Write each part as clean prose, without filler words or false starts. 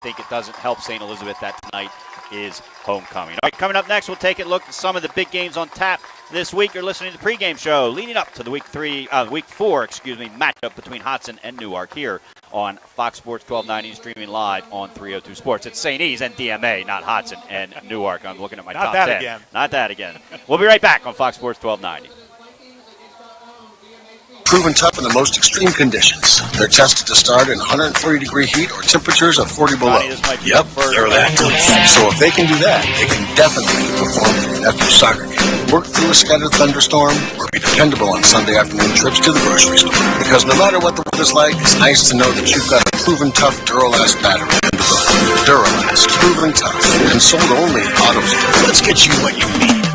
think it doesn't help St. Elizabeth that tonight is homecoming. All right, coming up next, we'll take a look at some of the big games on tap this week. You're listening to the pregame show leading up to the week 4 matchup between Hodson and Newark here on Fox Sports 1290, streaming live on 302 Sports. It's St. E's and DMA, not Hodson and Newark. I'm looking at my top 10. Not that again. We'll be right back on Fox Sports 1290. Proven tough in the most extreme conditions. They're tested to start in 140-degree heat or temperatures of 40 below. Yep, they're that good. So if they can do that, they can definitely perform for your nephew's soccer game, work through a scattered thunderstorm, or be dependable on Sunday afternoon trips to the grocery store. Because no matter what the weather's like, it's nice to know that you've got a proven tough Duralast battery in the book. Duralast, proven tough, and sold only at Auto Store. Let's get you what you need.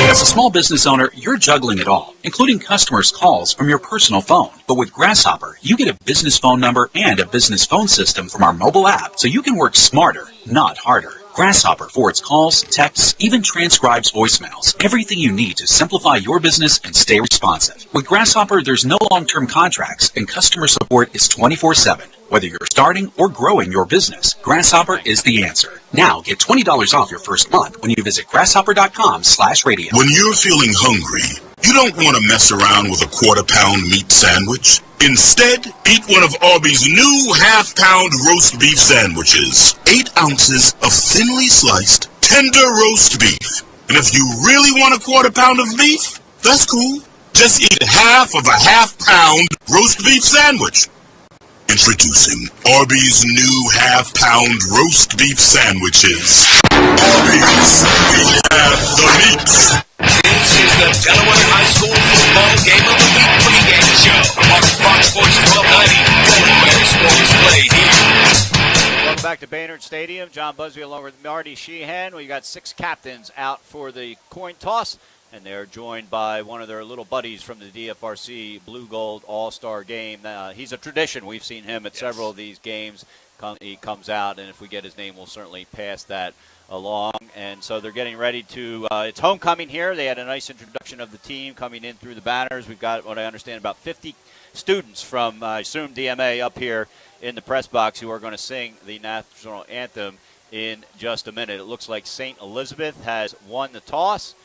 As a small business owner, you're juggling it all, including customers' calls from your personal phone. But with Grasshopper, you get a business phone number and a business phone system from our mobile app, so you can work smarter, not harder. Grasshopper forwards calls, texts, even transcribes voicemails. Everything you need to simplify your business and stay responsive. With Grasshopper, there's no long-term contracts, and customer support is 24/7. Whether you're starting or growing your business, Grasshopper is the answer. Now, get $20 off your first month when you visit grasshopper.com/radio. When you're feeling hungry, you don't want to mess around with a quarter-pound meat sandwich. Instead, eat one of Arby's new half-pound roast beef sandwiches. 8 ounces of thinly sliced, tender roast beef. And if you really want a quarter pound of beef, that's cool. Just eat half of a half-pound roast beef sandwich. Introducing Arby's new half-pound roast beef sandwiches. Arby's, we have the meat. This is the Delaware High School Football Game of the Week pregame show on Fox Sports 1290. Delaware sports played here. Welcome back to Baynard Stadium. John Busby along with Marty Sheehan. We got 6 captains out for the coin toss, and they're joined by one of their little buddies from the DFRC Blue Gold All-Star Game. He's a tradition. We've seen him at several of these games. He comes out, and if we get his name, we'll certainly pass that along. And so they're getting ready to it's homecoming here. They had a nice introduction of the team coming in through the banners. We've got, what I understand, about 50 students from, I assume, DMA up here in the press box who are going to sing the national anthem in just a minute. It looks like St. Elizabeth has won the toss,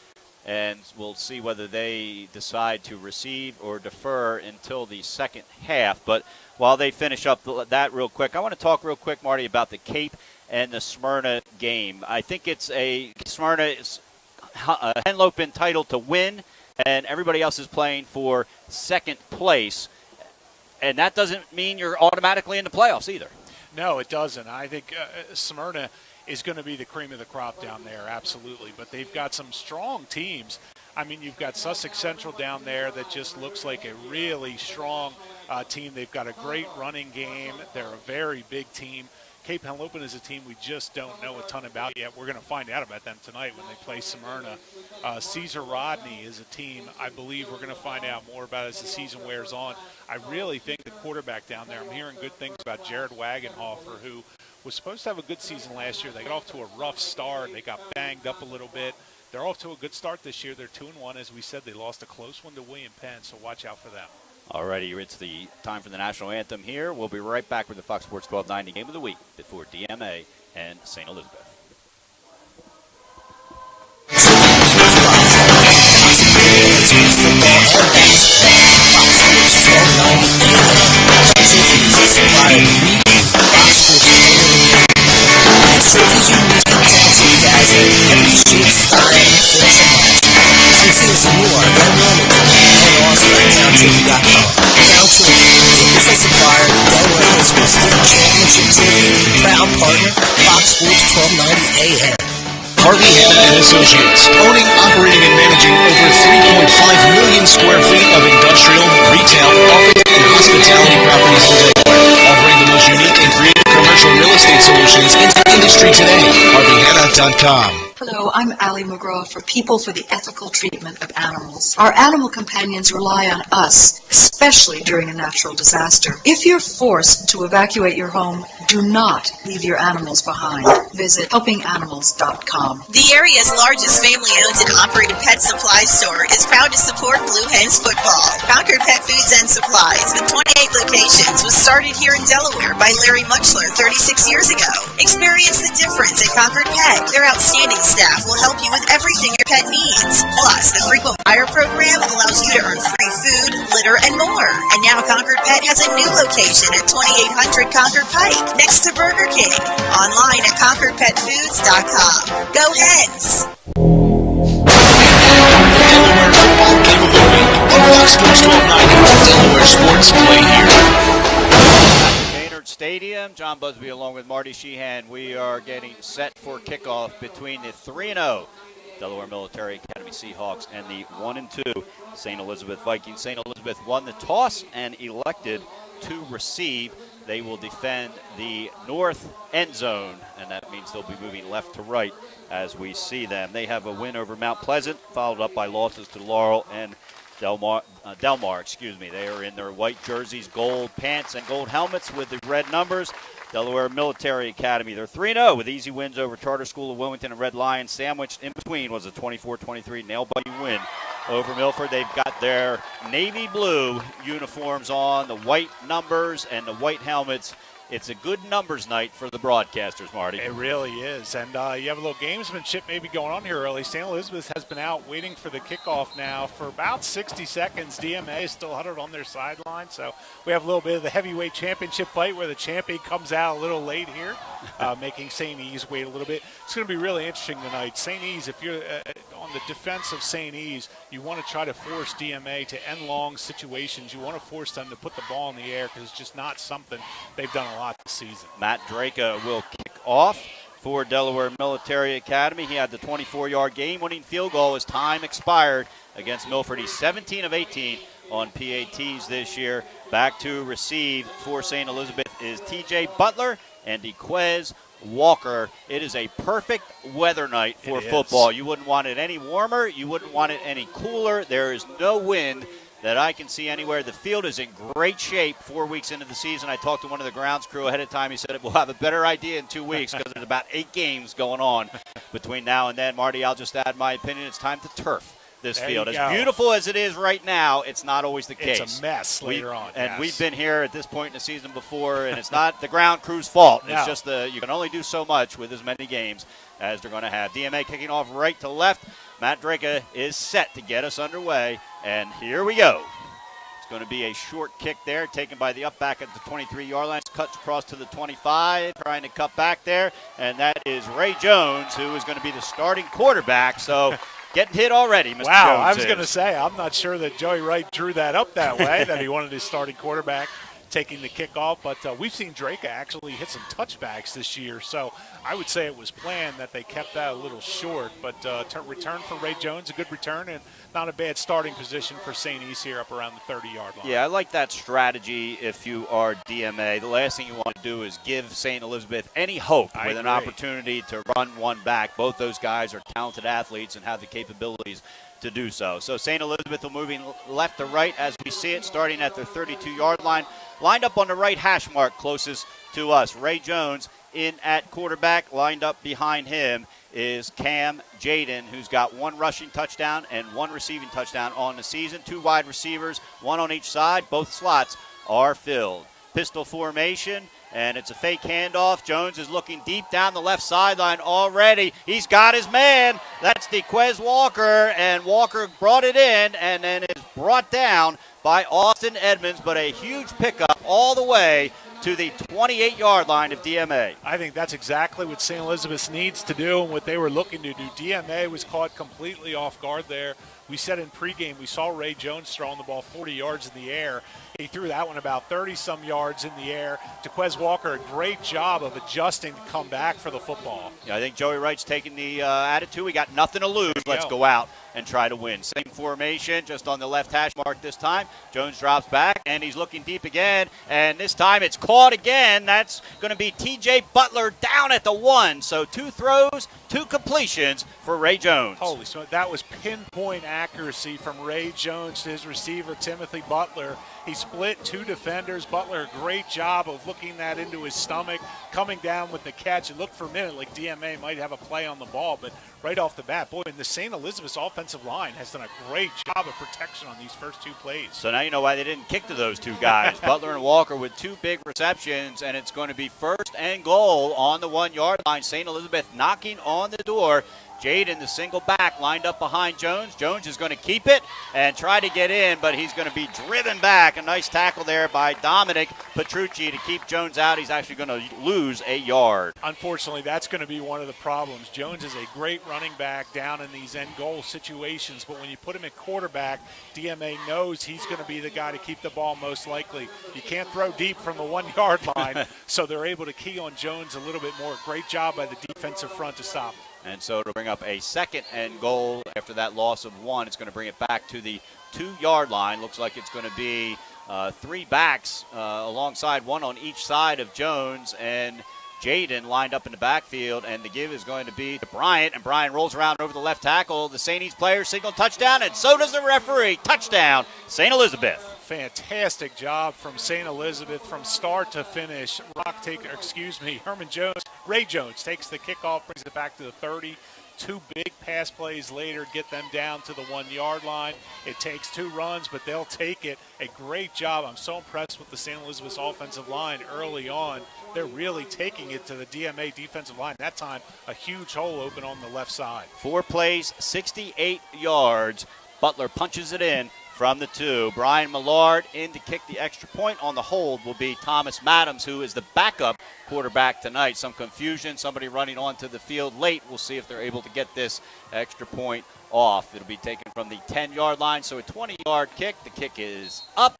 and we'll see whether they decide to receive or defer until the second half. But while they finish up that real quick, I want to talk real quick, Marty, about the Cape and the Smyrna game. I think it's Smyrna is Henlope entitled to win, and everybody else is playing for second place. And that doesn't mean you're automatically in the playoffs either. No, it doesn't. I think Smyrna is going to be the cream of the crop down there, absolutely. But they've got some strong teams. I mean, you've got Sussex Central down there that just looks like a really strong team. They've got a great running game. They're a very big team. Cape Henlopen is a team we just don't know a ton about yet. We're going to find out about them tonight when they play Smyrna. Caesar Rodney is a team I believe we're going to find out more about as the season wears on. I really think the quarterback down there, I'm hearing good things about Jared Wagenhofer, who was supposed to have a good season last year. They got off to a rough start. They got banged up a little bit. They're off to a good start this year. They're 2-1. As we said, they lost a close one to William Penn, so watch out for them. Alrighty, it's the time for the national anthem here. We'll be right back with the Fox Sports 1290 Game of the Week before DMA and St. Elizabeth. Proud partner, Fox Sports 1290 AM. Harvey Hanna & Associates, owning, operating, and managing over 3.5 million square feet of industrial, retail, office, and hospitality properties in Delaware, offering the most unique and creative commercial real estate solutions in the industry today. HarveyHanna.com. Hello, I'm Alleyne McGraw for People for the Ethical Treatment of Animals. Our animal companions rely on us, especially during a natural disaster. If you're forced to evacuate your home Do not leave your animals behind. Visit helpinganimals.com. The area's largest family-owned and operated pet supply store is proud to support Blue Hens football. Concord Pet Foods and Supplies, with 28 locations, was started here in Delaware by Larry Muchler 36 years ago. Experience the difference at Concord Pet. Their outstanding staff will help you with everything your pet needs. Plus, the frequent buyer program allows you to earn free food, litter, and more. And now Concord Pet has a new location at 2800 Concord Pike, next to Burger King. Online at ConcordPetFoods.com. Go Hens! Delaware Football Game of the Week on Fox Sports 1290. Delaware Sports Play here. Baynard Stadium. John Busby along with Marty Sheehan. We are getting set for kickoff between the 3-0 Delaware Military Academy Seahawks and the 1-2 St. Elizabeth Vikings. St. Elizabeth won the toss and elected to receive. They will defend the north end zone, and that means they'll be moving left to right as we see them. They have a win over Mount Pleasant, followed up by losses to Laurel and Delmar. They are in their white jerseys, gold pants, and gold helmets with the red numbers. Delaware Military Academy, they're 3-0 with easy wins over Charter School of Wilmington and Red Lions. Sandwiched in between was a 24-23 nail-biting win over Milford. They've got their navy blue uniforms on, the white numbers and the white helmets. It's a good numbers night for the broadcasters, Marty. It really is. And you have a little gamesmanship maybe going on here early. St. Elizabeth has been out waiting for the kickoff now for about 60 seconds. DMA is still huddled on their sideline. So we have a little bit of the heavyweight championship fight where the champion comes out a little late here, making St. E's wait a little bit. It's going to be really interesting tonight. St. E's, if you're on the defense of St. E's, you want to try to force DMA to end long situations. You want to force them to put the ball in the air because it's just not something they've done a lot this season. Matt Draka will kick off for Delaware Military Academy. He had the 24-yard game-winning field goal as time expired against Milford. He's 17 of 18 on PATs this year. Back to receive for St. Elizabeth is TJ Butler and DeQuez Walker. It is a perfect weather night for football. You wouldn't want it any warmer. You wouldn't want it any cooler. There is no wind that I can see anywhere. The field is in great shape 4 weeks into the season. I talked to one of the grounds crew ahead of time. He said we'll have a better idea in 2 weeks because there's about 8 games going on between now and then. Marty, I'll just add my opinion. It's time to turf this field. As beautiful as it is right now, it's not always the case. It's a mess later on. And we've been here at this point in the season before, and it's not the ground crew's fault. No. It's just you can only do so much with as many games as they're going to have. DMA kicking off right to left. Matt Draka is set to get us underway, and here we go. It's going to be a short kick there, taken by the up back at the 23-yard line. Cuts across to the 25, trying to cut back there, and that is Ray Jones, who is going to be the starting quarterback. So getting hit already, Mr. Wow, Jones. I was going to say, I'm not sure that Joey Wright drew that up that way, that he wanted his starting quarterback taking the kickoff, but we've seen Drake actually hit some touchbacks this year, so I would say it was planned that they kept that a little short, but return for Ray Jones, a good return, and not a bad starting position for St. E's here up around the 30-yard line. Yeah, I like that strategy if you are DMA. The last thing you want to do is give St. Elizabeth any hope with an opportunity to run one back. Both those guys are talented athletes and have the capabilities to do so. So St. Elizabeth will moving left to right as we see it, starting at their 32-yard line. Lined up on the right hash mark closest to us. Ray Jones in at quarterback. Lined up behind him is Cam Jaden, who's got 1 rushing touchdown and 1 receiving touchdown on the season. 2 wide receivers, 1 on each side. Both slots are filled. Pistol formation, and it's a fake handoff. Jones is looking deep down the left sideline already. He's got his man. That's DeQuez Walker, and Walker brought it in and then is brought down by Austin Edmonds, but a huge pickup all the way to the 28-yard line of DMA. I think that's exactly what St. Elizabeth needs to do and what they were looking to do. DMA was caught completely off guard there. We said in pregame we saw Ray Jones throwing the ball 40 yards in the air. He threw that one about 30-some yards in the air. DeQuez Walker, a great job of adjusting to come back for the football. Yeah, I think Joey Wright's taking the attitude. We got nothing to lose. Let's go out and try to win. Same formation, just on the left hash mark this time. Jones drops back, and he's looking deep again. And this time it's caught again. That's going to be TJ Butler down at the 1. So 2 throws, 2 completions for Ray Jones. Holy smokes, that was pinpoint accuracy from Ray Jones to his receiver, Timothy Butler. He split 2 defenders. Butler, a great job of looking that into his stomach, coming down with the catch. It looked for a minute like DMA might have a play on the ball, but right off the bat, boy, and the St. Elizabeth's offensive line has done a great job of protection on these first 2 plays. So now you know why they didn't kick to those 2 guys. Butler and Walker with 2 big receptions, and it's going to be 1st and goal on the 1-yard line. St. Elizabeth knocking on the door. Jaden, the single back, lined up behind Jones. Jones is going to keep it and try to get in, but he's going to be driven back. A nice tackle there by Dominic Petrucci to keep Jones out. He's actually going to lose a yard. Unfortunately, that's going to be one of the problems. Jones is a great running back down in these end goal situations, but when you put him at quarterback, DMA knows he's going to be the guy to keep the ball most likely. You can't throw deep from the 1-yard line, so they're able to key on Jones a little bit more. Great job by the defensive front to stop him. And so to bring up a 2nd and goal after that loss of 1, it's going to bring it back to the 2-yard line. Looks like it's going to be 3 backs alongside, 1 on each side of Jones and Jaden lined up in the backfield, and the give is going to be to Bryant, and Bryant rolls around over the left tackle. The St. E's player signal touchdown, and so does the referee. Touchdown, St. Elizabeth. Fantastic job from St. Elizabeth from start to finish. Ray Jones takes the kickoff, brings it back to the 30. 2 big pass plays later get them down to the 1-yard line. It takes 2 runs, but they'll take it. A great job. I'm so impressed with the St. Elizabeth's offensive line early on. They're really taking it to the DMA defensive line. That time, a huge hole open on the left side. 4 plays, 68 yards. Butler punches it in from the 2. Brian Millard in to kick the extra point. On the hold will be Thomas Madams, who is the backup quarterback tonight. Some confusion, somebody running onto the field late. We'll see if they're able to get this extra point off. It'll be taken from the 10-yard line, so a 20-yard kick. The kick is up,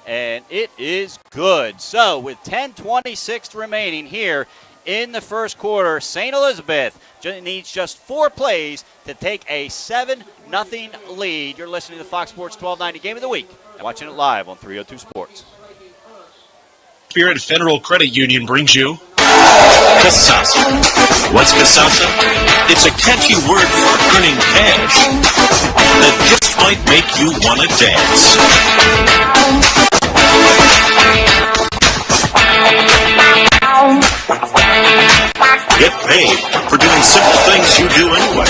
and it is good. So with 10:26 remaining here in the first quarter, St. Elizabeth needs just 4 plays to take a 7-0 lead. You're listening to the Fox Sports 1290 Game of the Week and watching it live on 302 Sports. Spirit Federal Credit Union brings you Kasasa. What's Kasasa? It's a catchy word for earning cash that just might make you want to dance. Get paid for doing simple things you do anyway.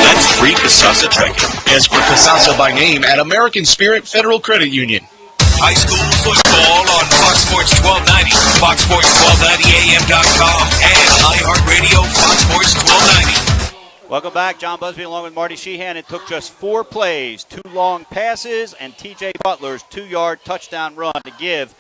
That's free Kasasa checking. Ask for Kasasa by name at American Spirit Federal Credit Union. High school football on Fox Sports 1290, foxsports1290am.com, and iHeartRadio Fox Sports 1290. Welcome back. John Busby along with Marty Sheehan. It took just 4 plays, 2 long passes, and T.J. Butler's 2-yard touchdown run to give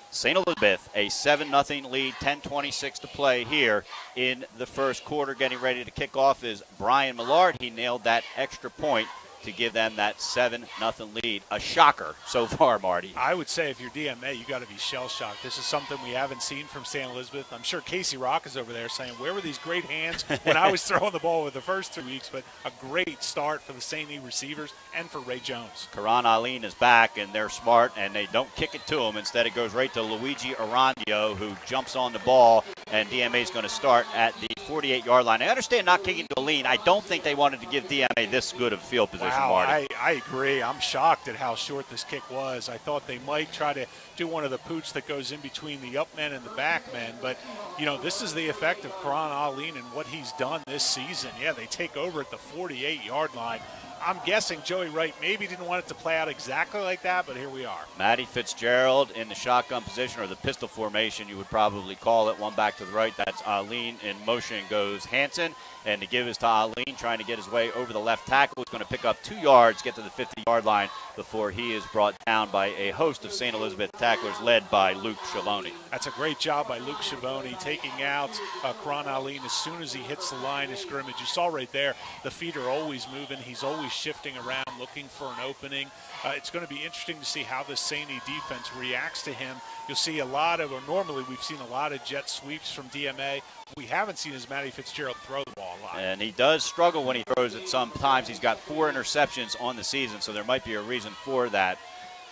St. Elizabeth a 7-0 lead, 10:26 to play here in the first quarter. Getting ready to kick off is Brian Millard. He nailed that extra point to give them that 7-0 lead. A shocker so far, Marty. I would say if you're DMA, you got to be shell-shocked. This is something we haven't seen from St. Elizabeth. I'm sure Casey Rock is over there saying, where were these great hands when I was throwing the ball with the first 2 weeks? But a great start for the St. E receivers and for Ray Jones. Karan Alleyne is back, and they're smart, and they don't kick it to him. Instead, it goes right to Luigi Arandio, who jumps on the ball, and DMA is going to start at the 48-yard line. I understand not kicking to Alleyne. I don't think they wanted to give DMA this good of field position. Wow, I agree. I'm shocked at how short this kick was. I thought they might try to do one of the pooch that goes in between the up men and the back men. But, you know, this is the effect of Karan Alleyne and what he's done this season. Yeah, they take over at the 48-yard line. I'm guessing Joey Wright maybe didn't want it to play out exactly like that, but here we are. Matty Fitzgerald in the shotgun position, or the pistol formation, you would probably call it. One back to the right, that's Alleyne. In motion goes Hansen, and the give is to Alleyne, trying to get his way over the left tackle. He's going to pick up 2 yards, get to the 50-yard line before he is brought down by a host of St. Elizabeth tacklers led by Luke Schiavone. That's a great job by Luke Schiavone, taking out Karan Alleyne as soon as he hits the line of scrimmage. You saw right there, the feet are always moving. He's always shifting around, looking for an opening. It's going to be interesting to see how this St. E defense reacts to him. You'll see a lot of, or normally we've seen a lot of jet sweeps from DMA. We haven't seen as Matty Fitzgerald throw the ball a lot. And he does struggle when he throws it sometimes. He's got 4 interceptions on the season, so there might be a reason for that.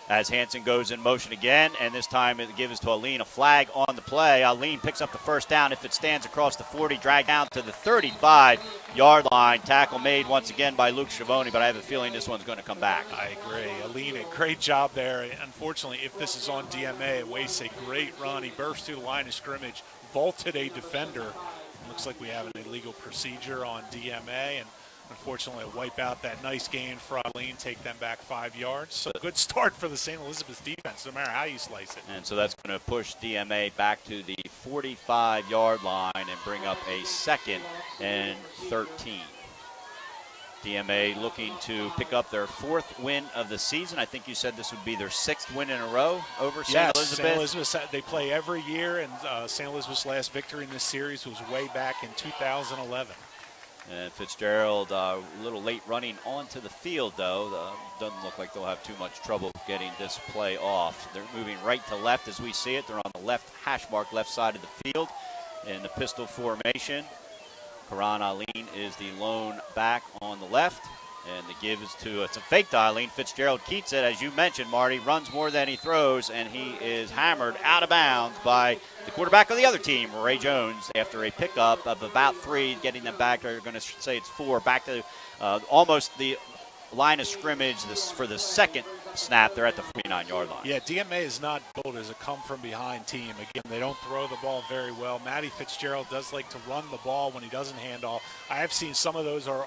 as Hansen goes in motion again, and this time it gives to Alleyne a flag on the play. Alleyne picks up the first down. If it stands across the 40, dragged down to the 35-yard line. Tackle made once again by Luke Schiavone, but I have a feeling this one's going to come back. I agree. Alleyne, a great job there. Unfortunately, if this is on DMA, it wastes a great run. He burst through the line of scrimmage, vaulted a defender. Looks like we have an illegal procedure on DMA, and unfortunately, a wipe out that nice gain for Alleyne, take them back 5 yards. So good start for the St. Elizabeth defense, no matter how you slice it. And so that's going to push DMA back to the 45-yard line and bring up a 2nd and 13. DMA looking to pick up their 4th win of the season. I think you said this would be their 6th win in a row over St. Elizabeth. St. Elizabeth, they play every year, and St. Elizabeth's last victory in this series was way back in 2011. And Fitzgerald a little late running onto the field, though. Doesn't look like they'll have too much trouble getting this play off. They're moving right to left as we see it. They're on the left hash mark, left side of the field in the pistol formation. Karan Alleyne is the lone back on the left. And the give is to, it's a fake to Alleyne. Fitzgerald keeps it, as you mentioned, Marty, runs more than he throws, and he is hammered out of bounds by the quarterback of the other team, Ray Jones, after a pickup of about 3, getting them back. They're going to say it's 4, back to almost the line of scrimmage for the 2nd snap. They're at the 49-yard line. Yeah, DMA is not built as a come-from-behind team. Again, they don't throw the ball very well. Matty Fitzgerald does like to run the ball when he doesn't hand off. I have seen some of those are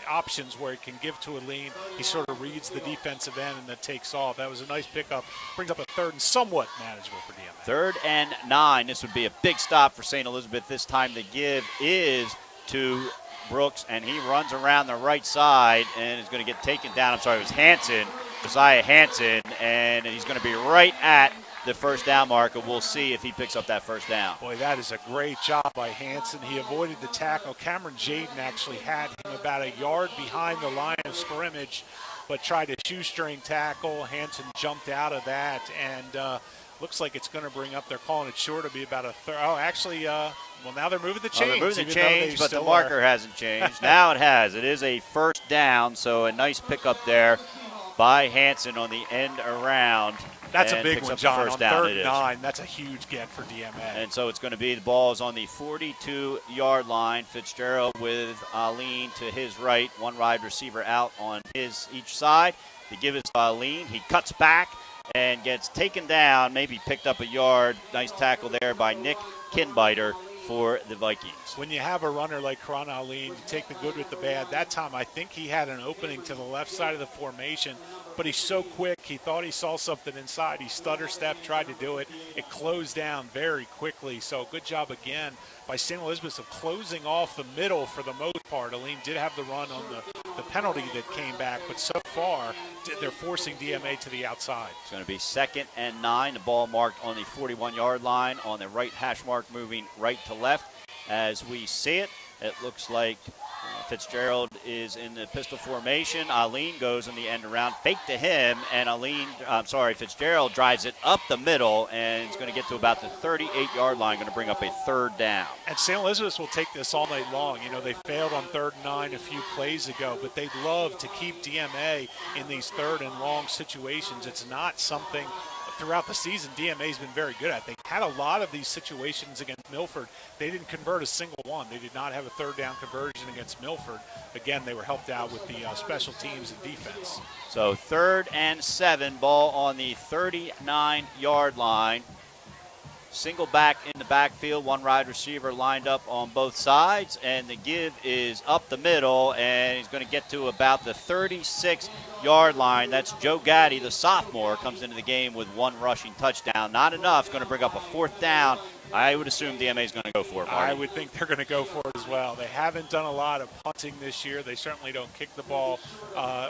options where he can give to Alleyne. He sort of reads the defensive end and then takes off. That was a nice pickup. Brings up a 3rd and somewhat manageable for DMA. 3rd and 9. This would be a big stop for St. Elizabeth. This time the give is to Brooks, and he runs around the right side and is going to get taken down. I'm sorry, it was Hansen, Josiah Hansen, and he's going to be right at the first down marker. We'll see if he picks up that first down. Boy, that is a great job by Hansen. He avoided the tackle. Cameron Jaden actually had him about a yard behind the line of scrimmage, but tried to shoestring tackle. Hansen jumped out of that, and looks like it's going to bring up, they're calling it short to be about a third. Oh, actually, well, now they're moving the chains. They're moving the chains, but the marker hasn't changed. Now it has. It is a first down, so a nice pickup there by Hansen on the end around. That's a big one, John. On 3rd and 9, that's a huge get for DMA. And so it's going to be the ball is on the 42-yard line. Fitzgerald with Alleyne to his right, one wide receiver out on each side. The give is to Alleyne. He cuts back and gets taken down, maybe picked up a yard. Nice tackle there by Nick Kinbiter for the Vikings. When you have a runner like Karan Alleyne, you take the good with the bad. That time I think he had an opening to the left side of the formation, but he's so quick, he thought he saw something inside. He stutter-stepped, tried to do it. It closed down very quickly. So good job again by St. Elizabeth of closing off the middle for the most part. Alleyne did have the run on the penalty that came back, but so far they're forcing DMA to the outside. It's going to be 2nd and 9. The ball marked on the 41-yard line on the right hash mark, moving right to left. As we see it, it looks like Fitzgerald is in the pistol formation. Alleyne goes in the end around, fake to him, and Fitzgerald drives it up the middle, and it's going to get to about the 38-yard line, going to bring up a 3rd down. And St. Elizabeth will take this all night long. You know, they failed on 3rd and 9 a few plays ago, but they'd love to keep DMA in these 3rd and long situations. It's not something throughout the season DMA's been very good at. They had a lot of these situations against Milford. They didn't convert a single one. They did not have a 3rd down conversion against Milford. Again, they were helped out with the special teams and defense. So 3rd and 7, ball on the 39-yard line. Single back in the backfield, one wide receiver lined up on both sides, and the give is up the middle, and he's going to get to about the 36-yard line. That's Joe Gaddy, the sophomore, comes into the game with 1 rushing touchdown. Not enough. Going to bring up a 4th down. I would assume DMA is going to go for it, Marty. I would think they're going to go for it as well. They haven't done a lot of punting this year. They certainly don't kick the ball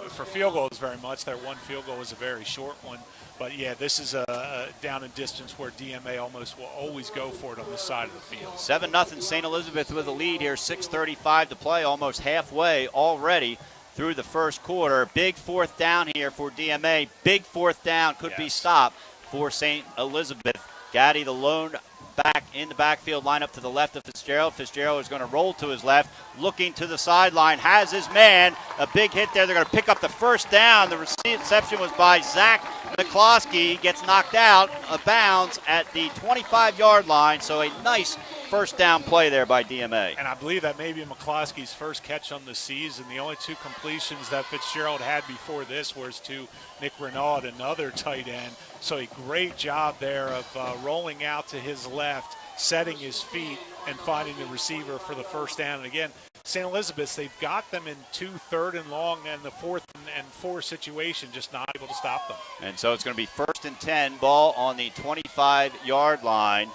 for field goals very much. Their 1 field goal was a very short one. But, yeah, this is a down and distance where DMA almost will always go for it on this side of the field. 7-0 St. Elizabeth with a lead here, 6:35 to play, almost halfway already through the first quarter. Big 4th down here for DMA. Big 4th down could be stopped for St. Elizabeth. Gaddy, the lone back in the backfield, line up to the left of Fitzgerald. Fitzgerald is going to roll to his left, looking to the sideline, has his man. A big hit there. They're going to pick up the first down. The reception was by Zach McCloskey gets knocked out of bounds at the 25-yard line, so a nice first down play there by DMA. And I believe that may be McCloskey's first catch on the season. The only two completions that Fitzgerald had before this was to Nick Renaud, another tight end. So a great job there of rolling out to his left, setting his feet, and finding the receiver for the first down. And again, St. Elizabeth's, they've got them in 2 third and long and the 4th and 4 situation, just not able to stop them. And so it's going to be 1st and 10, ball on the 25-yard line.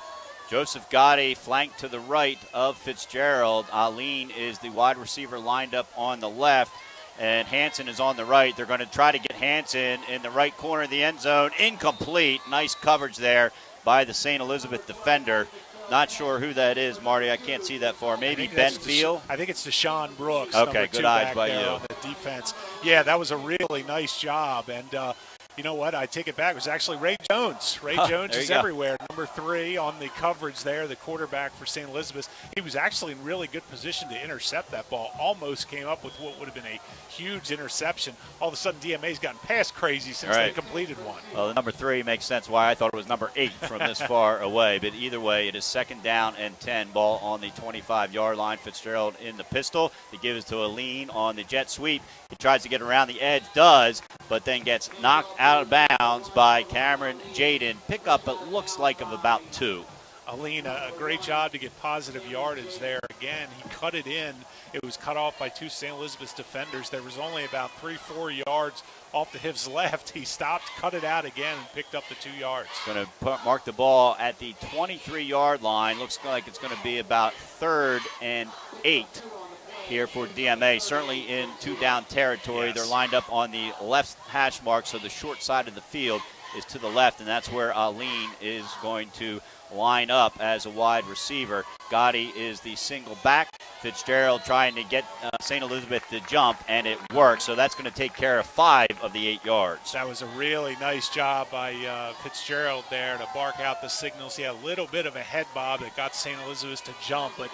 Joseph Gotti flanked to the right of Fitzgerald. Alleyne is the wide receiver lined up on the left, and Hansen is on the right. They're going to try to get Hansen in the right corner of the end zone. Incomplete. Nice coverage there by the St. Elizabeth defender. Not sure who that is, Marty. I can't see that far. Maybe Ben Field? I think it's Deshaun Brooks. Okay, good eyes by you. On the defense. Yeah, that was a really nice job. And you know what? I take it back. It was actually Ray Jones. Ray Jones is everywhere. Number 3 on the coverage there, the quarterback for St. Elizabeth. He was actually in really good position to intercept that ball. Almost came up with what would have been a huge interception. All of a sudden, DMA's gotten past crazy since they completed one. Well, the number 3 makes sense why I thought it was number 8 from this far away. But either way, it is 2nd down and 10, ball on the 25-yard line. Fitzgerald in the pistol. He gives to Alleyne on the jet sweep. He tries to get around the edge, does, but then gets knocked out of bounds by Cameron Jaden. Pickup, it looks like, of about 2. Alleyne, a great job to get positive yardage there. Again, he cut it in. It was cut off by 2 St. Elizabeth defenders. There was only about 3-4 yards off to his left. He stopped, cut it out again, and picked up the 2 yards. Going to mark the ball at the 23-yard line. Looks like it's going to be about 3rd and 8 here for DMA. Certainly in 2-down territory. They're lined up on the left hash mark, so the short side of the field is to the left, and that's where Alleyne is going to line up as a wide receiver. Gotti is the single back. Fitzgerald trying to get St. Elizabeth to jump, and it works. So that's going to take care of 5 of the 8 yards. That was a really nice job by Fitzgerald there to bark out the signals. He had a little bit of a head bob that got St. Elizabeth to jump, but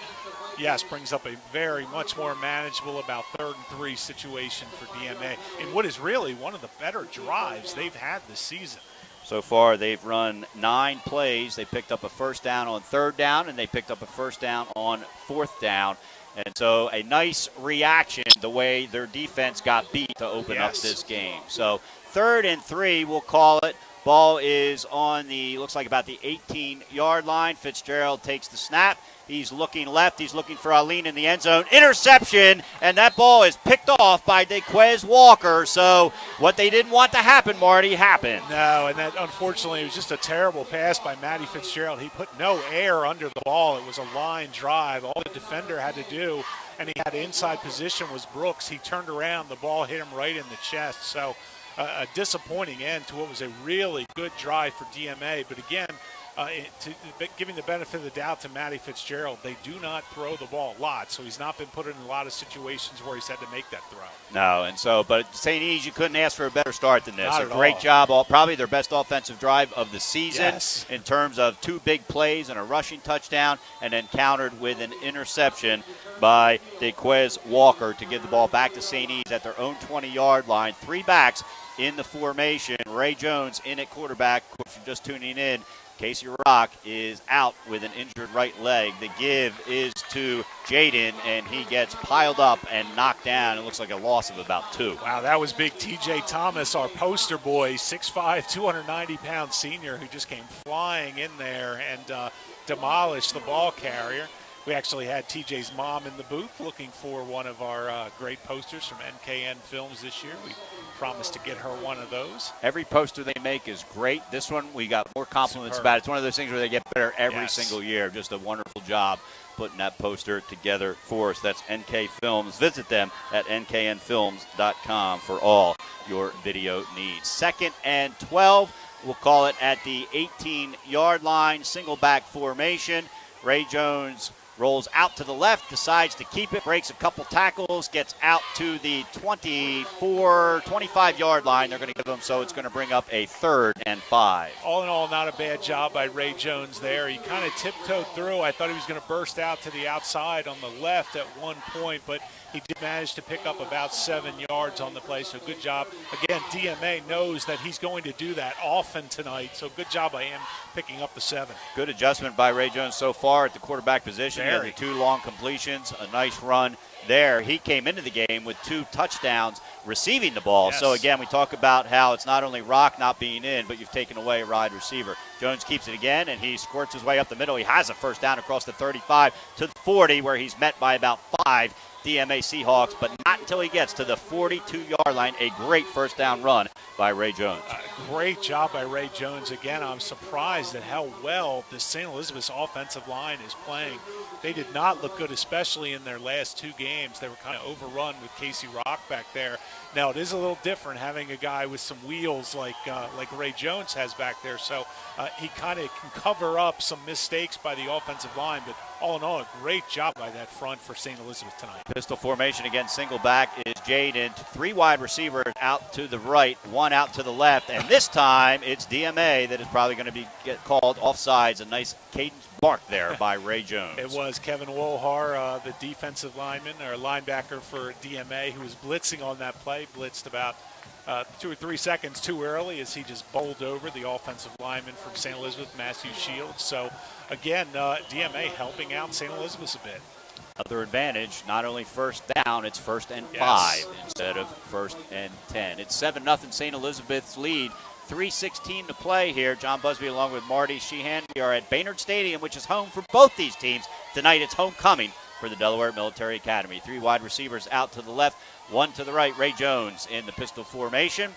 yes, brings up a very much more manageable about 3rd and 3 situation for DMA in what is really one of the better drives they've had this season. So far, they've run 9 plays. They picked up a first down on 3rd down, and they picked up a first down on 4th down. And so a nice reaction the way their defense got beat to open up this game. So 3rd and 3, we'll call it. Ball is on the, looks like about the 18-yard line. Fitzgerald takes the snap. He's looking left. He's looking for Alleyne in the end zone. Interception, and that ball is picked off by DeQuez Walker. So what they didn't want to happen, Marty, happened. No, and that unfortunately was just a terrible pass by Matty Fitzgerald. He put no air under the ball. It was a line drive. All the defender had to do, and he had inside position, was Brooks. He turned around. The ball hit him right in the chest. So a disappointing end to what was a really good drive for DMA. But again, giving the benefit of the doubt to Matty Fitzgerald, they do not throw the ball a lot, so he's not been put in a lot of situations where he's had to make that throw. No, and so, but St. E's, you couldn't ask for a better start than this. Not a great job, probably their best offensive drive of the season in terms of 2 big plays and a rushing touchdown, and then countered with an interception by DeQuez Walker to give the ball back to St. E's at their own 20-yard line. 3 backs in the formation. Ray Jones in at quarterback. If you're just tuning in, Casey Rock is out with an injured right leg. The give is to Jaden, and he gets piled up and knocked down. It looks like a loss of about 2. Wow, that was big. TJ Thomas, our poster boy, 6'5", 290-pound senior who just came flying in there and demolished the ball carrier. We actually had TJ's mom in the booth looking for one of our great posters from NKN Films this year. We promised to get her one of those. Every poster they make is great. This one, we got more compliments about. It's one of those things where they get better every single year. Just a wonderful job putting that poster together for us. That's NK Films. Visit them at nknfilms.com for all your video needs. 2nd and 12. We'll call it at the 18-yard line. Single back formation. Ray Jones rolls out to the left, decides to keep it, breaks a couple tackles, gets out to the 25-yard line. They're going to give him, so it's going to bring up a 3rd and 5. All in all, not a bad job by Ray Jones there. He kind of tiptoed through. I thought he was going to burst out to the outside on the left at one point, but he did manage to pick up about 7 yards on the play, so good job. Again, DMA knows that he's going to do that often tonight, so good job by him picking up the 7. Good adjustment by Ray Jones so far at the quarterback position. He had the 2 long completions, a nice run there. He came into the game with 2 touchdowns receiving the ball. Yes. So, again, we talk about how it's not only Rock not being in, but you've taken away a wide receiver. Jones keeps it again, and he squirts his way up the middle. He has a first down across the 35 to the 40, where he's met by about 5 DMA Seahawks, but not until he gets to the 42-yard line. A great first down run by Ray Jones. Great job by Ray Jones. Again, I'm surprised at how well the St. Elizabeth's offensive line is playing. They did not look good, especially in their last 2 games. They were kind of overrun with Casey Rock back there. Now, it is a little different having a guy with some wheels like Ray Jones has back there, so he kind of can cover up some mistakes by the offensive line, but all in all, a great job by that front for St. Elizabeth tonight. Pistol formation again, single back is Jaden. 3 wide receivers out to the right, 1 out to the left, and this time it's DMA that is probably going to get called offsides. A nice cadence bark there by Ray Jones. It was Kevin Wohlhar, the defensive lineman or linebacker for DMA, who was blitzing on that play, blitzed about 2 or 3 seconds too early as he just bowled over the offensive lineman from St. Elizabeth, Matthew Shields. So, again, DMA helping out St. Elizabeth a bit. Other advantage, not only first down, it's 1st and 5 Yes. instead of 1st and 10. It's 7-0 St. Elizabeth's lead. 3:16 to play here. John Busby along with Marty Sheehan. We are at Baynard Stadium, which is home for both these teams. Tonight it's homecoming for the Delaware Military Academy. 3 wide receivers out to the left, 1 to the right. Ray Jones in the pistol formation.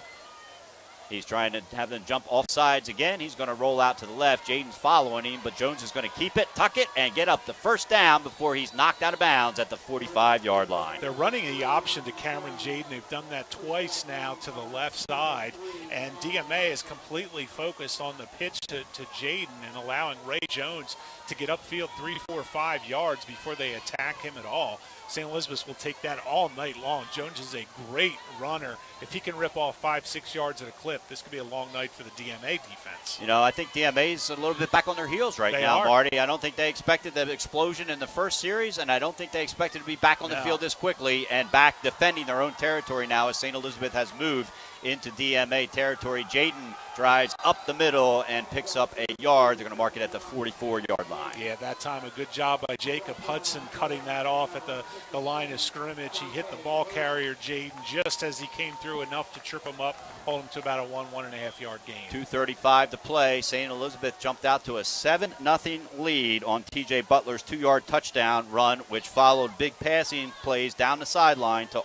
He's trying to have them jump off sides again. He's going to roll out to the left. Jaden's following him, but Jones is going to keep it, tuck it, and get up the first down before he's knocked out of bounds at the 45-yard line. They're running the option to Cameron Jaden. They've done that twice now to the left side, and DMA is completely focused on the pitch to Jaden and allowing Ray Jones to get upfield 3, 4, 5 yards before they attack him at all. St. Elizabeth will take that all night long. Jones is a great runner. If he can rip off 5, 6 yards at a clip, this could be a long night for the DMA defense. You know, I think DMA's a little bit back on their heels right now, Marty. I don't think they expected the explosion in the first series, and I don't think they expected to be back on the field this quickly and back defending their own territory now as St. Elizabeth has moved into DMA territory. Jaden drives up the middle and picks up a yard. They're going to mark it at the 44-yard line. Yeah, that time a good job by Jacob Hudson cutting that off at the line of scrimmage. He hit the ball carrier, Jaden, just as he came through enough to trip him up, hold him to about a 1.5 yard gain. 2:35 to play. St. Elizabeth jumped out to a 7-0 lead on T.J. Butler's 2-yard touchdown run, which followed big passing plays down the sideline to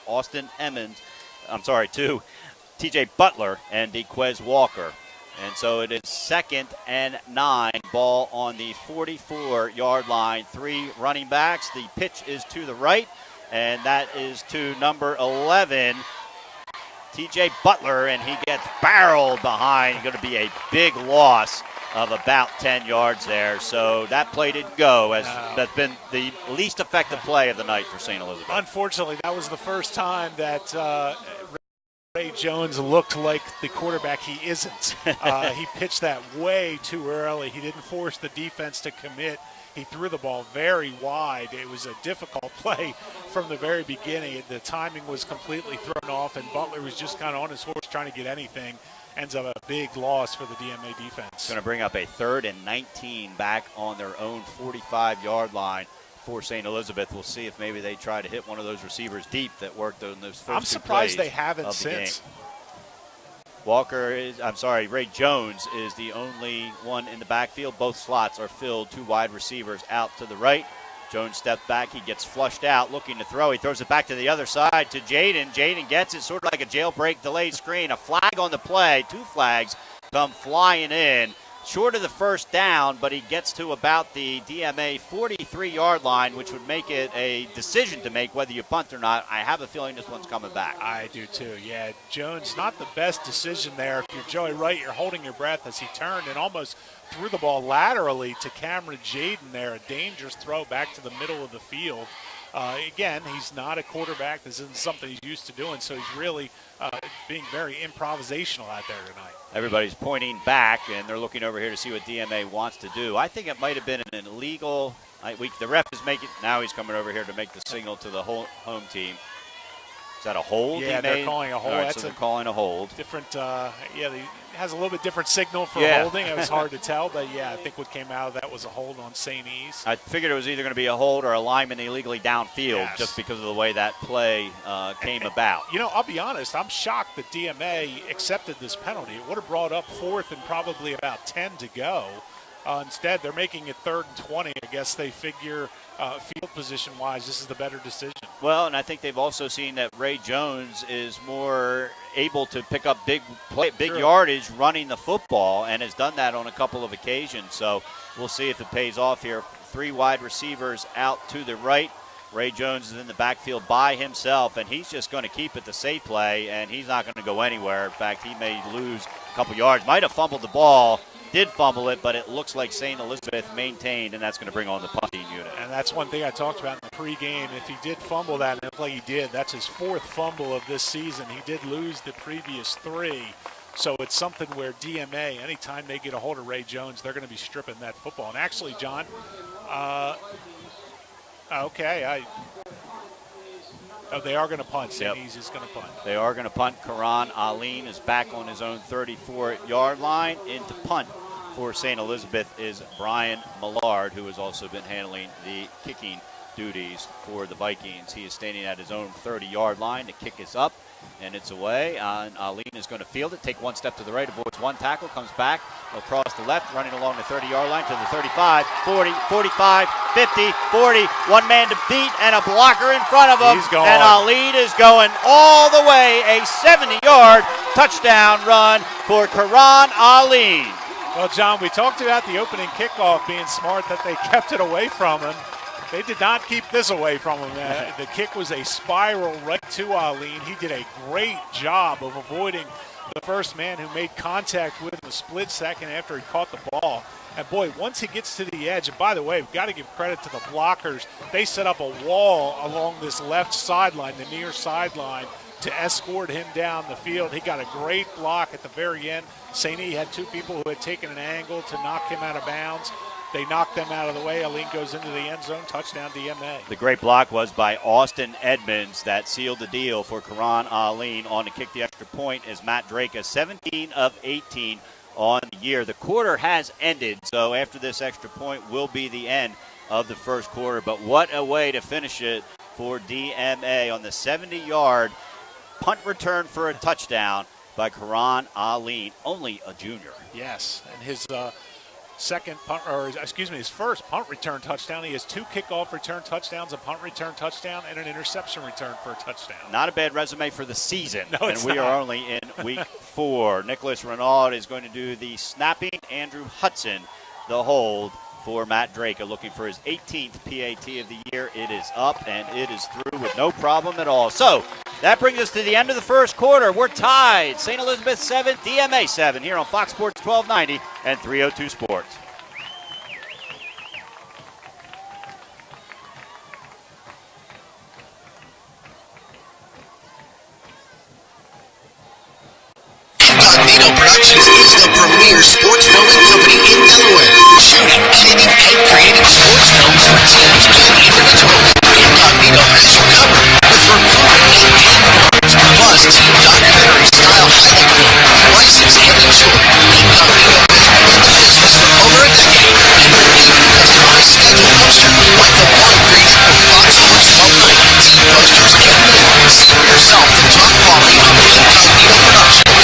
to T.J. Butler and DeQuez Walker. And so it is 2nd and 9, ball on the 44-yard line. 3 running backs. The pitch is to the right, and that is to number 11, T.J. Butler, and he gets barreled behind. Going to be a big loss of about 10 yards there. So that play didn't go. That's been the least effective play of the night for St. Elizabeth. Unfortunately, that was the first time that Ray Jones looked like the quarterback he isn't. He pitched that way too early. He didn't force the defense to commit. He threw the ball very wide. It was a difficult play from the very beginning. The timing was completely thrown off, and Butler was just kind of on his horse trying to get anything. Ends up a big loss for the DMA defense. Going to bring up a 3rd and 19 back on their own 45-yard line for St. Elizabeth. We'll see if maybe they try to hit one of those receivers deep that worked on those first I'm surprised they haven't since. Ray Jones is the only one in the backfield. Both slots are filled. 2 wide receivers out to the right. Jones stepped back. He gets flushed out, looking to throw. He throws it back to the other side to Jaden. Jaden gets it sort of like a jailbreak delayed screen. A flag on the play. 2 flags come flying in. Short of the first down, but he gets to about the DMA 43-yard line, which would make it a decision to make whether you punt or not. I have a feeling this one's coming back. I do too, yeah. Jones, not the best decision there. If you're Joey Wright, you're holding your breath as he turned and almost threw the ball laterally to Cameron Jaden there, a dangerous throw back to the middle of the field. Again, he's not a quarterback. This isn't something he's used to doing, so he's really being very improvisational out there tonight. Everybody's pointing back, and they're looking over here to see what DMA wants to do. I think it might have been an illegal. The ref is making. Now he's coming over here to make the signal to the home team. Is that a hold? Yeah, they're calling a hold. Right, so they're calling a hold. Different. He has a little bit different signal for holding. It was hard to tell, but I think what came out of that was a hold on St. E's. I figured it was either going to be a hold or a lineman illegally downfield, just because of the way that play came about. I'll be honest. I'm shocked that DMA accepted this penalty. It would have brought up 4th and probably about 10 to go. Instead, they're making it 3rd and 20. I guess they figure field position-wise, this is the better decision. Well, and I think they've also seen that Ray Jones is more able to pick up big yardage running the football, and has done that on a couple of occasions. So we'll see if it pays off here. 3 wide receivers out to the right. Ray Jones is in the backfield by himself, and he's just going to keep it the safe play, and he's not going to go anywhere. In fact, he may lose a couple yards. Might have fumbled the ball. Did fumble it, but it looks like St. Elizabeth maintained, and that's going to bring on the punting unit. And that's one thing I talked about in the pregame. If he did fumble that, and it looked like he did, that's his 4th fumble of this season. He did lose the previous 3. So it's something where DMA, anytime they get a hold of Ray Jones, they're going to be stripping that football. And actually, John, they are going to punt. St. E's is going to punt. They are going to punt. Karan Alleyne is back on his own 34-yard line. Into punt for St. Elizabeth is Brian Millard, who has also been handling the kicking duties for the Vikings. He is standing at his own 30-yard line. The kick is up, and it's away. And Alleyne is going to field it, take one step to the right, avoids one tackle, comes back across the left, running along the 30-yard line to the 35, 40, 45, 50, 40. One man to beat and a blocker in front of him. He's going. And Alleyne is going all the way. A 70-yard touchdown run for Karan Alleyne. Well, John, we talked about the opening kickoff being smart, that they kept it away from him. They did not keep this away from him. The kick was a spiral right to Alleyne. He did a great job of avoiding the first man who made contact with him a split second after he caught the ball. And, boy, once he gets to the edge, and by the way, we've got to give credit to the blockers. They set up a wall along this left sideline, the near sideline, to escort him down the field. He got a great block at the very end. St. E had 2 people who had taken an angle to knock him out of bounds. They knocked them out of the way. Alleyne goes into the end zone. Touchdown DMA. The great block was by Austin Edmonds that sealed the deal for Karan Alleyne on to kick the extra point as Matt Drake is 17 of 18 on the year. The quarter has ended, so after this extra point will be the end of the first quarter. But what a way to finish it for DMA on the 70-yard punt return for a touchdown by Karan Alleyne, only a junior. Yes, and his his first punt return touchdown. He has 2 kickoff return touchdowns, a punt return touchdown, and an interception return for a touchdown. Not a bad resume for the season. No, it's and we not. are only in week 4. Nicholas Renaud is going to do the snapping. Andrew Hudson, the hold for Matt Drake, looking for his 18th PAT of the year. It is up, and it is through with no problem at all. So that brings us to the end of the first quarter. We're tied. St. Elizabeth 7, DMA 7 here on Fox Sports 1290 and 302 Sports. Incognito Productions is the premier sports filming company in Delaware, shooting, editing, and creating sports films for teams and individuals. Incognito has you covered with recruitment and game reports, plus team documentary-style highlight reels, licensed and insured. Incognito has been in the business for over a decade, and they're even customized schedule posters like the one created for Fox Sports 1290. Team posters and more. See for yourself the top quality of Incognito Productions.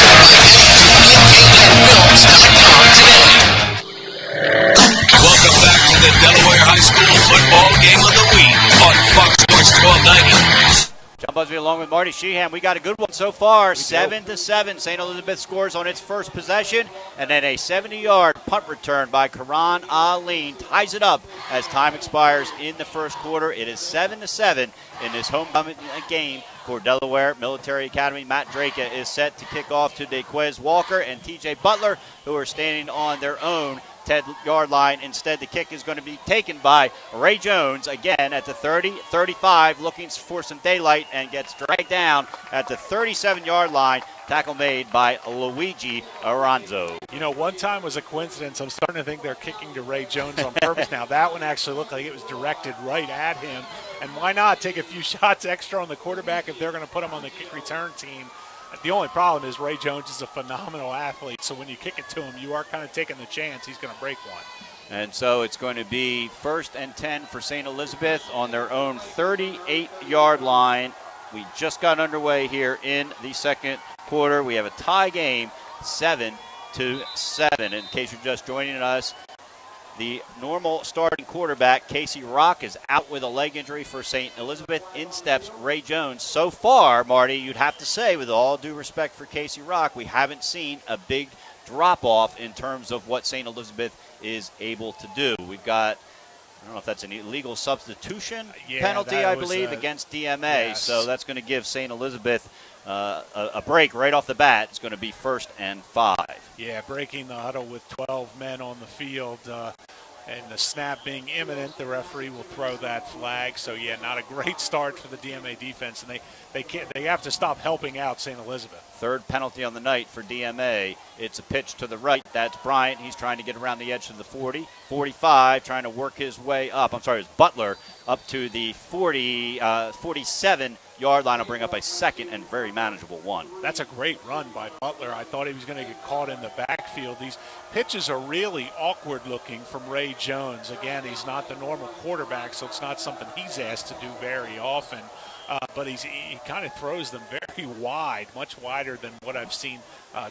Welcome back to the Delaware High School football game of the week on Fox Sports 1290. John Busby along with Marty Sheehan. We got a good one so far, 7-7. St. Elizabeth scores on its first possession, and then a 70-yard punt return by Karan Alleyne ties it up as time expires in the first quarter. It is 7-7 in this homecoming game for Delaware Military Academy. Matt Drake is set to kick off to DeQuez Walker and TJ Butler, who are standing on their own 10-yard line. Instead, the kick is going to be taken by Ray Jones, again at the 30, 35, looking for some daylight, and gets dragged down at the 37-yard line. Tackle made by Luigi Aranzo. You know, one time was a coincidence. I'm starting to think they're kicking to Ray Jones on purpose now. That one actually looked like it was directed right at him. And why not take a few shots extra on the quarterback if they're going to put him on the kick return team? The only problem is Ray Jones is a phenomenal athlete, so when you kick it to him, you are kind of taking the chance he's going to break one. And so it's going to be 1st and 10 for St. Elizabeth on their own 38-yard line. We just got underway here in the second quarter. We have a tie game, 7-7. In case you're just joining us, the normal starting quarterback, Casey Rock, is out with a leg injury for St. Elizabeth. In steps Ray Jones. So far, Marty, you'd have to say, with all due respect for Casey Rock, we haven't seen a big drop-off in terms of what St. Elizabeth is able to do. We've got, I don't know if that's an illegal substitution penalty, I believe, against DMA. Yes. So that's going to give St. Elizabeth a break right off the bat. It's going to be 1st and 5. Yeah, breaking the huddle with 12 men on the field. And the snap being imminent, the referee will throw that flag. So, yeah, not a great start for the DMA defense. And they have to stop helping out St. Elizabeth. Third penalty on the night for DMA. It's a pitch to the right. That's Bryant. He's trying to get around the edge to the 40, 45, trying to work his way up. I'm sorry, it's Butler up to the 47-yard line. Will bring up a second and very manageable one. That's a great run by Butler. I thought he was going to get caught in the backfield. These pitches are really awkward looking from Ray Jones. Again, he's not the normal quarterback, so it's not something he's asked to do very often. But he kind of throws them very wide, much wider than what I've seen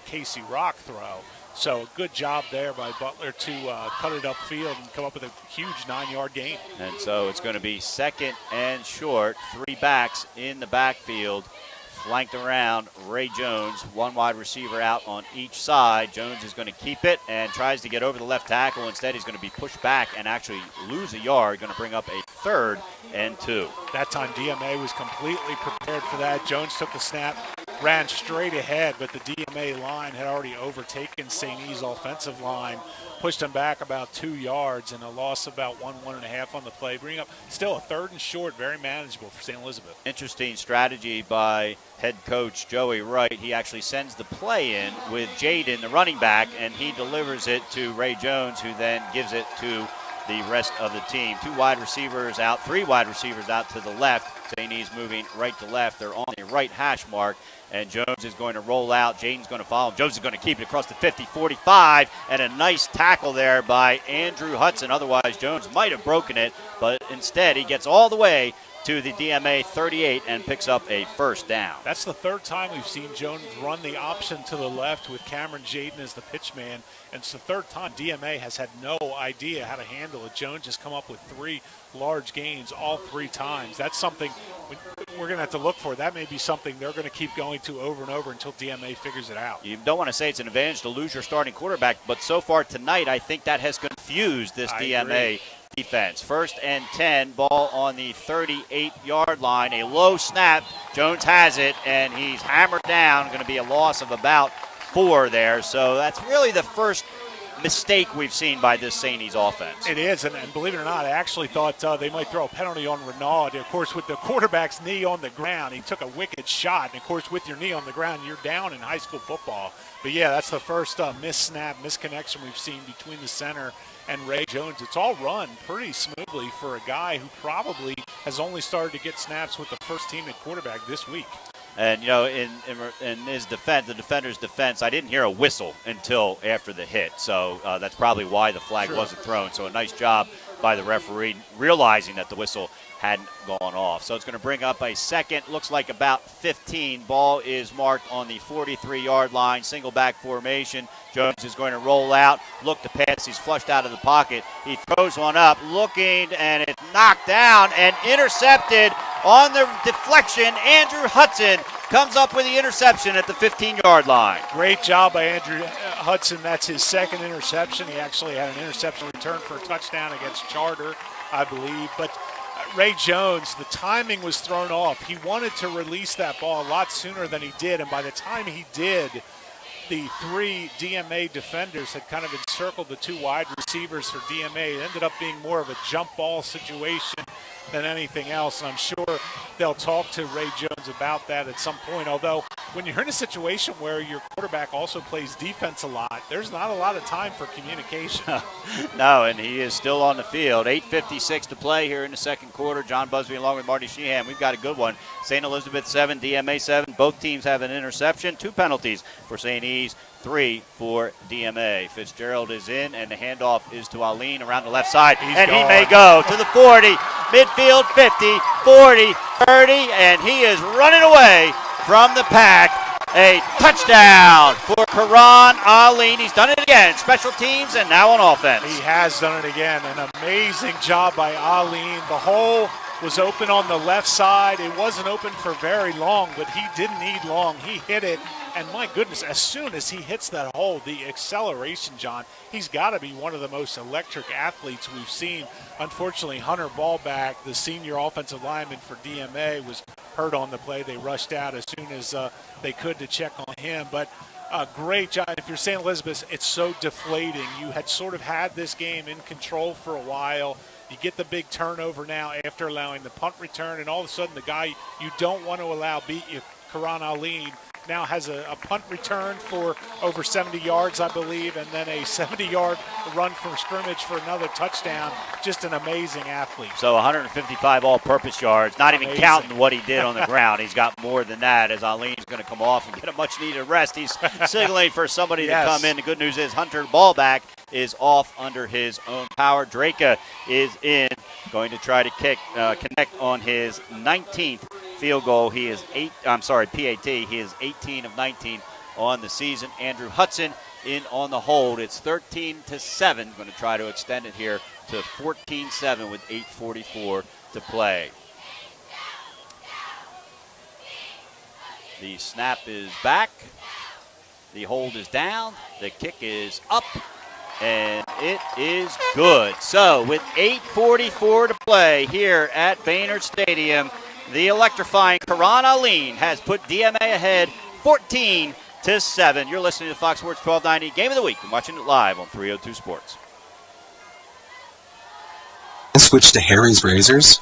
Casey Rock throw. So good job there by Butler to cut it upfield and come up with a huge 9-yard gain. And so it's going to be 2nd and short. 3 backs in the backfield, flanked around Ray Jones. 1 wide receiver out on each side. Jones is going to keep it and tries to get over the left tackle. Instead, he's going to be pushed back and actually lose a yard. Going to bring up a 3rd and 2. That time DMA was completely prepared for that. Jones took the snap, ran straight ahead, but the DMA line had already overtaken St. E's offensive line, pushed them back about 2 yards, and a loss of about 1.5 on the play. Bring up still a 3rd and short, very manageable for St. Elizabeth. Interesting strategy by head coach Joey Wright. He actually sends the play in with Jaden, the running back, and he delivers it to Ray Jones, who then gives it to the rest of the team. 2 wide receivers out, 3 wide receivers out to the left. St. E's moving right to left. They're on the right hash mark, and Jones is going to roll out. Jaden's going to follow him. Jones is going to keep it across the 50, 45, and a nice tackle there by Andrew Hudson. Otherwise, Jones might have broken it, but instead he gets all the way to the DMA 38 and picks up a 1st down. That's the 3rd time we've seen Jones run the option to the left with Cameron Jaden as the pitch man, and it's the 3rd time DMA has had no idea how to handle it. Jones has come up with 3 large gains all 3 times. That's something we're going to have to look for. That may be something they're going to keep going to over and over until DMA figures it out. You don't want to say it's an advantage to lose your starting quarterback, but so far tonight I think that has confused this DMA defense. 1st and 10, ball on the 38-yard line. A low snap. Jones has it, and he's hammered down. Going to be a loss of about 4 there. So that's really the first mistake we've seen by this St. E's offense. It is, and believe it or not, I actually thought they might throw a penalty on Renaud. Of course, with the quarterback's knee on the ground, he took a wicked shot. And, of course, with your knee on the ground, you're down in high school football. But, yeah, that's the first mis-snap, misconnection we've seen between the center and Ray Jones. It's all run pretty smoothly for a guy who probably has only started to get snaps with the first team at quarterback this week. And, you know, in his defense, the defender's defense, I didn't hear a whistle until after the hit. So that's probably why the flag wasn't thrown. So a nice job by the referee realizing that the whistle hadn't gone off. So it's going to bring up a 2nd, looks like about 15. Ball is marked on the 43-yard line, single back formation. Jones is going to roll out, look to pass. He's flushed out of the pocket. He throws one up, looking, and it's knocked down and intercepted on the deflection. Andrew Hudson comes up with the interception at the 15-yard line. Great job by Andrew Hudson. That's his 2nd interception. He actually had an interception return for a touchdown against Charter, I believe. But Ray Jones, the timing was thrown off. He wanted to release that ball a lot sooner than he did, and by the time he did, the 3 DMA defenders had kind of encircled the 2 wide receivers for DMA. It ended up being more of a jump ball situation than anything else, and I'm sure they'll talk to Ray Jones about that at some point. Although when you're in a situation where your quarterback also plays defense a lot, there's not a lot of time for communication. No, and he is still on the field. 8:56 to play here in the second quarter. John Busby along with Marty Sheehan. We've got a good one. St. Elizabeth 7, DMA 7. Both teams have an interception. 2 penalties for St. E's, 3 for DMA. Fitzgerald is in, and the handoff is to Alleyne around the left side. He may go to the 40, midfield 50, 40, 30, and he is running away from the pack. A touchdown for Karan Alleyne. He's done it again. Special teams and now on offense. He has done it again. An amazing job by Alleyne. The hole was open on the left side. It wasn't open for very long, but he didn't need long. He hit it, and my goodness, as soon as he hits that hole, the acceleration, John, he's got to be one of the most electric athletes we've seen. Unfortunately, Hunter Ballback, the senior offensive lineman for DMA, was hurt on the play. They rushed out as soon as they could to check on him. But great job. If you're St. Elizabeth, it's so deflating. You had sort of had this game in control for a while. You get the big turnover now after allowing the punt return, and all of a sudden the guy you don't want to allow beat you, Karan Alleyne, now has a punt return for over 70 yards, I believe, and then a 70-yard run from scrimmage for another touchdown. Just an amazing athlete. So 155 all-purpose yards, not even counting what he did on the ground. He's got more than that as Alleyne's going to come off and get a much-needed rest. He's signaling for somebody to come in. The good news is Hunter Ballback is off under his own power. Draka is in, going to try to connect on his 19th field goal. He is PAT. He is 18 of 19 on the season. Andrew Hudson in on the hold. It's 13-7. Going to try to extend it here to 14-7 with 8:44 to play. The snap is back. The hold is down. The kick is up. And it is good. So with 8:44 to play here at Baynard Stadium, the electrifying Karan Alleyne has put DMA ahead 14-7. You're listening to Fox Sports 1290 Game of the Week and watching it live on 302 Sports. Switch to Harry's Razors?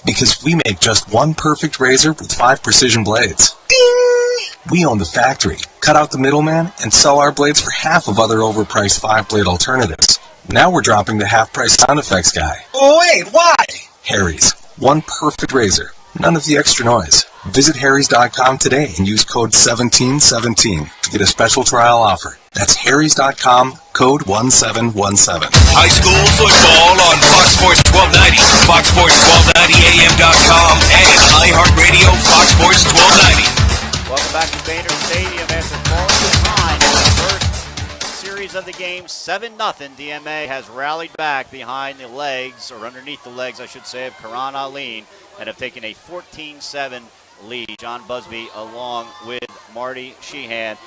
Because we make just one perfect razor with 5 precision blades. We own the factory, cut out the middleman, and sell our blades for half of other overpriced 5-blade alternatives. Now we're dropping the half-price sound effects guy. Wait, why? Harry's. One perfect razor. None of the extra noise. Visit harrys.com today and use code 1717 to get a special trial offer. That's harrys.com, code 1717. High school football on Fox Sports 1290, foxsports1290am.com, and iHeartRadio Fox Sports 1290. Welcome back to Baynard Stadium after falling behind in the first series of the game, 7-0. DMA has rallied back behind the legs, or underneath the legs, I should say, of Karan Alleyne, and have taken a 14-7 lead. John Busby along with Marty Sheehan.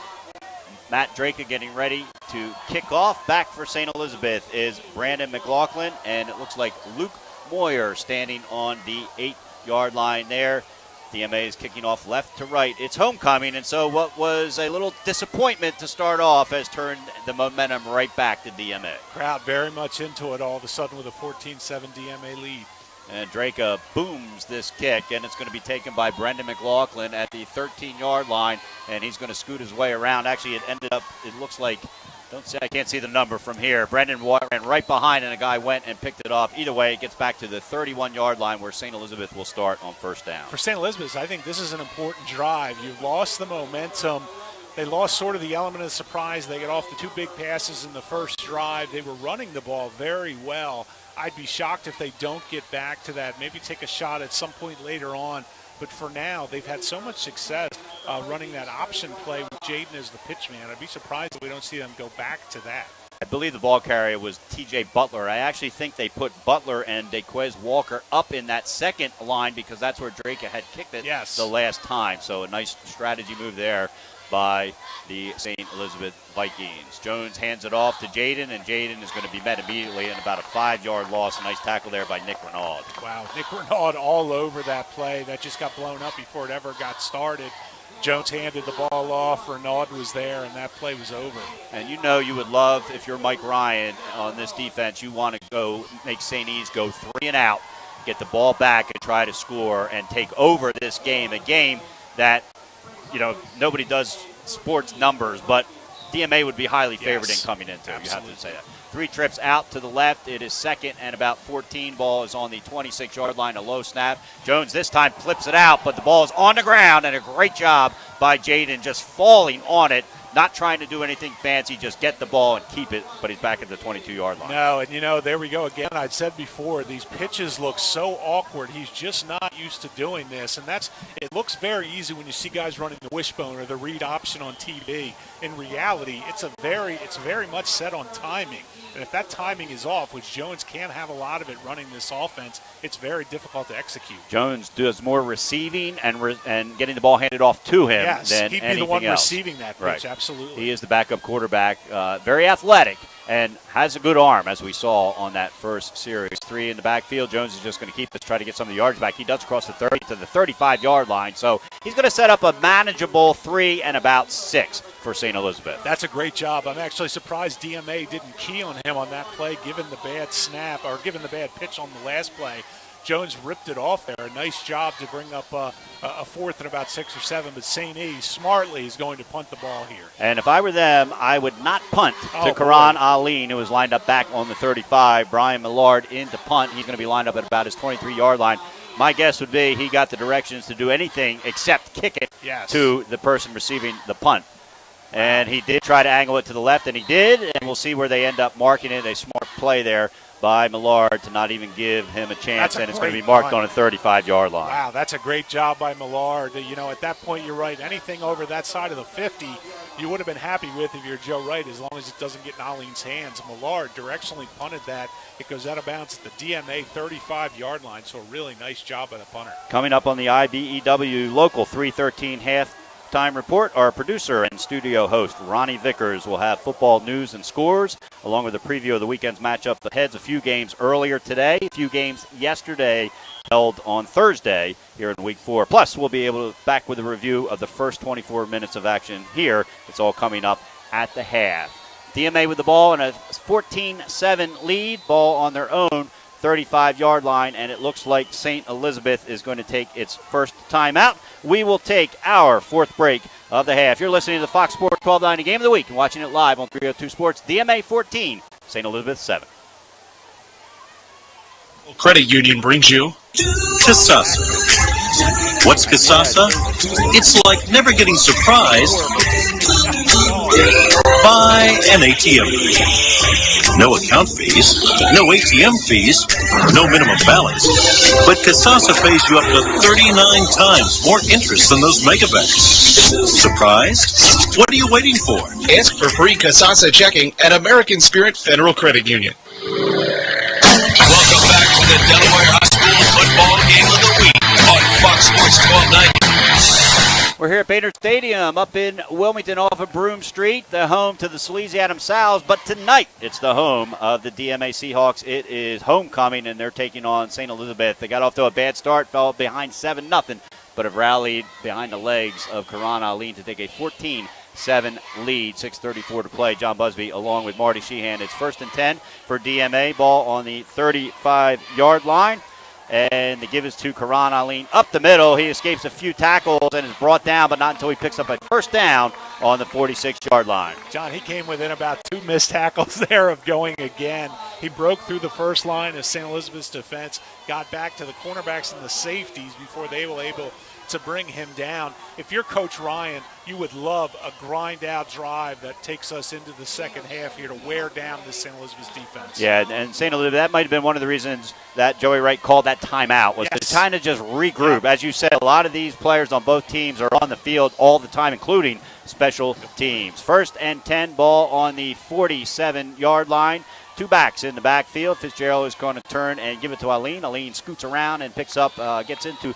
Matt Draka getting ready to kick off. Back for St. Elizabeth is Brandon McLaughlin, and it looks like Luke Moyer standing on the 8-yard line there. DMA is kicking off left to right. It's homecoming, and so what was a little disappointment to start off has turned the momentum right back to DMA. Crowd very much into it all of a sudden with a 14-7 DMA lead. And Draka booms this kick, and it's going to be taken by Brendan McLaughlin at the 13-yard line, and he's going to scoot his way around. Actually, it ended up, it looks like, I can't see the number from here. Brendan ran right behind, and a guy went and picked it up. Either way, it gets back to the 31-yard line where St. Elizabeth will start on first down. For St. Elizabeth, I think this is an important drive. You've lost the momentum. They lost sort of the element of surprise. They got off the 2 big passes in the first drive. They were running the ball very well. I'd be shocked if they don't get back to that. Maybe take a shot at some point later on. But for now, they've had so much success running that option play with Jaden as the pitch man. I'd be surprised if we don't see them go back to that. I believe the ball carrier was T.J. Butler. I actually think they put Butler and Daquez Walker up in that second line because that's where Draka had kicked it the last time. So a nice strategy move there by the St. Elizabeth Vikings. Jones hands it off to Jaden, and Jaden is going to be met immediately in about a 5-yard loss. A nice tackle there by Nick Renaud. Wow, Nick Renaud all over that play. That just got blown up before it ever got started. Jones handed the ball off. Renaud was there, and that play was over. And you know you would love, if you're Mike Ryan on this defense, you want to go make St. E's go 3 and out, get the ball back and try to score and take over this game, a game that, nobody does sports numbers, but DMA would be highly favored in coming into. Absolutely. You have to say that. 3 trips out to the left. It is second and about 14. Ball is on the 26-yard line, a low snap. Jones this time flips it out, but the ball is on the ground, and a great job by Jaden just falling on it, not trying to do anything fancy, just get the ball and keep it, but he's back at the 22-yard line. No, and there we go again. I'd said before, these pitches look so awkward. He's just not used to doing this, and it looks very easy when you see guys running the wishbone or the read option on TV. In reality, it's very much set on timing. And if that timing is off, which Jones can't have a lot of it running this offense, it's very difficult to execute. Jones does more receiving and getting the ball handed off to him than anything else. Yes, he'd be the one receiving that pitch, right. Absolutely. He is the backup quarterback, very athletic, and has a good arm, as we saw on that first series. 3 in the backfield. Jones is just going to keep us, try to get some of the yards back. He does cross the 30 to the 35-yard line, so he's going to set up a manageable 3 and about 6 for St. Elizabeth. That's a great job. I'm actually surprised DMA didn't key on him on that play, given the bad snap or given the bad pitch on the last play. Jones ripped it off there. A nice job to bring up a 4th and about 6 or 7, but St. E smartly is going to punt the ball here. And if I were them, I would not punt to Karan Alleyne, who was lined up back on the 35. Brian Millard into punt. He's going to be lined up at about his 23-yard line. My guess would be he got the directions to do anything except kick it to the person receiving the punt. And he did try to angle it to the left, and he did, and we'll see where they end up marking it. A smart play there by Millard to not even give him a chance, and it's going to be marked on a 35-yard line. Wow, that's a great job by Millard. At that point, you're right. Anything over that side of the 50, you would have been happy with if you're Joe Wright, as long as it doesn't get in Alleyne's hands. Millard directionally punted that. It goes out of bounds at the DMA 35-yard line, so a really nice job by the punter. Coming up on the IBEW Local 313 halftime report, our producer and studio host, Ronnie Vickers, will have football news and scores, along with a preview of the weekend's matchup. The Heads, a few games earlier today, a few games yesterday, held on Thursday here in Week 4. Plus, we'll be able to back with a review of the first 24 minutes of action here. It's all coming up at the half. DMA with the ball and a 14-7 lead, ball on their own 35-yard line, and it looks like St. Elizabeth is going to take its first timeout. We will take our 4th break of the half. You're listening to the Fox Sports 1290 Game of the Week and watching it live on 302 Sports. DMA 14, St. Elizabeth 7. Credit Union brings you Kasasa. What's Kasasa? It's like never getting surprised by an ATM fee. No account fees, no ATM fees, no minimum balance. But Kasasa pays you up to 39 times more interest than those megabanks. Surprised? What are you waiting for? Ask for free Kasasa checking at American Spirit Federal Credit Union. Welcome back to the Delaware High School Football Game of the Week on Fox Sports 1290. We're here at Baynard Stadium up in Wilmington off of Broome Street, the home to the Sleazy Adams Sows. But tonight, it's the home of the DMA Seahawks. It is homecoming, and they're taking on St. Elizabeth. They got off to a bad start, fell behind 7-0, but have rallied behind the legs of Karan Alleyne to take a 14-7 lead, 6:34 to play. John Busby along with Marty Sheehan. It's 1st and 10 for DMA. Ball on the 35-yard line. And the give is to Karan Alleyne up the middle. He escapes a few tackles and is brought down, but not until he picks up a first down on the 46-yard line. John, he came within about 2 missed tackles there of going again. He broke through the first line of St. Elizabeth's defense, got back to the cornerbacks and the safeties before they were able to bring him down. If you're Coach Ryan, you would love a grind-out drive that takes us into the second half here to wear down the St. Elizabeth's defense. Yeah, and St. Elizabeth, that might have been one of the reasons that Joey Wright called that timeout, was to kind of just regroup. Yeah. As you said, a lot of these players on both teams are on the field all the time, including special teams. 1st and 10, ball on the 47-yard line. 2 backs in the backfield. Fitzgerald is going to turn and give it to Alleyne. Alleyne scoots around and picks up, gets into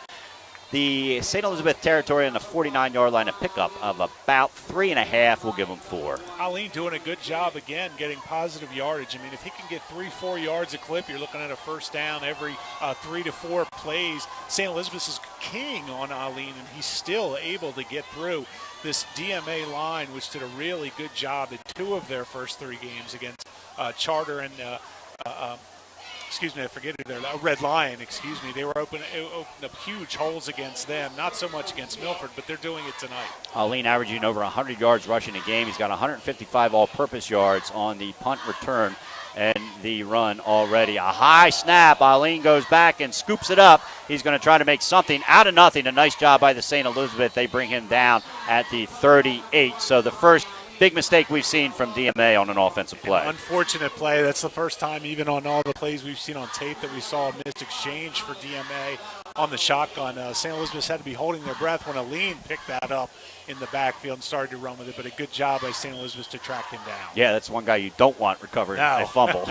The St. Elizabeth territory on the 49-yard line, a pickup of about 3.5. We'll give them 4. Alleyne doing a good job again getting positive yardage. I mean, if he can get 3-4 yards a clip, you're looking at a first down every 3 to 4 plays. St. Elizabeth is king on Alleyne, and he's still able to get through this DMA line, which did a really good job in 2 of their first 3 games against Charter and I forget who they're. Red Lion, They were opening up huge holes against them. Not so much against Milford, but they're doing it tonight. Alleyne averaging over 100 yards rushing a game. He's got 155 all-purpose yards on the punt return and the run already. A high snap. Alleyne goes back and scoops it up. He's going to try to make something out of nothing. A nice job by the St. Elizabeth. They bring him down at the 38. So the first big mistake we've seen from DMA on an offensive play. Unfortunate play. That's the first time, even on all the plays we've seen on tape, that we saw a missed exchange for DMA on the shotgun. St. Elizabeth had to be holding their breath when Alleyne picked that up in the backfield and started to run with it, but a good job by St. Elizabeth to track him down. Yeah, that's one guy you don't want recovering a fumble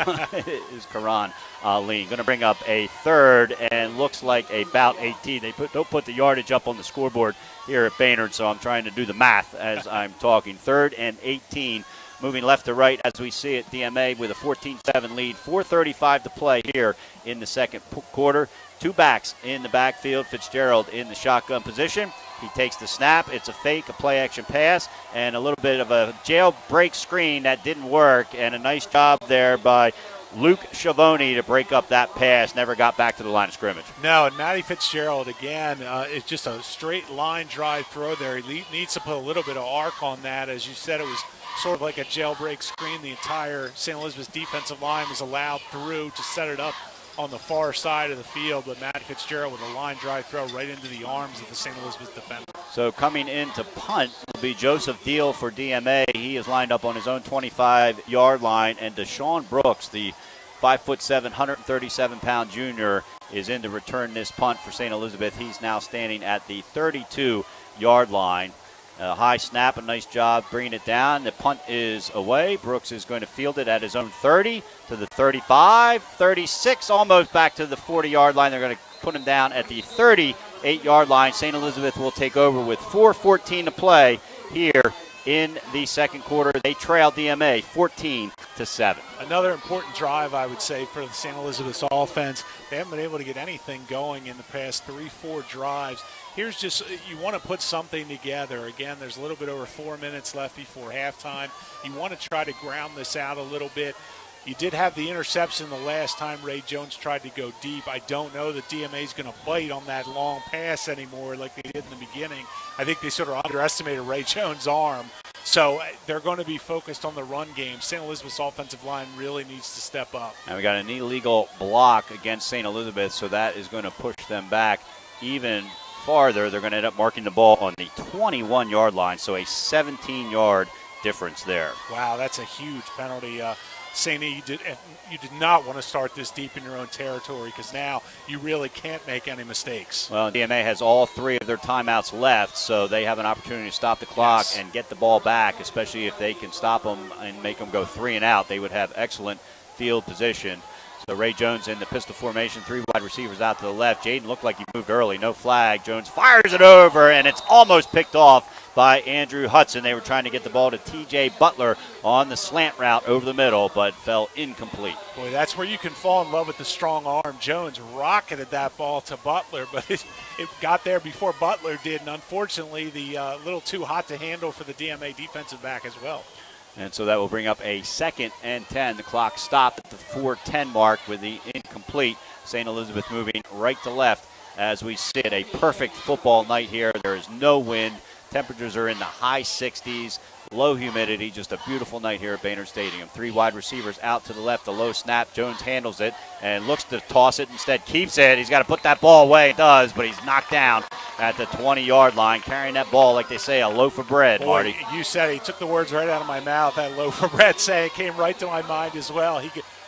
is Karan Alleyne. Going to bring up a third and looks like about 18. They don't put the yardage up on the scoreboard here at Baynard, so I'm trying to do the math as I'm talking. 3rd and 18. Moving left to right as we see it, DMA with a 14-7 lead. 4:35 to play here in the second quarter. 2 backs in the backfield. Fitzgerald in the shotgun position. He takes the snap. It's a fake, a play-action pass, and a little bit of a jailbreak screen that didn't work, and a nice job there by Luke Schiavone to break up that pass. Never got back to the line of scrimmage. No, and Matty Fitzgerald, again, it's just a straight line drive throw there. He needs to put a little bit of arc on that. As you said, it was sort of like a jailbreak screen. The entire St. Elizabeth defensive line was allowed through to set it up on the far side of the field, but Matt Fitzgerald with a line drive throw right into the arms of the St. Elizabeth defender. So coming in to punt will be Joseph Deal for DMA. He is lined up on his own 25-yard line, and Deshaun Brooks, the 5'7", 137-pound junior, is in to return this punt for St. Elizabeth. He's now standing at the 32-yard line. A high snap, a nice job bringing it down. The punt is away. Brooks is going to field it at his own 30 to the 35, 36, almost back to the 40-yard line. They're going to put him down at the 38-yard line. St. Elizabeth will take over with 4:14 to play here in the second quarter. They trail DMA 14-7. Another important drive, I would say, for the St. Elizabeth's offense. They haven't been able to get anything going in the past 3-4 drives. Here's just, you want to put something together. Again, there's a little bit over 4 minutes left before halftime. You want to try to ground this out a little bit. You did have the interception the last time Ray Jones tried to go deep. I don't know that DMA is going to bite on that long pass anymore like they did in the beginning. I think they sort of underestimated Ray Jones' arm. So they're going to be focused on the run game. St. Elizabeth's offensive line really needs to step up. And we got an illegal block against St. Elizabeth, so that is going to push them back even farther. They're going to end up marking the ball on the 21-yard line, so a 17-yard difference there. Wow, that's a huge penalty. St. E, you did not want to start this deep in your own territory because now you really can't make any mistakes. Well, DMA has all 3 of their timeouts left, so they have an opportunity to stop the clock and get the ball back, especially if they can stop them and make them go 3 and out. They would have excellent field position. So Ray Jones in the pistol formation, 3 wide receivers out to the left. Jaden looked like he moved early, no flag. Jones fires it over, and it's almost picked off by Andrew Hudson. They were trying to get the ball to T.J. Butler on the slant route over the middle, but fell incomplete. Boy, that's where you can fall in love with the strong arm. Jones rocketed that ball to Butler, but it got there before Butler did, and unfortunately the little too hot to handle for the DMA defensive back as well. And so that will bring up a 2nd and 10. The clock stopped at the 4:10 mark with the incomplete. St. Elizabeth moving right to left as we sit. A perfect football night here. There is no wind. Temperatures are in the high 60s. Low humidity. Just a beautiful night here at Baynard Stadium. 3 wide receivers out to the left. A low snap. Jones handles it and looks to toss it. Instead keeps it. He's got to put that ball away. It does, but he's knocked down at the 20-yard line, carrying that ball, like they say, a loaf of bread. Boy, Marty. You said it. He took the words right out of my mouth. That loaf of bread say it came right to my mind as well.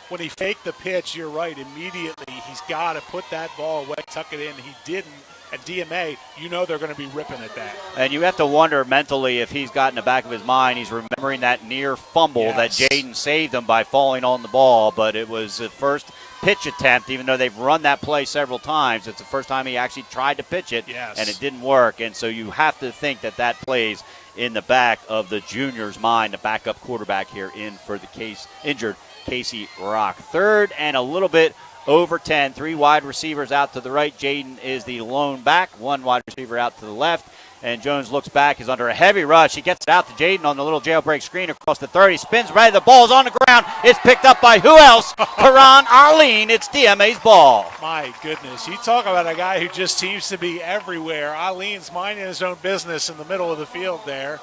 When he faked the pitch, you're right, immediately he's got to put that ball away, tuck it in. He didn't. At DMA, you know they're going to be ripping at that. And you have to wonder mentally if he's got in the back of his mind, he's remembering that near fumble that Jaden saved him by falling on the ball. But it was the first pitch attempt, even though they've run that play several times. It's the first time he actually tried to pitch it, and it didn't work. And so you have to think that that plays in the back of the junior's mind, the backup quarterback here in for the injured Casey Rock. 3rd and a little bit over 10. 3 wide receivers out to the right. Jaden is the lone back. 1 wide receiver out to the left. And Jones looks back, is under a heavy rush. He gets it out to Jaden on the little jailbreak screen across the 30. Spins right. The ball's on the ground. It's picked up by who else? Karan Alleyne. It's DMA's ball. My goodness. You talk about a guy who just seems to be everywhere. Alleyne's minding his own business in the middle of the field there.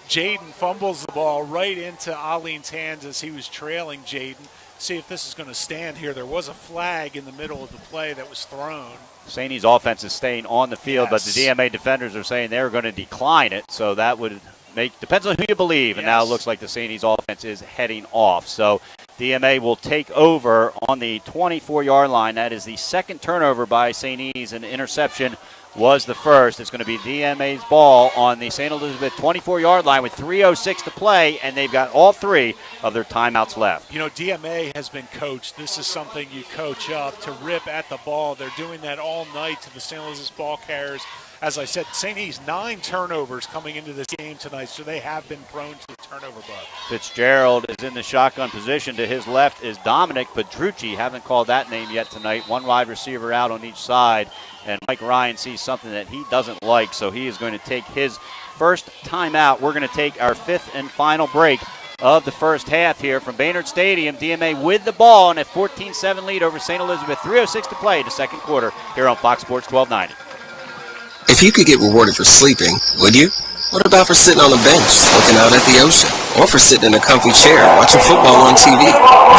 Jaden fumbles the ball right into Alleyne's hands as he was trailing Jaden. See if this is going to stand here. There was a flag in the middle of the play that was thrown. St. E's offense is staying on the field, but the DMA defenders are saying they're going to decline it. So that would depends on who you believe. And now it looks like the St. E's offense is heading off. So DMA will take over on the 24-yard line. That is the 2nd turnover by St. E's. An interception was the first. It's going to be DMA's ball on the St. Elizabeth 24-yard line with 3:06 to play, and they've got all 3 of their timeouts left. You know, DMA has been coached. This is something you coach up, to rip at the ball. They're doing that all night to the St. Elizabeth ball carriers. As I said, St. E's 9 turnovers coming into this game tonight, so they have been prone to the turnover bug. Fitzgerald is in the shotgun position. To his left is Dominic Petrucci. Haven't called that name yet tonight. 1 wide receiver out on each side. And Mike Ryan sees something that he doesn't like, so he is going to take his first timeout. We're going to take our 5th and final break of the first half here from Baynard Stadium. DMA with the ball and a 14-7 lead over St. Elizabeth. 3:06 to play the second quarter here on Fox Sports 1290. If you could get rewarded for sleeping, would you? What about for sitting on a bench, looking out at the ocean? Or for sitting in a comfy chair, watching football on TV?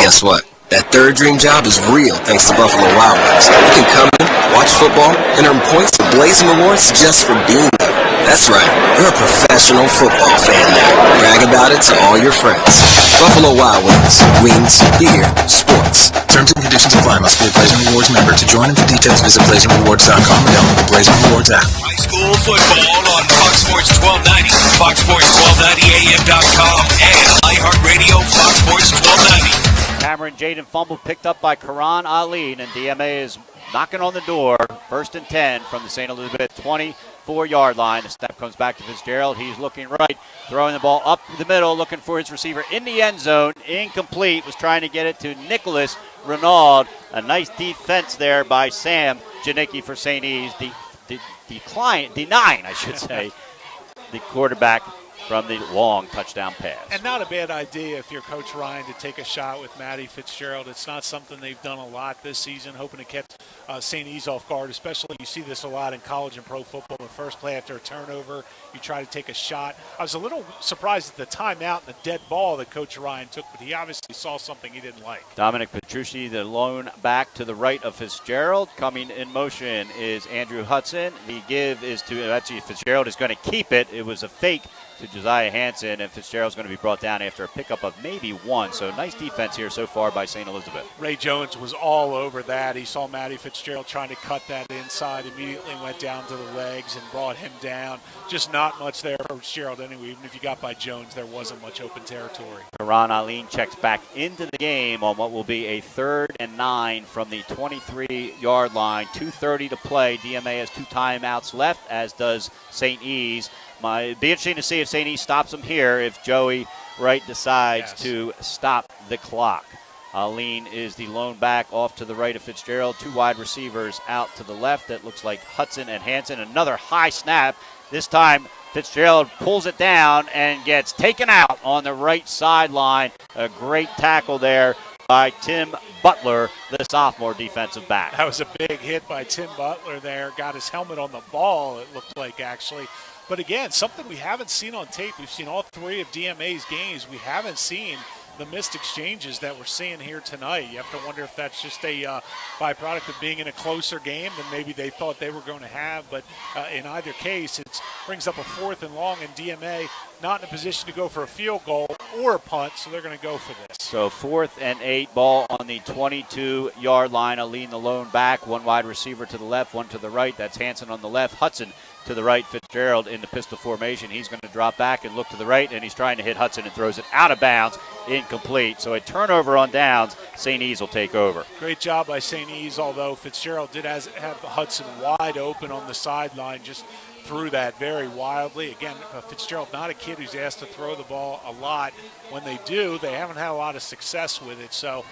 Guess what? That third dream job is real thanks to Buffalo Wild Wings. You can come in, watch football, and earn points for Blazing Rewards just for being there. That's right, you're a professional football fan now. Brag about it to all your friends. Buffalo Wild Wings. Wings, beer, sports. Terms and conditions apply. Must be a Blazing Rewards member. To join and for details, visit BlazingRewards.com or download the Blazing Rewards app. High school football on Fox Sports 1290, FoxSports1290AM.com, and iHeartRadio Fox Sports 1290. Cameron Jaden fumble picked up by Karan Alleyne, and DMA is knocking on the door. 1st and 10 from the St. Elizabeth 24-yard line. The snap comes back to Fitzgerald. He's looking right, throwing the ball up the middle, looking for his receiver in the end zone. Incomplete. Was trying to get it to Nicholas Renaud. A nice defense there by Sam Janicki for St. E's. Denying, I should say, the quarterback from the long touchdown pass. And not a bad idea if you're Coach Ryan to take a shot with Matty Fitzgerald. It's not something they've done a lot this season, hoping to catch St. E's off guard, especially you see this a lot in college and pro football. The first play after a turnover, you try to take a shot. I was a little surprised at the timeout and the dead ball that Coach Ryan took, but he obviously saw something he didn't like. Dominic Petrucci, the lone back to the right of Fitzgerald. Coming in motion is Andrew Hudson. The give is to actually Fitzgerald is going to keep it. It was a fake to Josiah Hansen, and Fitzgerald's going to be brought down after a pickup of maybe 1. So nice defense here so far by St. Elizabeth. Ray Jones was all over that. He saw Matty Fitzgerald trying to cut that inside, immediately went down to the legs and brought him down. Just not much there for Fitzgerald anyway. Even if you got by Jones, there wasn't much open territory. Karan Alleyne checks back into the game on what will be a 3rd and 9 from the 23-yard line. 2:30 to play. DMA has 2 timeouts left, as does St. E's. It'd be interesting to see if St. E stops him here, if Joey Wright decides to stop the clock. Alleyne is the lone back off to the right of Fitzgerald. 2 wide receivers out to the left. That looks like Hudson and Hansen. Another high snap. This time Fitzgerald pulls it down and gets taken out on the right sideline. A great tackle there by Tim Butler, the sophomore defensive back. That was a big hit by Tim Butler there. Got his helmet on the ball, it looked like, actually. But again, something we haven't seen on tape. We've seen all 3 of DMA's games. We haven't seen the missed exchanges that we're seeing here tonight. You have to wonder if that's just a byproduct of being in a closer game than maybe they thought they were going to have. But in either case, it brings up a 4th and long, and DMA not in a position to go for a field goal or a punt, so they're going to go for this. So 4th and 8, ball on the 22-yard line. Alleyne the lone back, 1 wide receiver to the left, 1 to the right. That's Hansen on the left. Hudson to the right. Fitzgerald in the pistol formation. He's going to drop back and look to the right, and he's trying to hit Hudson and throws it out of bounds, incomplete. So a turnover on downs. St. E's will take over. Great job by St. E's, although Fitzgerald did have Hudson wide open on the sideline, just threw that very wildly. Again, Fitzgerald, not a kid who's asked to throw the ball a lot. When they do, they haven't had a lot of success with it. So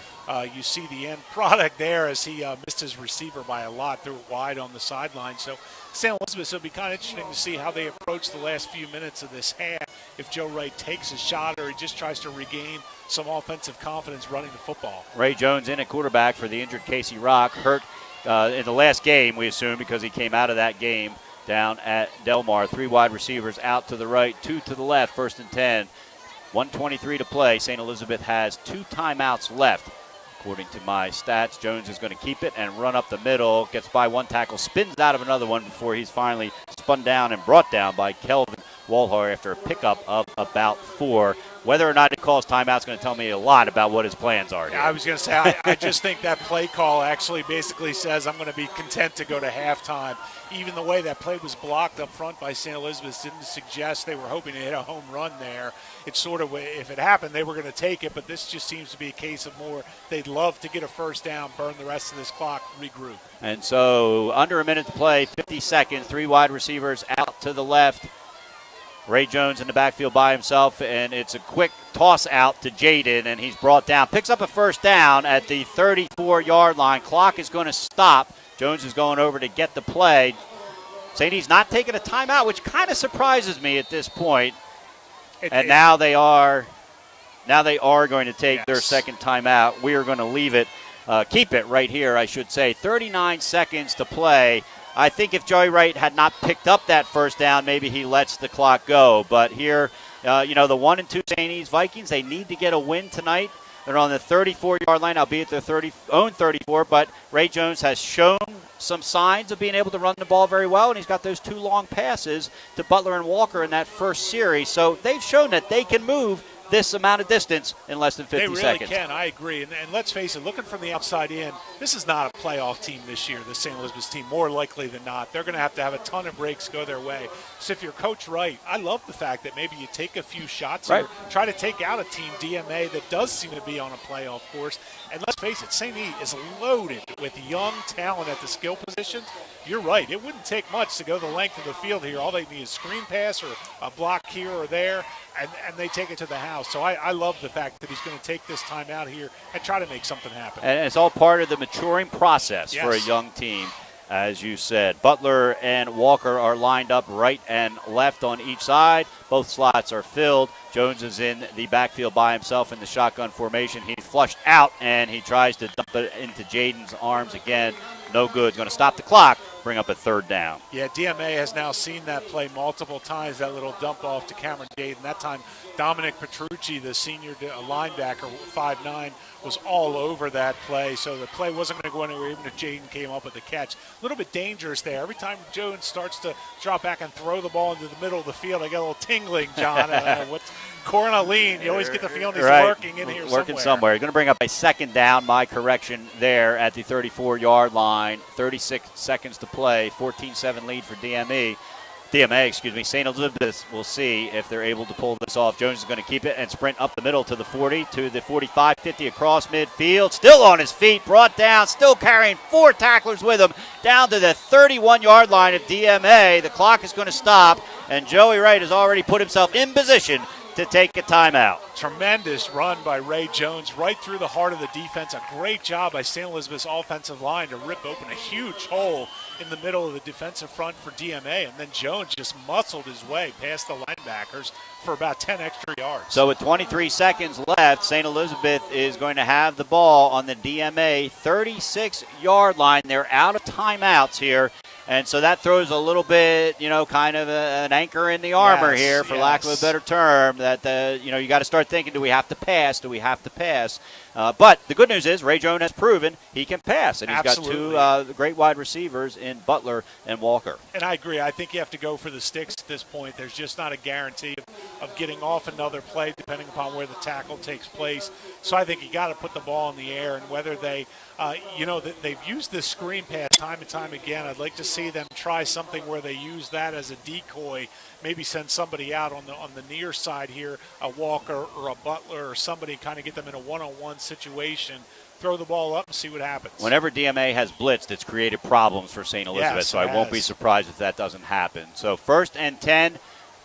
you see the end product there as he missed his receiver by a lot, threw it wide on the sideline. So St. Elizabeth, it'll be kind of interesting to see how they approach the last few minutes of this half, if Joe Wright takes a shot or he just tries to regain some offensive confidence running the football. Ray Jones in at quarterback for the injured Casey Rock, hurt in the last game, we assume, because he came out of that game down at Delmar. 3 wide receivers out to the right, 2 to the left, 1st and 10. 1:23 to play. St. Elizabeth has 2 timeouts left. According to my stats, Jones is going to keep it and run up the middle. Gets by 1 tackle, spins out of another one before he's finally spun down and brought down by Kelvin Walhar after a pickup of about 4. Whether or not he calls timeout is going to tell me a lot about what his plans are here. I was going to say, I just think that play call actually basically says I'm going to be content to go to halftime. Even the way that play was blocked up front by St. Elizabeth didn't suggest they were hoping to hit a home run there. It's sort of, if it happened, they were going to take it, but this just seems to be a case of more they'd love to get a first down, burn the rest of this clock, regroup. And so under a minute to play, 50 seconds, 3 wide receivers out to the left. Ray Jones in the backfield by himself, and it's a quick toss out to Jaden, and he's brought down. Picks up a first down at the 34-yard line. Clock is going to stop. Jones is going over to get the play. St. E's not taking a timeout, which kind of surprises me at this point. Now they are going to take their second timeout. We are going to leave it, keep it right here, I should say. 39 seconds to play. I think if Joey Wright had not picked up that first down, maybe he lets the clock go. But here, the 1 and 2 St. E's Vikings, they need to get a win tonight. They're on the 34-yard line, albeit their own 34. But Ray Jones has shown some signs of being able to run the ball very well, and he's got those 2 long passes to Butler and Walker in that first series. So they've shown that they can move this amount of distance in less than 50 seconds. They really can, I agree. And let's face it, looking from the outside in, this is not a playoff team this year, the St. Elizabeth team, more likely than not. They're going to have a ton of breaks go their way. So if you're Coach Wright, I love the fact that maybe you take a few shots or try to take out a team, DMA, that does seem to be on a playoff course. And let's face it, St. E is loaded with young talent at the skill positions. You're right. It wouldn't take much to go the length of the field here. All they need is screen pass or a block here or there, and they take it to the house. So I love the fact that he's going to take this time out here and try to make something happen. And it's all part of the maturing process for a young team, as you said. Butler and Walker are lined up right and left on each side. Both slots are filled. Jones is in the backfield by himself in the shotgun formation. He's flushed out, and he tries to dump it into Jaden's arms again. No good. Going to stop the clock, bring up a 3rd down. Yeah, DMA has now seen that play multiple times, that little dump off to Cameron Jaden. That time, Dominic Petrucci, the senior linebacker, 5'9", was all over that play. So the play wasn't going to go anywhere even if Jaden came up with the catch. A little bit dangerous there. Every time Jones starts to drop back and throw the ball into the middle of the field, I get a little tingling, John. Alleyne, you always get the feeling he's working in here somewhere. Working somewhere. He's going to bring up a 2nd down. My correction there at the 34-yard line. 36 seconds to play. 14-7 lead for DMA. St. Elizabeth will see if they're able to pull this off. Jones is going to keep it and sprint up the middle to the 40, to the 45, 50 across midfield. Still on his feet, brought down, still carrying 4 tacklers with him, down to the 31-yard line of DMA. The clock is going to stop, and Joey Wright has already put himself in position to take a timeout. Tremendous run by Ray Jones right through the heart of the defense. A great job by St. Elizabeth's offensive line to rip open a huge hole in the middle of the defensive front for DMA, and then Jones just muscled his way past the linebackers for about 10 extra yards. So with 23 seconds left, St. Elizabeth is going to have the ball on the DMA 36-yard line. They're out of timeouts here. And so that throws a little bit, kind of an anchor in the armor here, for lack of a better term, that, you got to start thinking, do we have to pass? But the good news is Ray Jones has proven he can pass, and he's got 2 great wide receivers in Butler and Walker. And I agree. I think you have to go for the sticks at this point. There's just not a guarantee of of getting off another play, depending upon where the tackle takes place. So I think you got to put the ball in the air, and whether they, they've used this screen pass time and time again. I'd like to see them try something where they use that as a decoy, maybe send somebody out on the near side here, a Walker or a Butler or somebody, kind of get them in a one-on-one situation, throw the ball up and see what happens. Whenever DMA has blitzed, it's created problems for St. Elizabeth, Yes, so I won't be surprised if that doesn't happen. So 1st and 10,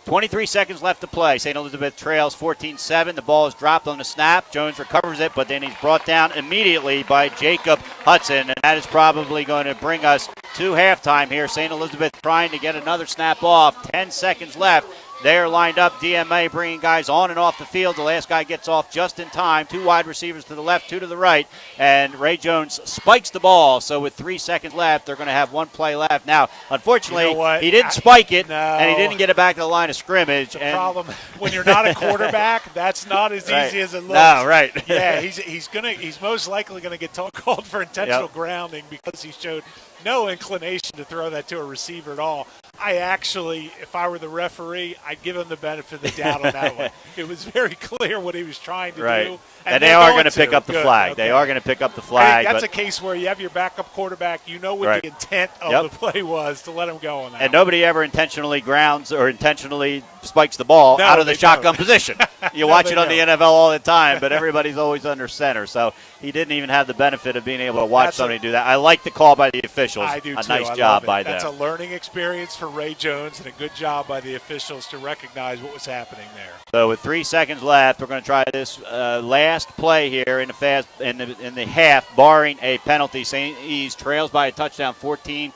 23 seconds left to play. St. Elizabeth trails 14-7. The ball is dropped on the snap. Jones recovers it, but then he's brought down immediately by Jacob Hudson, and that is probably going to bring us to halftime here. St. Elizabeth trying to get another snap off. 10 seconds left. They're lined up. DMA bringing guys on and off the field. The last guy gets off just in time. 2 wide receivers to the left, 2 to the right. And Ray Jones spikes the ball. So with 3 seconds left, they're going to have 1 play left. Now, unfortunately, he didn't spike it, and he didn't get it back to the line of scrimmage. The problem, when you're not a quarterback, that's not as easy as it looks. No, right. Yeah, he's most likely going to get called for intentional grounding because he showed no inclination to throw that to a receiver at all. I actually, if I were the referee, I'd give him the benefit of the doubt on that one. It was very clear what he was trying to do. And they are going to pick up the flag. Okay. They are going to pick up the flag. That's a case where you have your backup quarterback. You know what the intent of the play was to let him go on that. And nobody ever intentionally grounds or intentionally spikes the ball out of the shotgun position. You watch it on the NFL all the time, but everybody's always under center. So he didn't even have the benefit of being able to watch somebody do that. I like the call by the officials. I do, too. Nice job by them. That's a learning experience for Ray Jones and a good job by the officials to recognize what was happening there. So with 3 seconds left, we're going to try this last play here in the half, barring a penalty. St. E's trails by a touchdown, 14-7.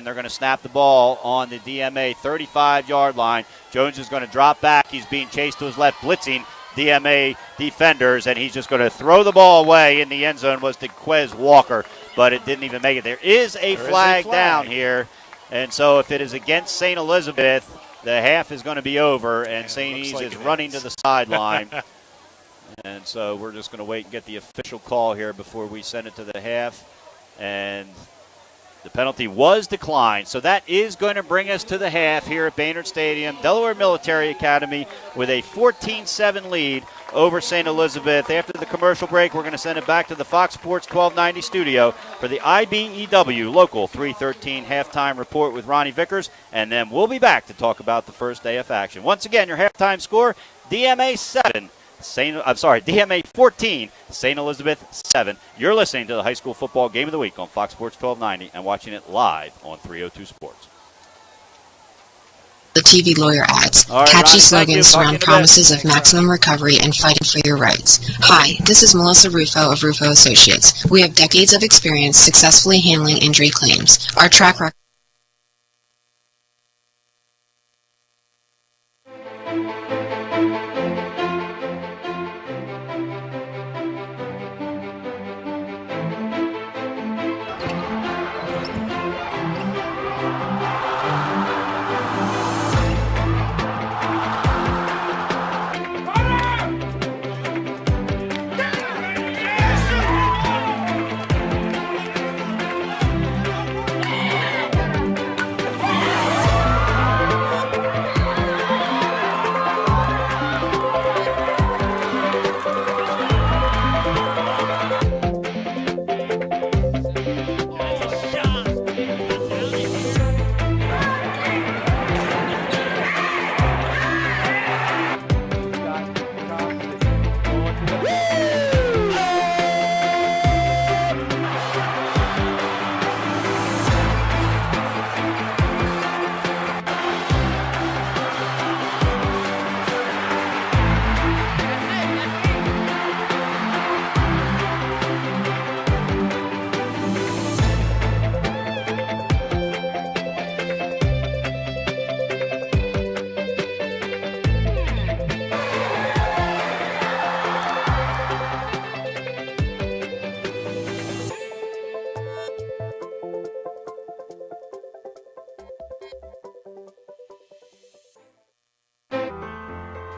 They're going to snap the ball on the DMA 35-yard line. Jones is going to drop back. He's being chased to his left, blitzing DMA defenders, and he's just going to throw the ball away in the end zone. Was DeQuez Walker, but it didn't even make it. There is a flag down here, and so if it is against St. Elizabeth, the half is going to be over, and St. E's is running to the sideline. And so we're just going to wait and get the official call here before we send it to the half. And the penalty was declined. So that is going to bring us to the half here at Baynard Stadium. Delaware Military Academy with a 14-7 lead over St. Elizabeth. After the commercial break, we're going to send it back to the Fox Sports 1290 studio for the IBEW Local 313 halftime report with Ronnie Vickers. And then we'll be back to talk about the first day of action. Once again, your halftime score, DMA 14, St. Elizabeth 7. You're listening to the high school football game of the week on Fox Sports 1290 and watching it live on 302 Sports. The TV lawyer ads. Catchy slogans surround promises of maximum recovery and fighting for your rights. Hi, this is Melissa Rufo of Rufo Associates. We have decades of experience successfully handling injury claims. Our track record.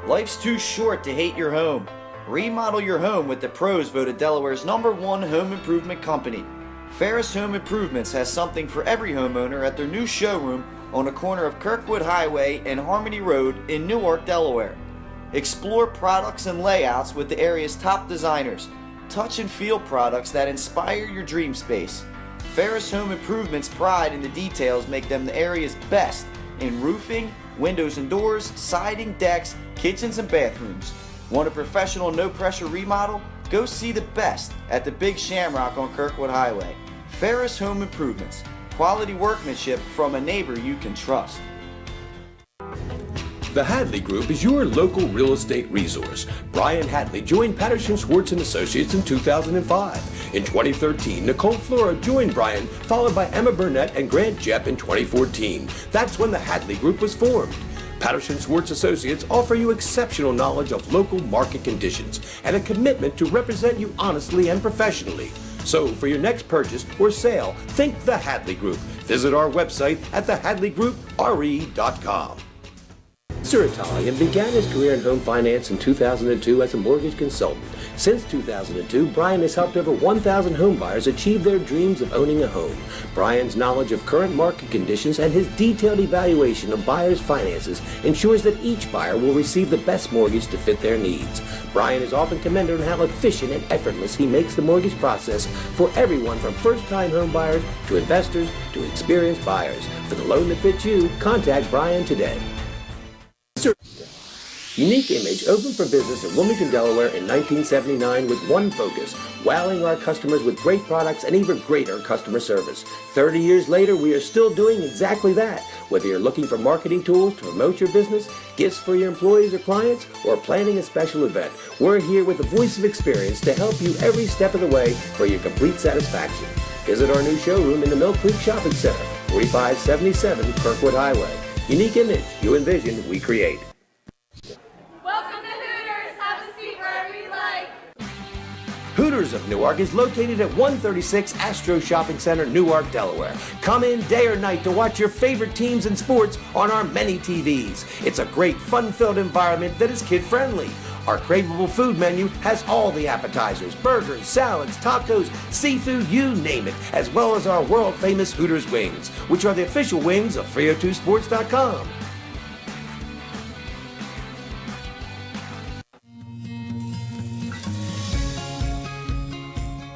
Life's too short to hate your home. Remodel your home with the pros voted Delaware's #1 home improvement company. Ferris Home Improvements has something for every homeowner at their new showroom on the corner of Kirkwood Highway and Harmony Road in Newark, Delaware. Explore products and layouts with the area's top designers. Touch and feel products that inspire your dream space. Ferris Home Improvement's pride in the details make them the area's best in roofing, windows and doors, siding, decks, kitchens and bathrooms. Want a professional no-pressure remodel? Go see the best at the Big Shamrock on Kirkwood Highway. Ferris Home Improvements. Quality workmanship from a neighbor you can trust. The Hadley Group is your local real estate resource. Brian Hadley joined Patterson Schwartz & Associates in 2005. In 2013, Nicole Flora joined Brian, followed by Emma Burnett and Grant Jepp in 2014. That's when the Hadley Group was formed. Patterson Schwartz Associates offer you exceptional knowledge of local market conditions and a commitment to represent you honestly and professionally. So for your next purchase or sale, think the Hadley Group. Visit our website at thehadleygroupre.com. Mr. Italian began his career in home finance in 2002 as a mortgage consultant. Since 2002, Brian has helped over 1,000 home buyers achieve their dreams of owning a home. Brian's knowledge of current market conditions and his detailed evaluation of buyers' finances ensures that each buyer will receive the best mortgage to fit their needs. Brian is often commended on how efficient and effortless he makes the mortgage process for everyone from first-time home buyers to investors to experienced buyers. For the loan that fits you, contact Brian today. Unique Image opened for business in Wilmington, Delaware in 1979 with one focus, wowing our customers with great products and even greater customer service. 30 years later, we are still doing exactly that. Whether you're looking for marketing tools to promote your business, gifts for your employees or clients, or planning a special event, we're here with the voice of experience to help you every step of the way for your complete satisfaction. Visit our new showroom in the Mill Creek Shopping Center, 4577 Kirkwood Highway. Unique Image, you envision, we create. Welcome to Hooters. Have a seat wherever you like. Hooters of Newark is located at 136 Astro Shopping Center, Newark, Delaware. Come in day or night to watch your favorite teams and sports on our many TVs. It's a great, fun-filled environment that is kid-friendly. Our craveable food menu has all the appetizers, burgers, salads, tacos, seafood, you name it, as well as our world-famous Hooters wings, which are the official wings of 302sports.com.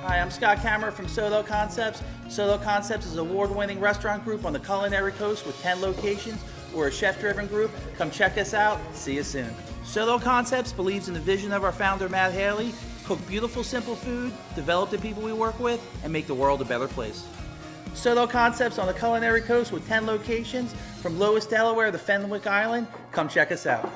Hi, I'm Scott Kammerer from Solo Concepts. Solo Concepts is an award-winning restaurant group on the culinary coast with 10 locations. We're a chef-driven group. Come check us out. See you soon. Solo Concepts believes in the vision of our founder, Matt Haley: cook beautiful, simple food, develop the people we work with, and make the world a better place. Solo Concepts on the culinary coast with 10 locations from Lois, Delaware to Fenwick Island. Come check us out.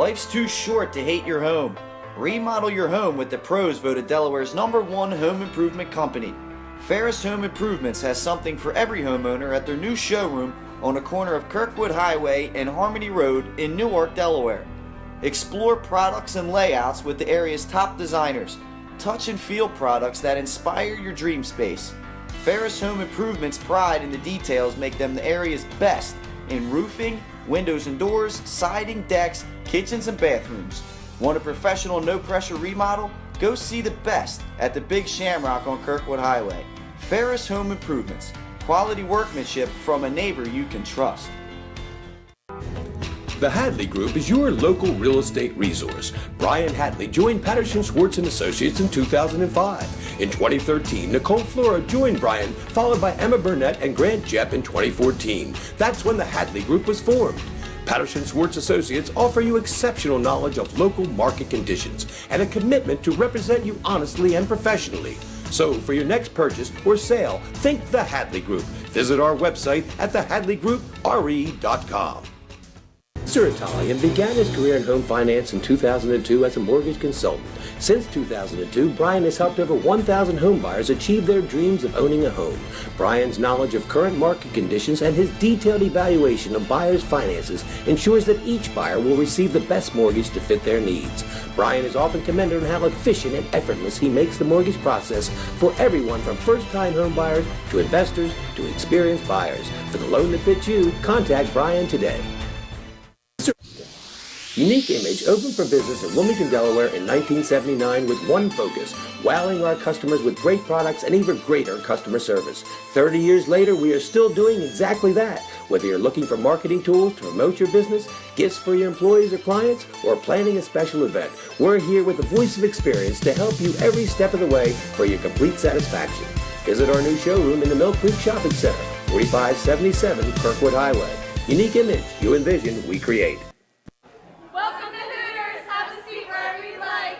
Life's too short to hate your home. Remodel your home with the pros voted Delaware's #1 home improvement company. Ferris Home Improvements has something for every homeowner at their new showroom on the corner of Kirkwood Highway and Harmony Road in Newark, Delaware. Explore products and layouts with the area's top designers. Touch and feel products that inspire your dream space. Ferris Home Improvement's pride in the details make them the area's best in roofing, windows and doors, siding, decks, kitchens, and bathrooms. Want a professional, no-pressure remodel? Go see the best at the Big Shamrock on Kirkwood Highway. Ferris Home Improvements. Quality workmanship from a neighbor you can trust. The Hadley Group is your local real estate resource. Brian Hadley joined Patterson Schwartz & Associates in 2005. In 2013, Nicole Flora joined Brian, followed by Emma Burnett and Grant Jepp in 2014. That's when the Hadley Group was formed. Patterson Schwartz Associates offer you exceptional knowledge of local market conditions and a commitment to represent you honestly and professionally. So for your next purchase or sale, think the Hadley Group. Visit our website at thehadleygroupre.com. Mr. Italian began his career in home finance in 2002 as a mortgage consultant. Since 2002, Brian has helped over 1,000 home buyers achieve their dreams of owning a home. Brian's knowledge of current market conditions and his detailed evaluation of buyers' finances ensures that each buyer will receive the best mortgage to fit their needs. Brian is often commended on how efficient and effortless he makes the mortgage process for everyone from first-time home buyers to investors to experienced buyers. For the loan that fits you, contact Brian today. Unique Image opened for business in Wilmington, Delaware in 1979 with one focus, wowing our customers with great products and even greater customer service. 30 years later, we are still doing exactly that. Whether you're looking for marketing tools to promote your business, gifts for your employees or clients, or planning a special event, we're here with the voice of experience to help you every step of the way for your complete satisfaction. Visit our new showroom in the Mill Creek Shopping Center, 4577 Kirkwood Highway. Unique Image, you envision, we create. Welcome to Hooters. Have a seat wherever you like.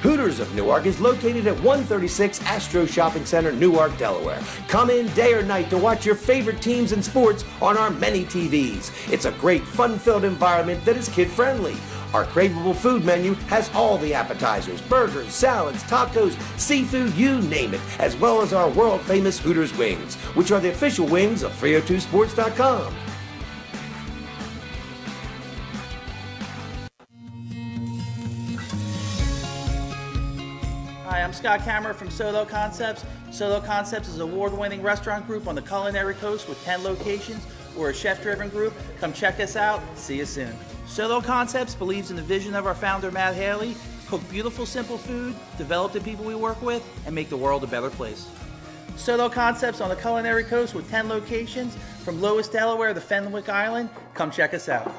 Hooters of Newark is located at 136 Astro Shopping Center, Newark, Delaware. Come in day or night to watch your favorite teams and sports on our many TVs. It's a great, fun-filled environment that is kid-friendly. Our craveable food menu has all the appetizers, burgers, salads, tacos, seafood, you name it, as well as our world-famous Hooters wings, which are the official wings of 302sports.com. Hi, I'm Scott Kammerer from Solo Concepts. Solo Concepts is an award-winning restaurant group on the culinary coast with 10 locations. We're a chef-driven group. Come check us out. See you soon. Solo Concepts believes in the vision of our founder, Matt Haley: cook beautiful, simple food, develop the people we work with, and make the world a better place. Solo Concepts on the culinary coast with 10 locations from Lewis, Delaware to Fenwick Island. Come check us out.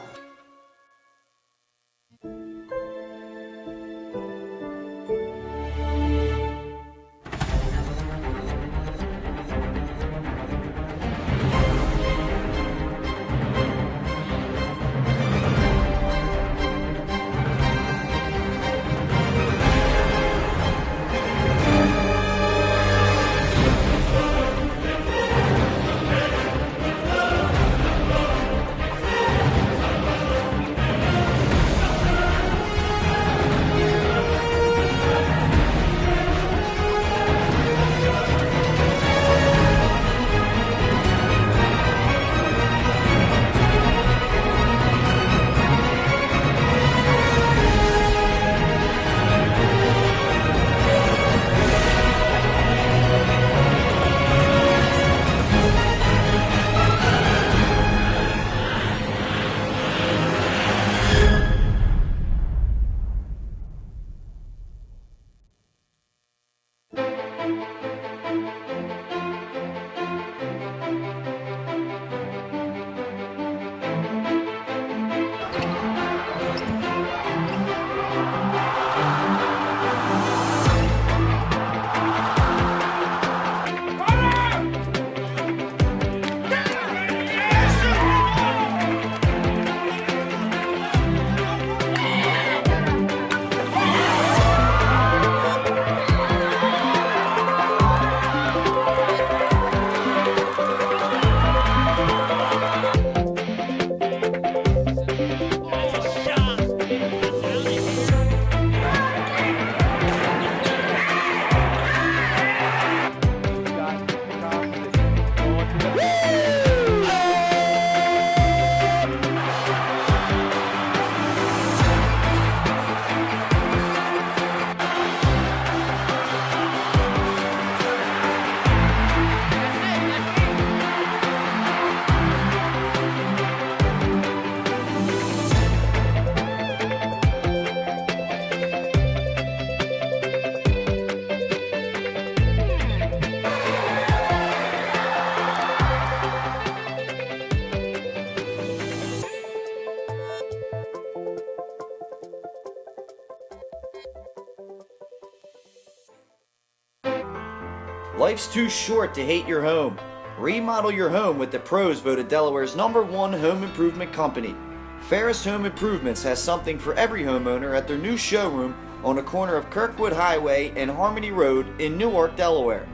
Life's too short to hate your home. Remodel your home with the pros voted Delaware's #1 home improvement company. Ferris Home Improvements has something for every homeowner at their new showroom on the corner of Kirkwood Highway and Harmony Road in Newark, Delaware.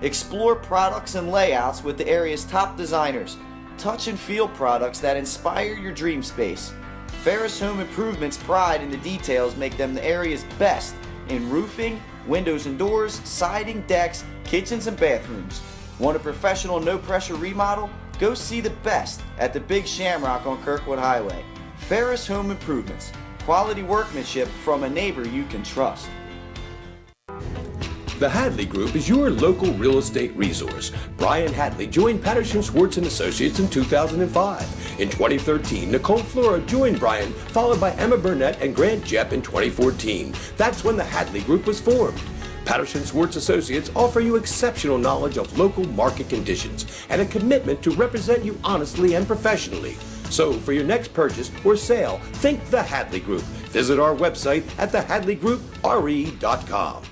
Explore products and layouts with the area's top designers. Touch and feel products that inspire your dream space. Ferris Home Improvement's pride in the details make them the area's best in roofing, windows and doors, siding, decks, kitchens and bathrooms. Want a professional no-pressure remodel? Go see the best at the Big Shamrock on Kirkwood Highway. Ferris Home Improvements. Quality workmanship from a neighbor you can trust. The Hadley Group is your local real estate resource. Brian Hadley joined Patterson Schwartz & Associates in 2005. In 2013, Nicole Flora joined Brian, followed by Emma Burnett and Grant Jepp in 2014. That's when the Hadley Group was formed. Patterson Schwartz Associates offer you exceptional knowledge of local market conditions and a commitment to represent you honestly and professionally. So for your next purchase or sale, think the Hadley Group. Visit our website at thehadleygroupre.com.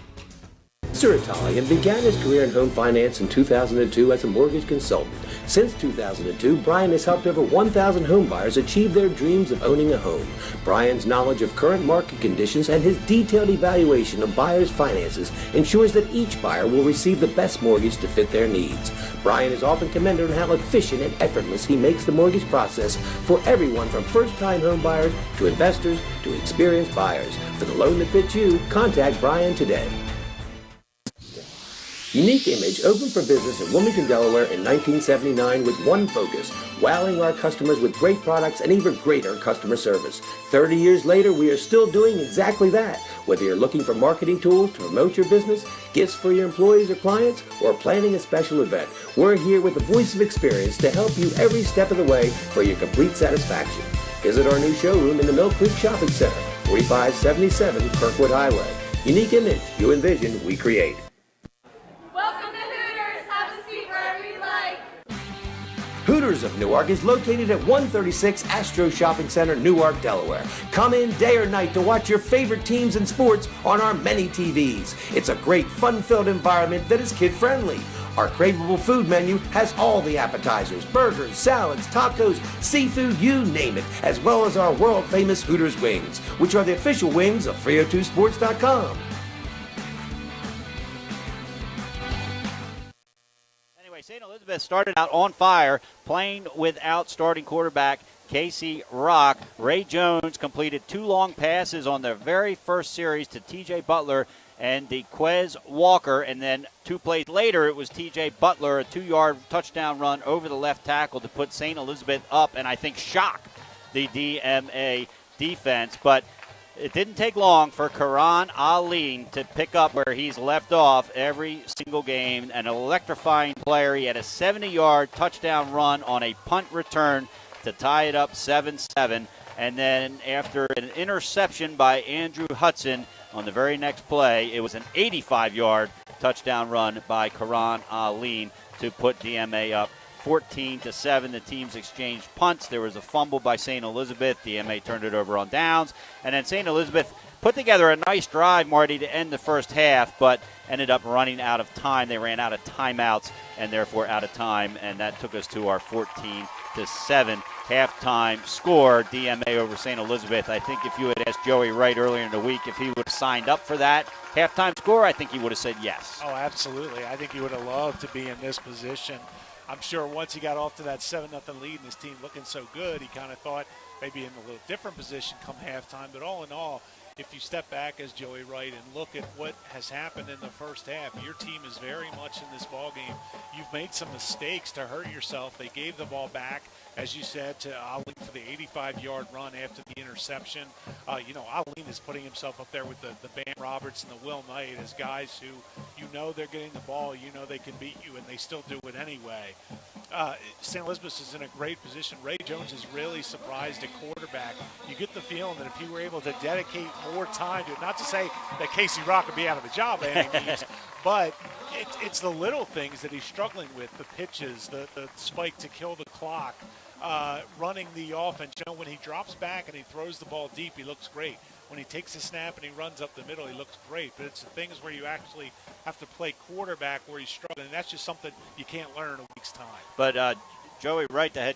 Mr. Italian began his career in home finance in 2002 as a mortgage consultant. Since 2002, Brian has helped over 1,000 home buyers achieve their dreams of owning a home. Brian's knowledge of current market conditions and his detailed evaluation of buyers' finances ensures that each buyer will receive the best mortgage to fit their needs. Brian is often commended on how efficient and effortless he makes the mortgage process for everyone from first-time home buyers to investors to experienced buyers. For the loan that fits you, contact Brian today. Unique Image opened for business in Wilmington, Delaware in 1979 with one focus, wowing our customers with great products and even greater customer service. 30 years later, we are still doing exactly that. Whether you're looking for marketing tools to promote your business, gifts for your employees or clients, or planning a special event, we're here with the voice of experience to help you every step of the way for your complete satisfaction. Visit our new showroom in the Mill Creek Shopping Center, 4577 Kirkwood Highway. Unique Image, you envision, we create. Welcome to Hooters. Have a seat wherever you like. Hooters of Newark is located at 136 Astro Shopping Center, Newark, Delaware. Come in day or night to watch your favorite teams and sports on our many TVs. It's a great, fun-filled environment that is kid-friendly. Our craveable food menu has all the appetizers, burgers, salads, tacos, seafood, you name it, as well as our world-famous Hooters wings, which are the official wings of 302sports.com. St. Elizabeth started out on fire, playing without starting quarterback Casey Rock. Ray Jones completed 2 long passes on their very first series to T.J. Butler and DeQuez Walker, and then 2 plays later it was T.J. Butler, a 2-yard touchdown run over the left tackle to put St. Elizabeth up and I think shock the DMA defense. But it didn't take long for Karan Alleyne to pick up where he's left off every single game. An electrifying player. He had a 70-yard touchdown run on a punt return to tie it up 7-7. And then after an interception by Andrew Hudson on the very next play, it was an 85-yard touchdown run by Karan Alleyne to put DMA up 14-7. The teams exchanged punts. There was a fumble by St. Elizabeth. DMA turned it over on downs. And then St. Elizabeth put together a nice drive, Marty, to end the first half, but ended up running out of time. They ran out of timeouts and therefore out of time, and that took us to our 14-7 halftime score. DMA over St. Elizabeth. I think if you had asked Joey Wright earlier in the week if he would have signed up for that halftime score, I think he would have said yes. Oh, absolutely. I think he would have loved to be in this position. I'm sure once he got off to that 7-0 lead and his team looking so good, he kind of thought maybe in a little different position come halftime. But all in all, if you step back as Joey Wright and look at what has happened in the first half, your team is very much in this ballgame. You've made some mistakes to hurt yourself. They gave the ball back, as you said, to Alleyne for the 85-yard run after the interception. Alleyne is putting himself up there with the Bam Roberts and the Will Knight as guys who, they're getting the ball, they can beat you, and they still do it anyway. St. Elizabeth is in a great position. Ray Jones is really surprised at quarterback. You get the feeling that if he were able to dedicate more time to it, not to say that Casey Rock would be out of a job by any means, but it's the little things that he's struggling with, the pitches, the spike to kill the clock, running the offense. When he drops back and he throws the ball deep, he looks great. when he takes a snap and he runs up the middle, he looks great. But it's the things where you actually have to play quarterback where he's struggling. And that's just something you can't learn in a week's time. But Joey Wright, the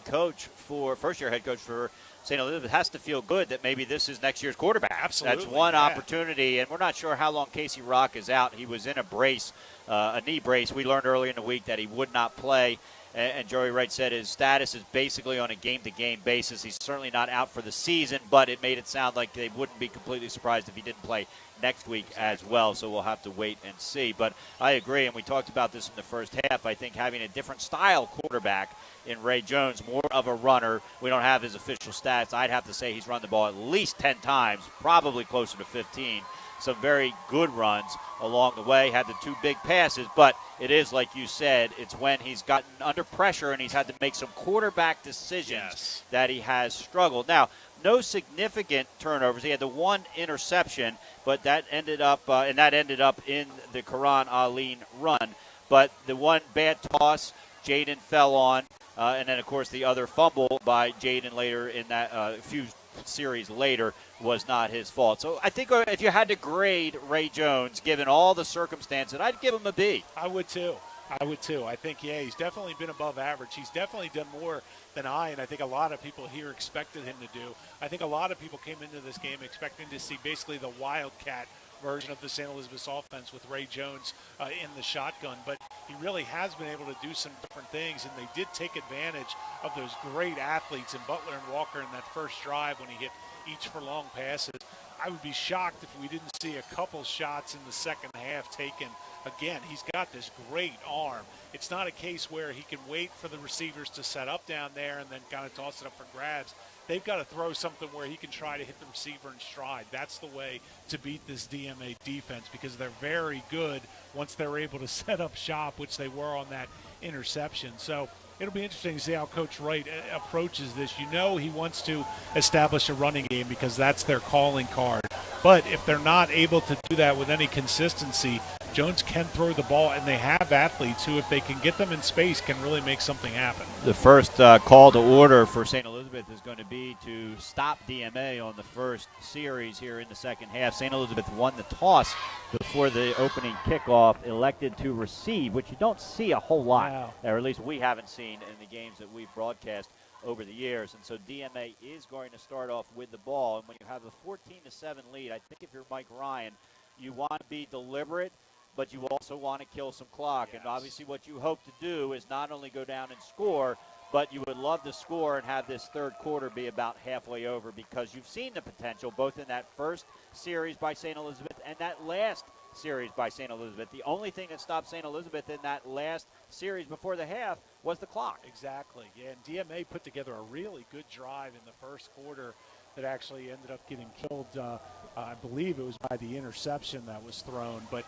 first-year head coach for St. Elizabeth, has to feel good that maybe this is next year's quarterback. Absolutely. That's one opportunity, and we're not sure how long Casey Rock is out. He was in a brace, a knee brace. We learned early in the week that he would not play, and Joey Wright said his status is basically on a game-to-game basis. He's certainly not out for the season, but it made it sound like they wouldn't be completely surprised if he didn't play next week as well, so we'll have to wait and see. But I agree, and we talked about this in the first half. I think having a different style quarterback in Ray Jones, more of a runner. We don't have his official stats. I'd have to say he's run the ball at least 10 times, probably closer to 15. Some very good runs along the way, had the 2 big passes, but it is, like you said, it's when he's gotten under pressure and he's had to make some quarterback decisions that he has struggled. Now, no significant turnovers. He had the 1 interception, but that ended up in the Karan Alleyne run. But the 1 bad toss, Jaden fell on, and then, of course, the other fumble by Jaden later in that few series later was not his fault. So I think if you had to grade Ray Jones, given all the circumstances, I'd give him a B. I would too. I think, he's definitely been above average. He's definitely done more than and I think a lot of people here expected him to do. I think a lot of people came into this game expecting to see basically the Wildcat version of the St. Elizabeth's offense with Ray Jones in the shotgun. But he really has been able to do some different things, and they did take advantage of those great athletes in Butler and Walker in that first drive when he hit each for long passes. I would be shocked if we didn't see a couple shots in the second half taken. Again, he's got this great arm. It's not a case where he can wait for the receivers to set up down there and then kind of toss it up for grabs. They've got to throw something where he can try to hit the receiver in stride. That's the way to beat this DMA defense, because they're very good once they're able to set up shop, which they were on that interception. So it'll be interesting to see how Coach Wright approaches this. You know he wants to establish a running game because that's their calling card. But if they're not able to do that with any consistency, Jones can throw the ball, and they have athletes who, if they can get them in space, can really make something happen. The first call to order for St. Elizabeth is going to be to stop DMA on the first series here in the second half. St. Elizabeth won the toss before the opening kickoff, elected to receive, which you don't see a whole lot, or at least we haven't seen in the games that we've broadcast over the years. And so DMA is going to start off with the ball. And when you have a 14-7 lead, I think if you're Mike Ryan, you want to be deliberate, but you also want to kill some clock. And obviously what you hope to do is not only go down and score, but you would love to score and have this third quarter be about halfway over, because you've seen the potential both in that first series by St. Elizabeth and that last series by St. Elizabeth. The only thing that stopped St. Elizabeth in that last series before the half was the clock. Exactly, yeah, and DMA put together a really good drive in the first quarter that actually ended up getting killed. I believe it was by the interception that was thrown, but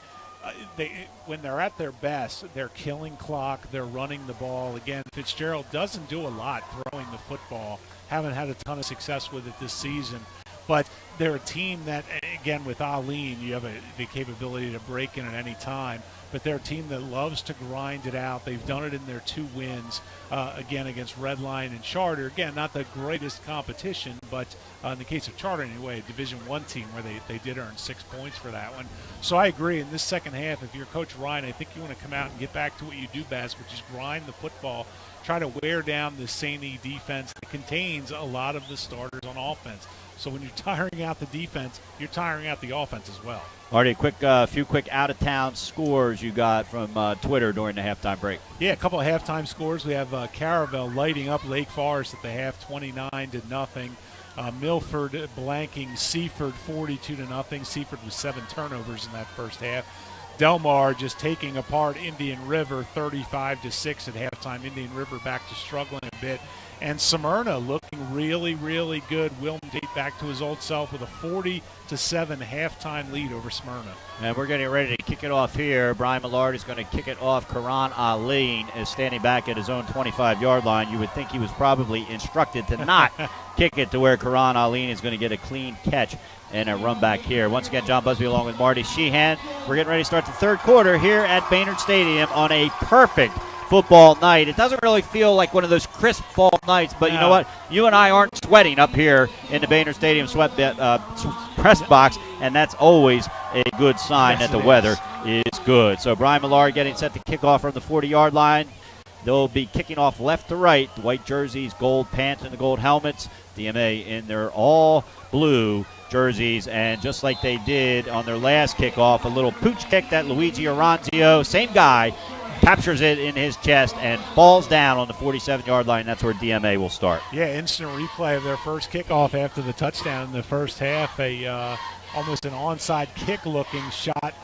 when they're at their best, they're killing clock, they're running the ball. Again, Fitzgerald doesn't do a lot throwing the football. Haven't had a ton of success with it this season. But they're a team that, again, with Alleyne, you have the capability to break in at any time. But they're a team that loves to grind it out. They've done it in their 2 wins, again, against Redline and Charter. Again, not the greatest competition, but in the case of Charter anyway, a Division I team where they did earn 6 points for that one. So I agree. In this second half, if you're Coach Ryan, I think you want to come out and get back to what you do best, which is grind the football, try to wear down the St. E defense that contains a lot of the starters on offense. So when you're tiring out the defense, you're tiring out the offense as well. Marty, few quick out-of-town scores you got from Twitter during the halftime break. Yeah, a couple of halftime scores. We have Caravel lighting up Lake Forest at the half, 29-0. Milford blanking Seaford 42-0. Seaford with 7 turnovers in that first half. Delmar just taking apart Indian River 35-6 at halftime. Indian River back to struggling a bit. And Smyrna looking really, really good. William Tate back to his old self with a 40-7 halftime lead over Smyrna. And we're getting ready to kick it off here. Brian Millard is going to kick it off. Karan Alleyne is standing back at his own 25-yard line. You would think he was probably instructed to not kick it to where Karan Alleyne is going to get a clean catch and a run back here. Once again, John Busby along with Marty Sheehan. We're getting ready to start the third quarter here at Baynard Stadium on a perfect football night. It doesn't really feel like one of those crisp fall nights, but you know what? You and I aren't sweating up here in the Baynard Stadium press box, and that's always a good sign that the weather is good. So Brian Millard getting set to kick off from the 40-yard line. They'll be kicking off left to right. The white jerseys, gold pants, and the gold helmets. DMA in their all blue jerseys, and just like they did on their last kickoff, a little pooch kick that Luigi Oronzio, same guy, captures it in his chest and falls down on the 47-yard line. That's where DMA will start. Yeah, instant replay of their first kickoff after the touchdown in the first half. Almost an onside kick-looking shot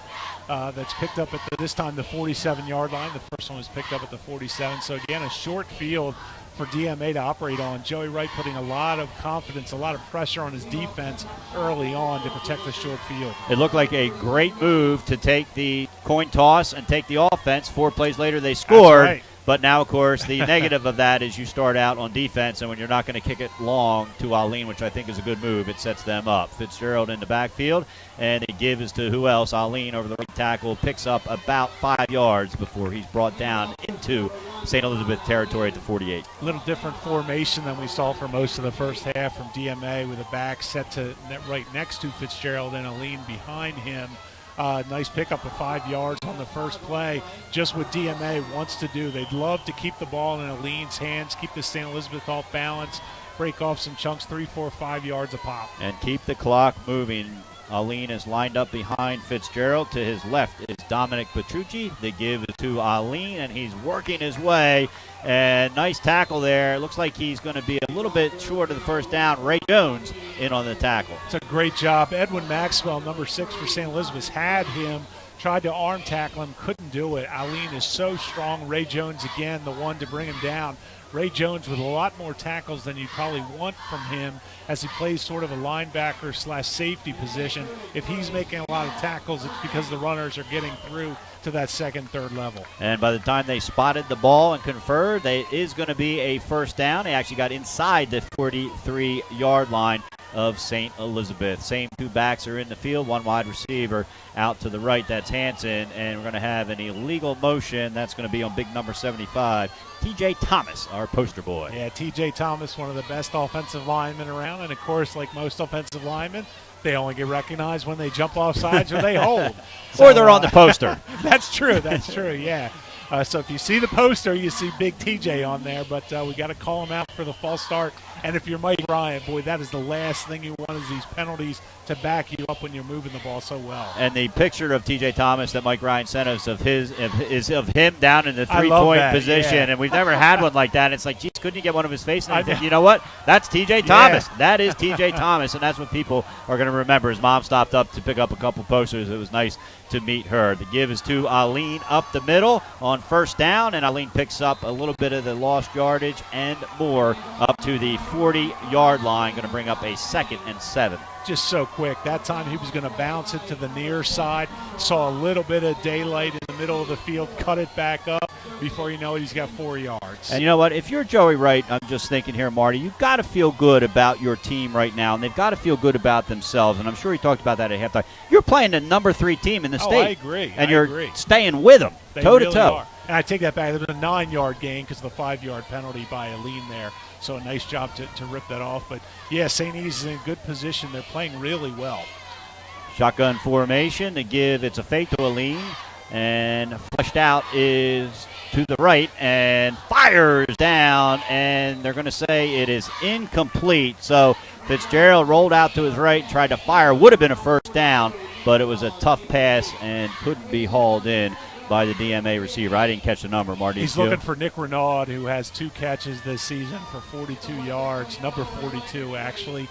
that's picked up at this time the 47-yard line. The first one was picked up at the 47. So again, a short field for DMA to operate on. Joey Wright putting a lot of confidence, a lot of pressure on his defense early on to protect the short field. It looked like a great move to take the coin toss and take the offense. 4 plays later, they scored. That's right. But now, of course, the negative of that is you start out on defense, and when you're not going to kick it long to Alleyne, which I think is a good move, it sets them up. Fitzgerald in the backfield, and the give is to who else? Alleyne over the right tackle, picks up about 5 yards before he's brought down into St. Elizabeth territory at the 48. A little different formation than we saw for most of the first half from DMA, with a back set to right next to Fitzgerald and Alleyne behind him. Nice pickup of 5 yards on the first play. Just what DMA wants to do. They'd love to keep the ball in Alleine's hands, keep the St. Elizabeth off balance, break off some chunks, 3, 4, 5 yards a pop. And keep the clock moving. Alleyne is lined up behind Fitzgerald. To his left is Dominic Petrucci. The give is to Alleyne, and he's working his way. And nice tackle there. It looks like he's going to be a little bit short of the first down. Ray Jones in on the tackle. It's a great job. Edwin Maxwell, number 6 for St. Elizabeth, had him. Tried to arm tackle him, couldn't do it. Alleyne is so strong. Ray Jones, again, the one to bring him down. Ray Jones with a lot more tackles than you probably want from him as he plays sort of a linebacker / safety position. If he's making a lot of tackles, it's because the runners are getting through to that second, third level. And by the time they spotted the ball and conferred, it is going to be a first down. They actually got inside the 43-yard line of St. Elizabeth. Same 2 backs are in the field, 1 wide receiver out to the right. That's Hanson, and we're going to have an illegal motion. That's going to be on big number 75, T.J. Thomas, our poster boy. Yeah, T.J. Thomas, one of the best offensive linemen around, and of course, like most offensive linemen, they only get recognized when they jump off sides or they hold. Or they're on the poster. That's true, yeah. So if you see the poster, you see big TJ on there, but we got to call him out for the false start. And if you're Mike Bryant, boy, that is the last thing you want is these penalties to back you up when you're moving the ball so well. And the picture of T.J. Thomas that Mike Ryan sent us is of him down in the 3-point position, yeah. And we've never had one like that. It's like, geez, couldn't you get one of his face? And I think, you know what? That's T.J. Thomas. Yeah. That is T.J. Thomas, and that's what people are going to remember. His mom stopped up to pick up a couple posters. It was nice to meet her. The give is to Alleyne up the middle on first down, and Alleyne picks up a little bit of the lost yardage and more up to the 40-yard line. Going to bring up a 2nd and 7. Just so quick. That time he was going to bounce it to the near side. Saw a little bit of daylight in the middle of the field, cut it back up. Before you know it, he's got 4 yards. And you know what? If you're Joey Wright, I'm just thinking here, Marty, you've got to feel good about your team right now, and they've got to feel good about themselves. And I'm sure he talked about that at halftime. You're playing the number 3 team in the state. I agree. And you're staying with them, toe-to-toe. And I take that back. There was a 9-yard gain because of the 5-yard penalty by Alleyne there. So a nice job to rip that off. But, yeah, St. E's is in good position. They're playing really well. Shotgun formation. The give, it's a fake to Alleyne. And flushed out is to the right and fires down. And they're going to say it is incomplete. So Fitzgerald rolled out to his right, tried to fire. Would have been a first down, but it was a tough pass and couldn't be hauled in by the DMA receiver. I didn't catch the number, Marty. He's looking for Nick Renaud, who has 2 catches this season for 42 yards, number 42 actually.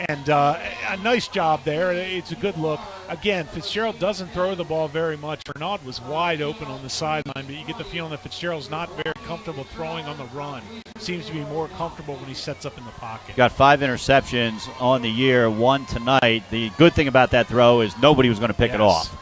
And a nice job there. It's a good look. Again, Fitzgerald doesn't throw the ball very much. Renaud was wide open on the sideline, but you get the feeling that Fitzgerald's not very comfortable throwing on the run. Seems to be more comfortable when he sets up in the pocket. Got 5 interceptions on the year, 1 tonight. The good thing about that throw is nobody was going to pick it off.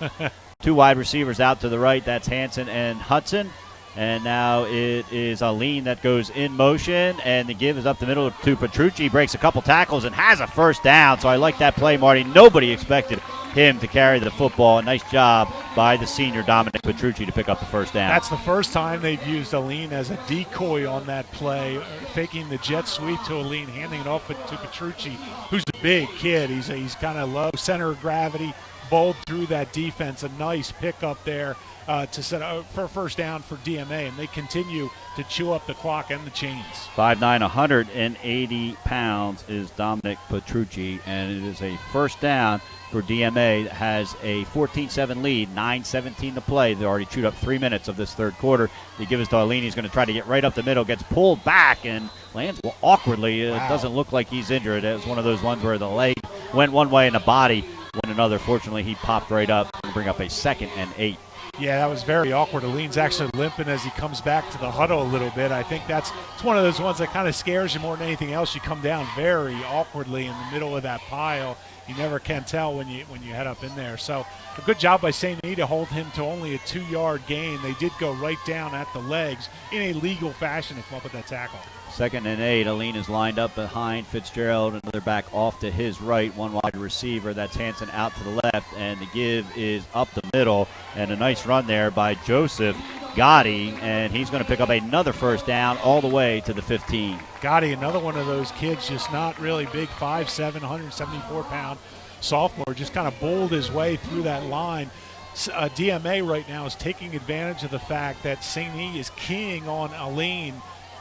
2 wide receivers out to the right. That's Hanson and Hudson. And now it is Alleyne that goes in motion, and the give is up the middle to Petrucci. Breaks a couple tackles and has a first down. So I like that play, Marty. Nobody expected him to carry the football. A nice job by the senior Dominic Petrucci to pick up the first down. That's the first time they've used Alleyne as a decoy on that play, faking the jet sweep to Alleyne, handing it off to Petrucci, who's a big kid. He's kind of low, center of gravity, bowled through that defense. A nice pickup there to set up for a first down for DMA, and they continue to chew up the clock and the chains. 5'9", 180 pounds is Dominic Petrucci, and it is a first down for DMA that has a 14-7 lead, 9:17 to play. They already chewed up 3 minutes of this third quarter. They give us to Alleyne. He's going to try to get right up the middle, gets pulled back, and lands awkwardly. It doesn't look like he's injured. It was one of those ones where the leg went one way and the body went another. Fortunately, he popped right up and bring up a 2nd and 8. Yeah, that was very awkward. Alleyne's actually limping as he comes back to the huddle a little bit. I think it's one of those ones that kind of scares you more than anything else. You come down very awkwardly in the middle of that pile. You never can tell when you head up in there. So a good job by St. E to hold him to only a 2-yard gain. They did go right down at the legs in a legal fashion to come up with that tackle. 2nd and 8. Alleyne is lined up behind Fitzgerald. Another back off to his right. One wide receiver. That's Hansen out to the left. And the give is up the middle. And a nice run there by Joseph Gotti. And he's going to pick up another first down all the way to the 15. Gotti, another one of those kids, just not really big, 5'7", 174-pound sophomore. Just kind of bowled his way through that line. DMA right now is taking advantage of the fact that St. E is keying on Alleyne.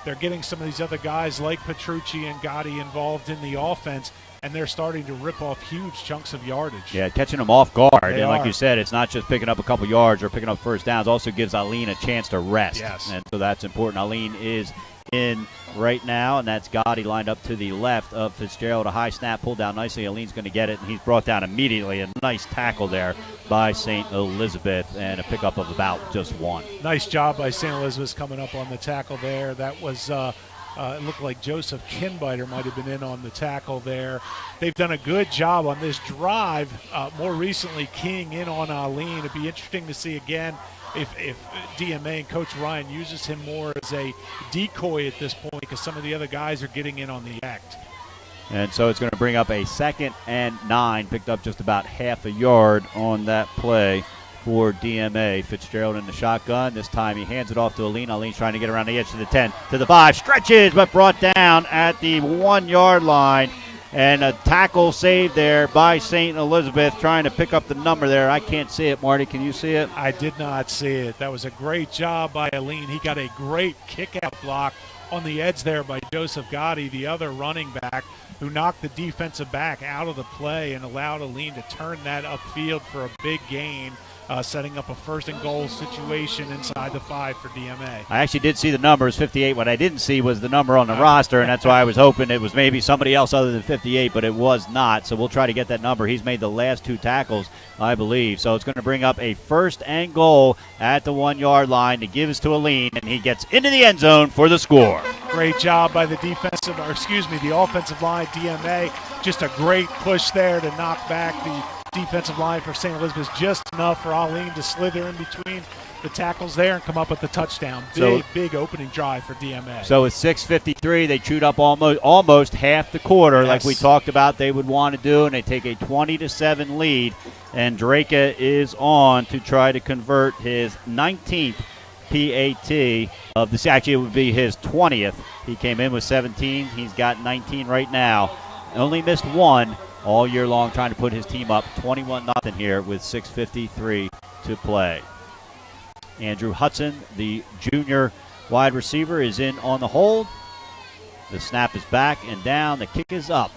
They're getting some of these other guys like Petrucci and Gotti involved in the offense, and they're starting to rip off huge chunks of yardage. Yeah, catching them off guard. They and like are. you said, it's not just picking up a couple yards or picking up first downs. Also gives Alleyne a chance to rest. Yes. And so that's important. Alleyne is in right now, and that's Gotti lined up to the left of Fitzgerald. A high snap, pulled down nicely. Alleyne's going to get it, and he's brought down immediately. A nice tackle there by St. Elizabeth, and a pickup of about just 1. Nice job by St. Elizabeth coming up on the tackle there. That was it looked like Joseph Kinbiter might have been in on the tackle there. They've done a good job on this drive, more recently keying in on Alleyne. It'd be interesting to see again if DMA and Coach Ryan uses him more as a decoy at this point, because some of the other guys are getting in on the act. And so it's going to bring up a 2nd and 9, picked up just about half a yard on that play for DMA. Fitzgerald in the shotgun. This time he hands it off to Alleyne. Alleyne's trying to get around the edge to the 10, to the 5, stretches, but brought down at the 1-yard line. And a tackle saved there by St. Elizabeth, trying to pick up the number there. I can't see it, Marty. Can you see it? I did not see it. That was a great job by Alleyne. He got a great kick-out block on the edge there by Joseph Gotti, the other running back, who knocked the defensive back out of the play and allowed Alleyne to turn that upfield for a big gain, setting up a 1st and goal situation inside the 5 for DMA. I actually did see the numbers, 58. What I didn't see was the number on the roster, and that's why I was hoping it was maybe somebody else other than 58, but it was not. So we'll try to get that number. He's made the last 2 tackles, I believe. So it's going to bring up a 1st and goal at the 1-yard line to give us to Alleyne, and he gets into the end zone for the score. Great job by the the offensive line, DMA. Just a great push there to knock back the defensive line for St. Elizabeth, just enough for Alleyne to slither in between the tackles there and come up with the touchdown. Big opening drive for DMA. So with 6:53, they chewed up almost half the quarter, like we talked about they would want to do, and they take a 20-7 lead. And Draka is on to try to convert his 19th PAT of this. Actually, it would be his 20th. He came in with 17. He's got 19 right now. Only missed 1 all year long, trying to put his team up 21-0 here with 6:53 to play. Andrew Hudson, the junior wide receiver, is in on the hold. The snap is back and down. The kick is up,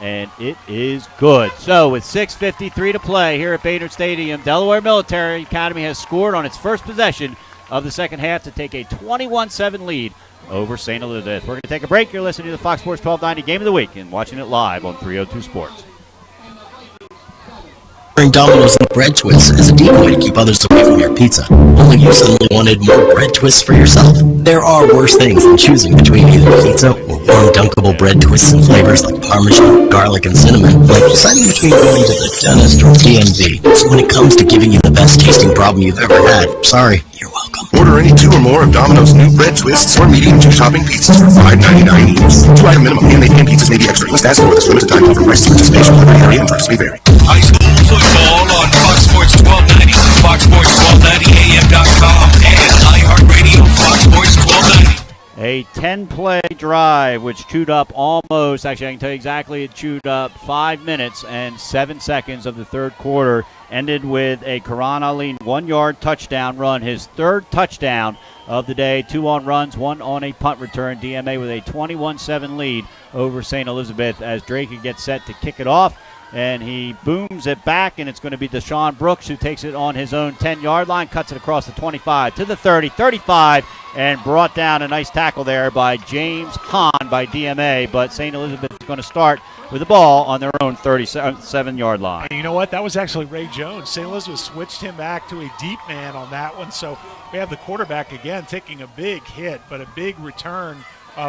and it is good. So with 6:53 to play here at Baynard Stadium, Delaware Military Academy has scored on its first possession of the second half to take a 21-7 lead over St. Elizabeth. We're going to take a break. You're listening to the Fox Sports 1290 Game of the Week and watching it live on 302 Sports. Domino's and bread twists as a decoy to keep others away from your pizza. Only you suddenly wanted more bread twists for yourself? There are worse things than choosing between either pizza or warm dunkable bread twists and flavors like Parmesan, garlic, and cinnamon. Like deciding between going to the dentist or DMV. So when it comes to giving you the best tasting problem you've ever had, sorry, you're welcome. Order any 2 or more of Domino's new bread twists or medium 2-topping pizzas for $5.99 each. 2-item minimum, and pizzas may be extra. Must ask for this limited time offer. Prices, participation, delivery area, and purchase may vary. High school football A 10-play drive, which chewed up almost, actually I can tell you exactly, it chewed up 5 minutes and 7 seconds of the third quarter, ended with a Karan Alleyne 1-yard touchdown run, his third touchdown of the day, 2 on runs, 1 on a punt return. DMA with a 21-7 lead over St. Elizabeth as Drake gets set to kick it off. And he booms it back, and it's going to be Deshaun Brooks who takes it on his own 10-yard line, cuts it across the 25 to the 30, 35, and brought down a nice tackle there by James Hahn by DMA. But St. Elizabeth is going to start with the ball on their own 37-yard line. And you know what? That was actually Ray Jones. St. Elizabeth switched him back to a deep man on that one. So we have the quarterback again taking a big hit, but a big return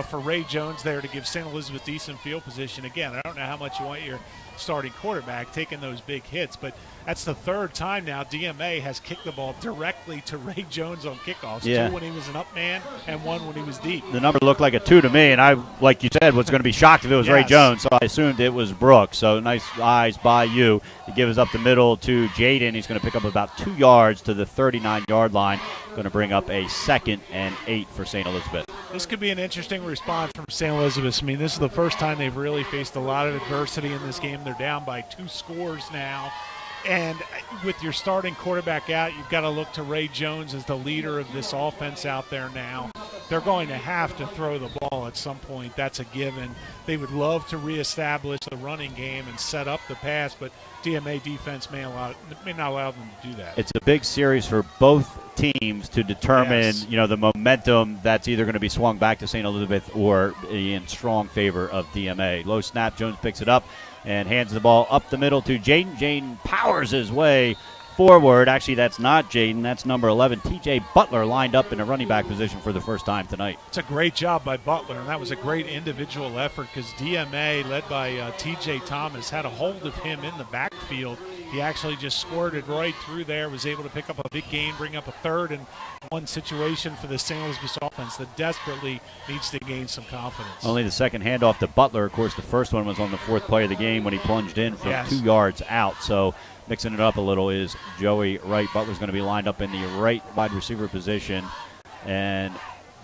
for Ray Jones there to give St. Elizabeth decent field position. Again, I don't know how much you want your starting quarterback taking those big hits, but that's the third time now DMA has kicked the ball directly to Ray Jones on kickoffs. Yeah. 2 when he was an up man and 1 when he was deep. The number looked like a 2 to me, and I, like you said, was going to be shocked if it was Ray Jones, so I assumed it was Brooks. So nice eyes by you. He gives up the middle to Jaden. He's going to pick up about 2 yards to the 39-yard line. Going to bring up a 2nd and 8 for St. Elizabeth. This could be an interesting response from St. Elizabeth. I mean, this is the first time they've really faced a lot of adversity in this game. They're down by 2 scores now. And with your starting quarterback out, you've got to look to Ray Jones as the leader of this offense out there now. They're going to have to throw the ball at some point. That's a given. They would love to reestablish the running game and set up the pass, but DMA defense may not allow them to do that. It's a big series for both teams to determine, the momentum that's either going to be swung back to St. Elizabeth or in strong favor of DMA. Low snap, Jones picks it up and hands the ball up the middle to Jaden. Jaden powers his way forward. Actually, that's not Jaden. That's number 11, TJ Butler, lined up in a running back position for the first time tonight. It's a great job by Butler, and that was a great individual effort because DMA, led by TJ Thomas, had a hold of him in the backfield. He actually just squirted right through there, was able to pick up a big gain, bring up a 3rd and 1 situation for the St. Elizabeth offense that desperately needs to gain some confidence. Only the second handoff to Butler. Of course, the first one was on the 4th play of the game when he plunged in from 2 yards out. So mixing it up a little is Joey Wright. Butler's going to be lined up in the right wide receiver position, and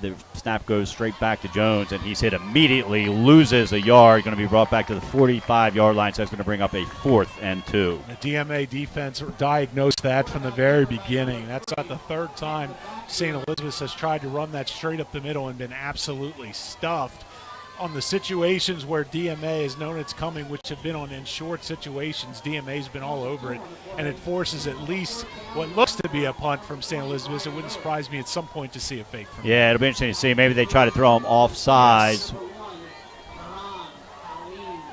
the snap goes straight back to Jones, and he's hit immediately, loses a yard, going to be brought back to the 45-yard line, so that's going to bring up a 4th and 2. The DMA defense diagnosed that from the very beginning. That's not the 3rd time St. Elizabeth has tried to run that straight up the middle and been absolutely stuffed. On the situations where DMA has known it's coming, which have been in short situations, DMA's been all over it, and it forces at least what looks to be a punt from St. Elizabeth. It wouldn't surprise me at some point to see a fake from Yeah, it'll be interesting to see. Maybe they try to throw him off sides. Yes.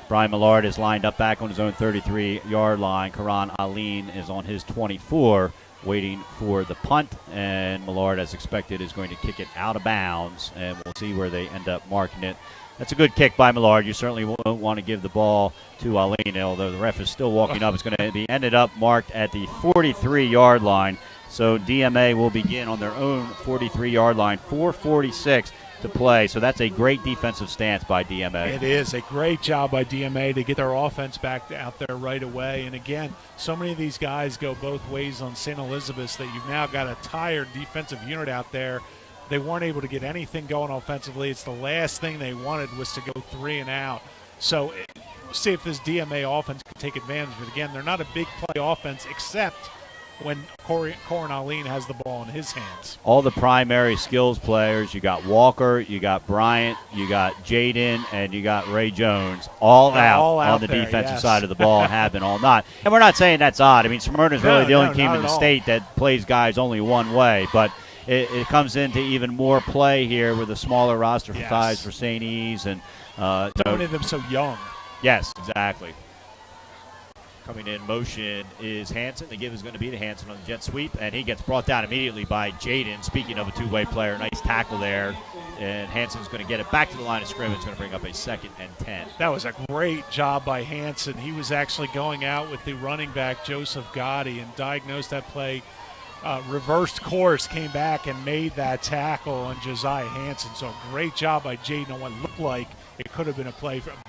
Brian Millard is lined up back on his own 33-yard line. Karan Alleyne is on his 24, waiting for the punt, and Millard, as expected, is going to kick it out of bounds, and we'll see where they end up marking it. That's a good kick by Millard. You certainly won't want to give the ball to Alleyne, although the ref is still walking up. It's going to be ended up marked at the 43-yard line. So DMA will begin on their own 43-yard line, 4:46 to play. So that's a great defensive stance by DMA. It is a great job by DMA to get their offense back out there right away. And again, so many of these guys go both ways on St. Elizabeth that you've now got a tired defensive unit out there. They weren't able to get anything going offensively. It's the last thing they wanted was to go 3 and out. So see if this DMA offense can take advantage of it. Again, they're not a big play offense except when Karan Alleyne has the ball in his hands. All the primary skills players, you got Walker, you got Bryant, you got Jaden, and you got Ray Jones, all out on the there, defensive yes. side of the ball and have been all not. And we're not saying that's odd. I mean, Smyrna's really the only team in the state that plays guys only one way, but it comes into even more play here with a smaller roster for size for St. E's. And so many of them so young. Yes, exactly. Coming in motion is Hansen. The give is going to be to Hansen on the jet sweep, and he gets brought down immediately by Jaden. Speaking of a two-way player, nice tackle there. And Hansen's going to get it back to the line of scrimmage. It's going to bring up a 2nd and 10. That was a great job by Hansen. He was actually going out with the running back, Joseph Gotti, and diagnosed that play reversed course, came back and made that tackle on Josiah Hansen. So great job by Jaden on what looked like it could have been a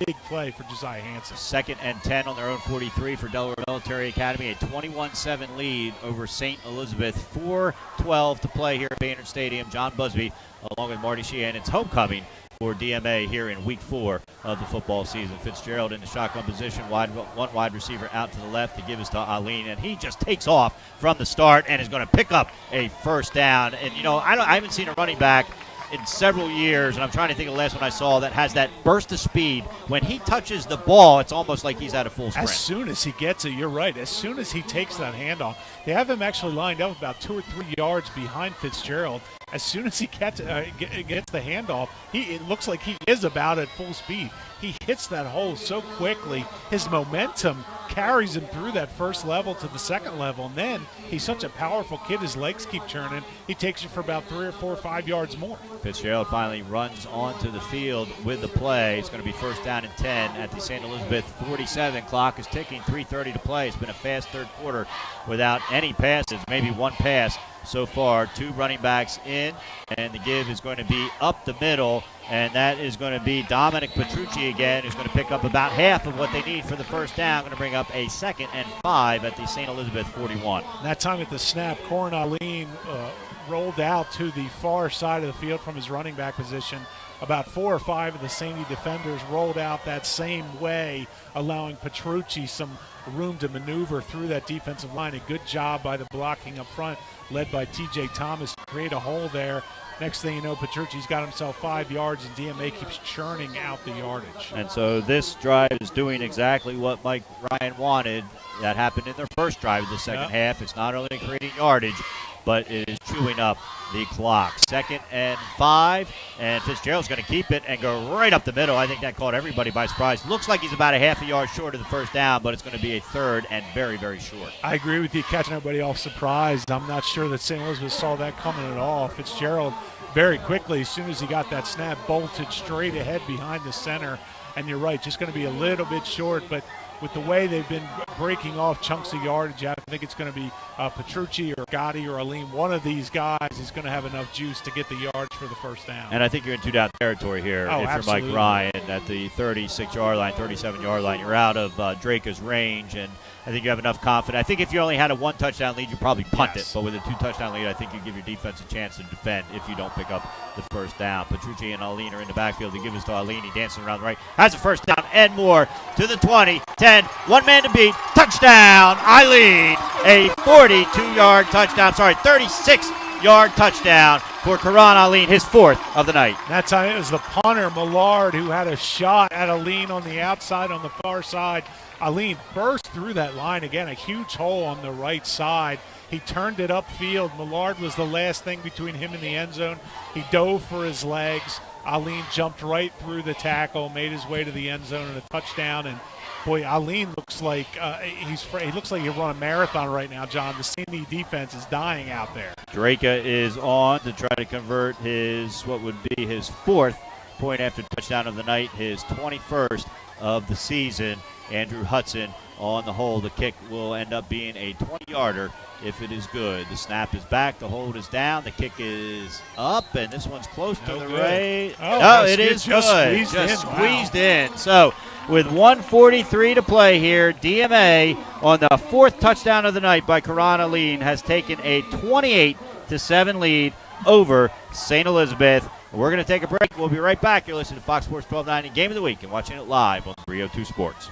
big play for Josiah Hansen. 2nd and 10 on their own 43 for Delaware Military Academy. A 21-7 lead over St. Elizabeth. 4:12 to play here at Baynard Stadium. John Busby along with Marty Sheehan. It's homecoming for DMA here in week 4 of the football season. Fitzgerald in the shotgun position, one wide receiver out to the left. To give us to Alleyne, and he just takes off from the start and is going to pick up a first down. And, I haven't seen a running back in several years, and I'm trying to think of the last one I saw that has that burst of speed. When he touches the ball, it's almost like he's at a full sprint. As soon as he gets it, you're right. As soon as he takes that handoff, they have him actually lined up about 2 or 3 yards behind Fitzgerald. As soon as he gets the handoff, it looks like he is about at full speed. He hits that hole so quickly. His momentum carries him through that first level to the second level. And then he's such a powerful kid. His legs keep churning. He takes you for about 3 or 4 or 5 yards more. Fitzgerald finally runs onto the field with the play. It's going to be 1st down and 10 at the St. Elizabeth 47. Clock is ticking. 3:30 to play. It's been a fast third quarter without any passes, maybe one pass so far. 2 running backs in, and the give is going to be up the middle, and that is going to be Dominic Petrucci again, who's going to pick up about half of what they need for the first down. Going to bring up a 2nd and 5 at the St. Elizabeth 41. That time at the snap, Corin Alleyne rolled out to the far side of the field from his running back position. About 4 or 5 of the Sainty defenders rolled out that same way, allowing Petrucci some room to maneuver through that defensive line. A good job by the blocking up front, led by T.J. Thomas, to create a hole there. Next thing you know, Petrucci's got himself 5 yards, and DMA keeps churning out the yardage. And so this drive is doing exactly what Mike Ryan wanted. That happened in their first drive of the second half. It's not only creating yardage, but it is chewing up the clock. 2nd and 5, and Fitzgerald's going to keep it and go right up the middle. I think that caught everybody by surprise. Looks like he's about a half a yard short of the first down, but it's going to be a 3rd and very, very short. I agree with you, catching everybody off surprised. I'm not sure that St. Elizabeth saw that coming at all. Fitzgerald very quickly, as soon as he got that snap, bolted straight ahead behind the center. And you're right, just going to be a little bit short, but with the way they've been breaking off chunks of yardage, I think it's going to be Petrucci or Gotti or Alleyne. One of these guys is going to have enough juice to get the yards for the first down. And I think you're in 2-down territory here. Oh, if absolutely. You're Mike Ryan at the 36-yard line, 37-yard line. You're out of Drake's range, and I think you have enough confidence. I think if you only had a 1-touchdown lead, you probably punt it. But with a 2-touchdown lead, I think you give your defense a chance to defend if you don't pick up the first down. Petrucci and Alleyne are in the backfield. They give this to Alleyne. He dancing around the right. Has a first down and more to the 20, 10, 1 man to beat. Touchdown, Alleyne. A 42-yard touchdown. 36-yard touchdown for Karan Alleyne, his 4th of the night. That time it was the punter, Millard, who had a shot at Alleyne on the outside, on the far side. Alleyne burst through that line again, a huge hole on the right side. He turned it upfield. Millard was the last thing between him and the end zone. He dove for his legs. Alleyne jumped right through the tackle, made his way to the end zone and a touchdown. And boy, Alleyne looks like he looks like he run a marathon right now, John. The Sainty defense is dying out there. Drake is on to try to convert what would be his 4th point after touchdown of the night, his 21st of the season. Andrew Hudson on the hold. The kick will end up being a 20-yarder if it is good. The snap is back. The hold is down. The kick is up, and this one's close to the right. Oh, it is just good. Squeezed Squeezed in. So with 1:43 to play here, DMA on the 4th touchdown of the night by Karan Alleyne has taken a 28-7 lead over St. Elizabeth. We're going to take a break. We'll be right back. You're listening to Fox Sports 1290 Game of the Week and watching it live on 302 Sports.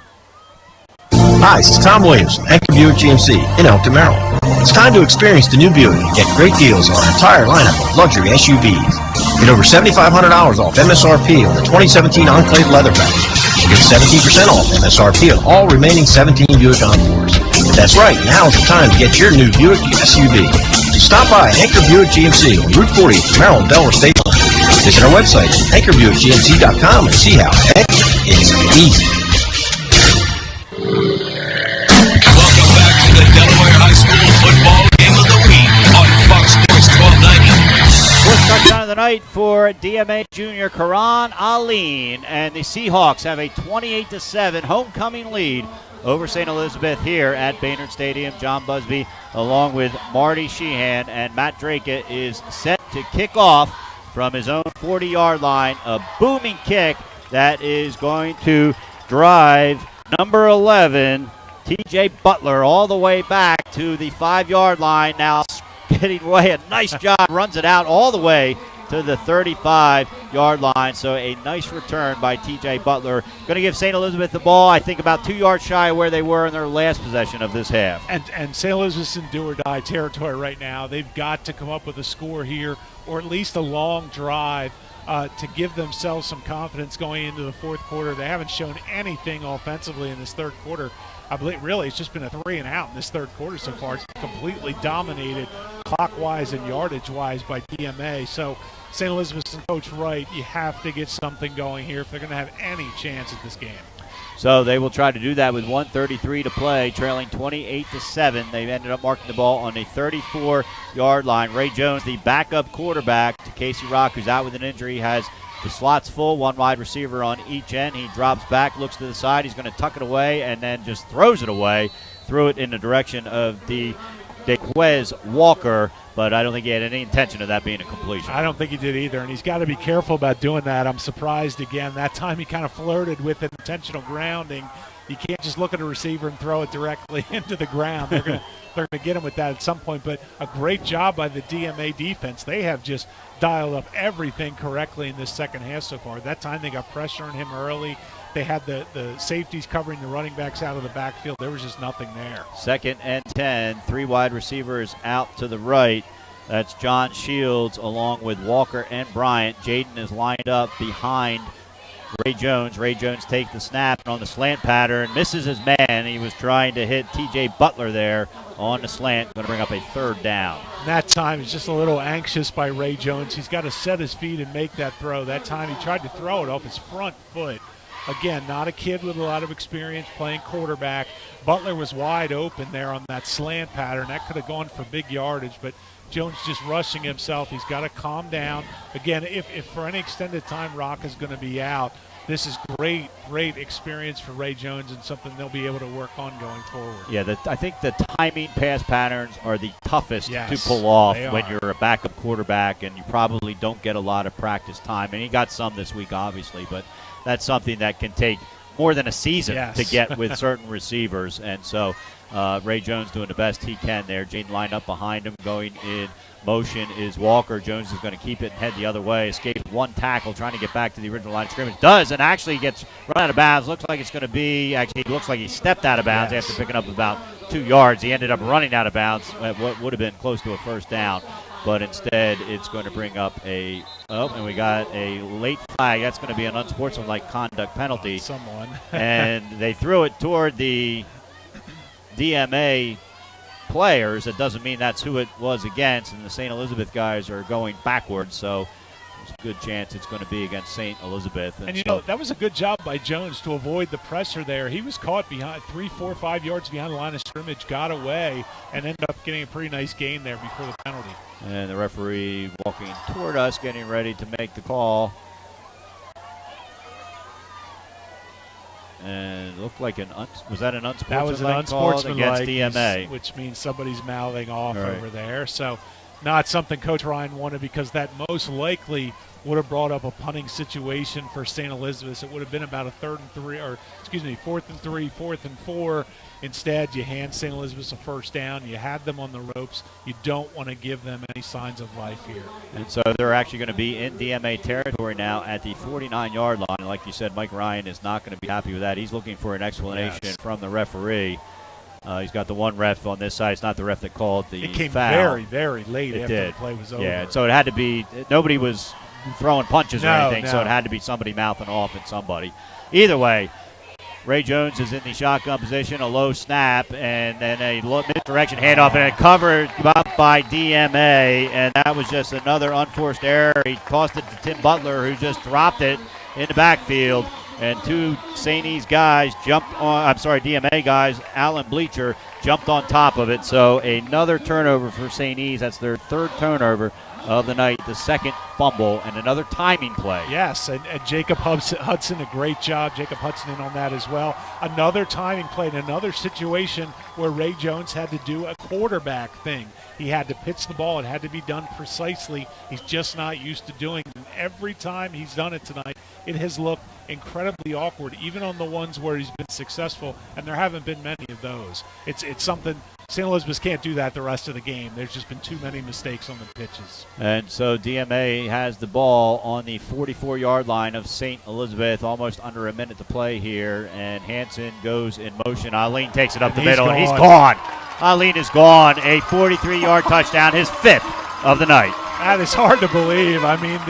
Hi, this is Tom Williams, Anchor Buick GMC in Elkton, Maryland. It's time to experience the new Buick and get great deals on our entire lineup of luxury SUVs. Get over $7,500 off MSRP on the 2017 Enclave Leather Package. Get 17% off MSRP on all remaining 17 Buick Encores. That's right, now's the time to get your new Buick SUV. So stop by Anchor Buick GMC on Route 40 at the Maryland-Delaware State Line. Visit our website at anchorbuickgmc.com and see how Anchor is easy. Welcome back to the Delaware High School Football Game of the Week on Fox Sports 1290. 4th touchdown of the night for DMA junior Karan Alleyne, and the Seahawks have a 28-7 homecoming lead over St. Elizabeth here at Baynard Stadium. John Busby along with Marty Sheehan, and Matt Drake is set to kick off from his own 40-yard line. A booming kick that is going to drive number 11, TJ Butler, all the way back to the 5-yard line. Now getting away, a nice job, runs it out all the way to the 35-yard line. So a nice return by TJ Butler. Going to give St. Elizabeth the ball, I think about 2 yards shy of where they were in their last possession of this half. And St. Elizabeth's in do-or-die territory right now. They've got to come up with a score here, or at least a long drive to give themselves some confidence going into the fourth quarter. They haven't shown anything offensively in this third quarter. I believe really it's just been a 3 and out in this third quarter so far. It's completely dominated clock-wise and yardage-wise by DMA. So St. Elizabeth and Coach Wright, you have to get something going here if they're going to have any chance at this game. So they will try to do that with 1:33 to play, trailing 28-7. They ended up marking the ball on a 34-yard line. Ray Jones, the backup quarterback to Casey Rock, who's out with an injury, has the slots full, one wide receiver on each end. He drops back, looks to the side. He's going to tuck it away and then just throws it away. Threw it in the direction of DeQuez Walker, but I don't think he had any intention of that being a completion. I don't think he did either, and he's got to be careful about doing that. I'm surprised again. That time he kind of flirted with intentional grounding. You can't just look at a receiver and throw it directly into the ground. They're going to get him with that at some point, but a great job by the DMA defense. They have just dialed up everything correctly in this second half so far. That time they got pressure on him early. They had the safeties covering the running backs out of the backfield. There was just nothing there. 2nd and 10, 3 wide receivers out to the right. That's John Shields along with Walker and Bryant. Jaden is lined up behind Ray Jones. Ray Jones takes the snap, and on the slant pattern, misses his man. He was trying to hit TJ Butler there on the slant. Going to bring up a 3rd down. And that time he's just a little anxious by Ray Jones. He's got to set his feet and make that throw. That time he tried to throw it off his front foot. Again, not a kid with a lot of experience playing quarterback. Butler was wide open there on that slant pattern. That could have gone for big yardage, but Jones just rushing himself. He's got to calm down. Again, if for any extended time Rock is going to be out, this is great experience for Ray Jones and something they'll be able to work on going forward. Yeah, I think the timing pass patterns are the toughest to pull off when you're a backup quarterback and you probably don't get a lot of practice time. And he got some this week, obviously, but that's something that can take more than a season to get with certain receivers. And so Ray Jones doing the best he can there. Jaden lined up behind him. Going in motion is Walker. Jones is going to keep it and head the other way. Escapes one tackle, trying to get back to the original line of scrimmage. Does, and actually gets run out of bounds. Looks like it's going to be, actually, it looks like he stepped out of bounds after picking up about 2 yards. He ended up running out of bounds at what would have been close to a 1st down. But instead, it's going to bring up and we got a late flag. That's going to be an unsportsmanlike conduct penalty. And they threw it toward the DMA players. It doesn't mean that's who it was against, and the St. Elizabeth guys are going backwards, so there's a good chance it's going to be against St. Elizabeth. And you know, that was a good job by Jones to avoid the pressure there. He was caught behind 3, 4, 5 yards behind the line of scrimmage, got away, and ended up getting a pretty nice gain there before the penalty. And the referee walking toward us, getting ready to make the call. And it looked like was that an unsportsmanlike That was an against unsportsmanlike DMA, which means somebody's mouthing off over there. So not something Coach Ryan wanted, because that most likely would have brought up a punting situation for St. Elizabeth. It would have been about a 4th and 3, 4th and 4. Instead, you hand St. Elizabeth a 1st down. You had them on the ropes. You don't want to give them any signs of life here. And so they're actually going to be in DMA territory now at the 49-yard line. And like you said, Mike Ryan is not going to be happy with that. He's looking for an explanation from the referee. He's got the one ref on this side. It's not the ref that called the foul. It came very, very late after the play was over. Yeah, so it had to be – nobody was throwing punches or anything, so it had to be somebody mouthing off at somebody. Either way, Ray Jones is in the shotgun position, a low snap, and then a misdirection handoff, and covered up by DMA, and that was just another unforced error. He tossed it to Tim Butler, who just dropped it in the backfield. and two St. E's guys DMA guys, Allen Bleacher, jumped on top of it. So another turnover for St. E's. That's their third turnover of the night, the second fumble, and another timing play. Yes, and Jacob Hudson, a great job. Jacob Hudson in on that as well. Another timing play in another situation where Ray Jones had to do a quarterback thing. He had to pitch the ball. It had to be done precisely. He's just not used to doing it. And every time he's done it tonight, it has looked incredibly awkward, even on the ones where he's been successful, and there haven't been many of those. It's something St. Elizabeth can't do that the rest of the game. There's just been too many mistakes on the pitches. And so DMA has the ball on the 44-yard line of St. Elizabeth, almost under a minute to play here, and Hanson goes in motion. Alleyne takes it up the middle, and he's gone. Alleyne is gone. A 43-yard touchdown, his fifth of the night. That is hard to believe. I mean,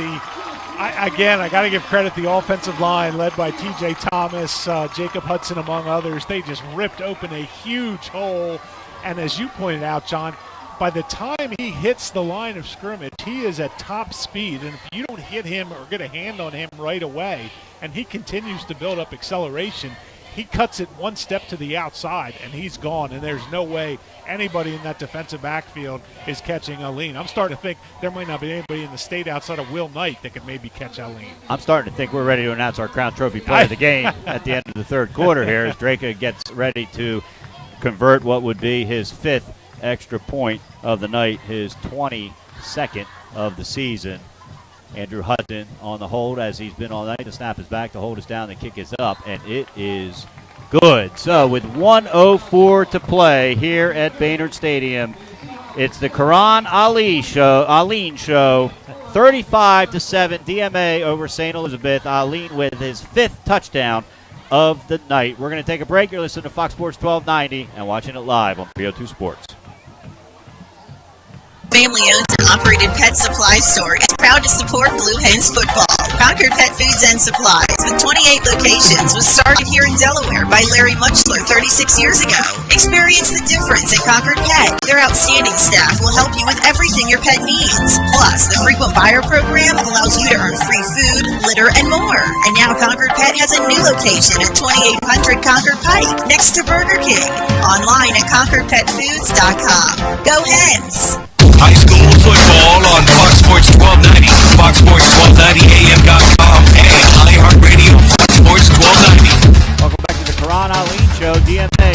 I got to give credit to the offensive line led by T.J. Thomas, Jacob Hudson, among others. They just ripped open a huge hole. And as you pointed out, John, by the time he hits the line of scrimmage, he is at top speed. And if you don't hit him or get a hand on him right away, and he continues to build up acceleration, he cuts it one step to the outside, and he's gone. And there's no way anybody in that defensive backfield is catching Alleyne. I'm starting to think there might not be anybody in the state outside of Will Knight that could maybe catch Alleyne. I'm starting to think we're ready to announce our Crown Trophy play of the game at the end of the third quarter here as Drake gets ready to convert what would be his fifth extra point of the night, his 22nd of the season. Andrew Hudson on the hold as he's been all night. The snap is back, the hold is down, the kick is up, and it is good. So with 1:04 to play here at Baynard Stadium, it's the Karan Alleyne show, 35-7 DMA over St. Elizabeth. Alleyne with his fifth touchdown of the night. We're going to take a break. You're listening to Fox Sports 1290 and watching it live on 302 Sports. Family-owned and operated pet supply store is proud to support Blue Hens football. Concord Pet Foods and Supplies, with 28 locations, was started here in Delaware by Larry Muchler 36 years ago. Experience the difference at Concord Pet. Their outstanding staff will help you with everything your pet needs. Plus, the frequent buyer program allows you to earn free food, litter, and more. And now Concord Pet has a new location at 2800 Concord Pike, next to Burger King. Online at ConcordPetFoods.com. Go Hens! High school football on Fox Sports 1290, FoxSports1290AM.com, and iHeartRadio Fox Sports 1290. Welcome back to the Karan Alleyne Show. DMA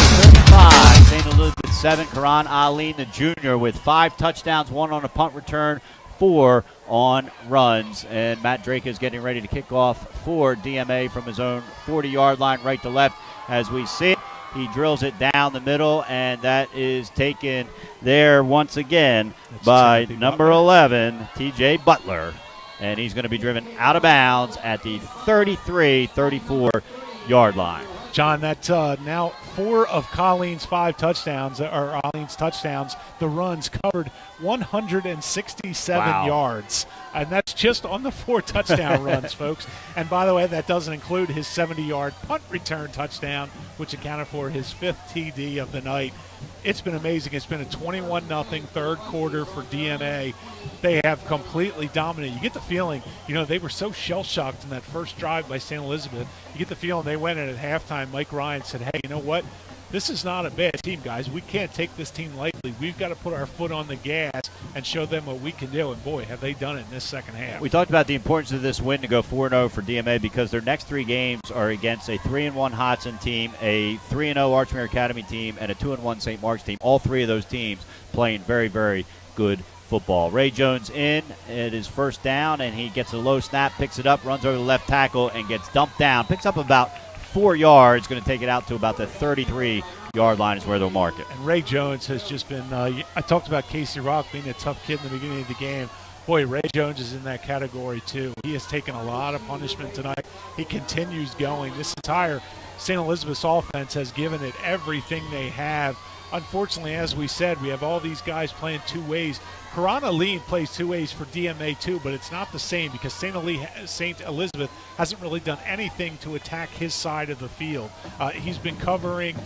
35, St. Elizabeth 7. Karan Alleyne, the junior, with 5 touchdowns, 1 on a punt return, 4 on runs. And Matt Drake is getting ready to kick off for DMA from his own 40-yard line, right to left, as we see it. He drills it down the middle, and that is taken there once again by number 11, T.J. Butler. And he's going to be driven out of bounds at the 34-yard line. John, that's now 4 of Colleen's 5 touchdowns, or Alleyne's touchdowns, the runs covered 167 yards. And that's just on the 4 touchdown runs, folks. And by the way, that doesn't include his 70-yard punt return touchdown, which accounted for his 5th TD of the night. It's been amazing. It's been a 21-0 third quarter for DMA. They have completely dominated. You get the feeling, they were so shell-shocked in that first drive by St. Elizabeth. You get the feeling they went in at halftime. Mike Ryan said, hey, you know what? This is not a bad team, guys. We can't take this team lightly. We've got to put our foot on the gas and show them what we can do. And, boy, have they done it in this second half. We talked about the importance of this win to go 4-0 for DMA because their next 3 games are against a 3-1 Hodson team, a 3-0 Archmere Academy team, and a 2-1 St. Mark's team. All 3 of those teams playing very, very good football. Ray Jones in at his first down, and he gets a low snap, picks it up, runs over the left tackle, and gets dumped down. Picks up about 4 yards, going to take it out to about the 33-yard line is where they'll mark it. And Ray Jones has just been I talked about Casey Rock being a tough kid in the beginning of the game. Boy, Ray Jones is in that category too. He has taken a lot of punishment tonight. He continues going. This entire St. Elizabeth's offense has given it everything they have unfortunately, as we said, we have all these guys playing two ways. Alleyne plays two ways for DMA too, but it's not the same because St. Elizabeth hasn't really done anything to attack his side of the field. He's been covering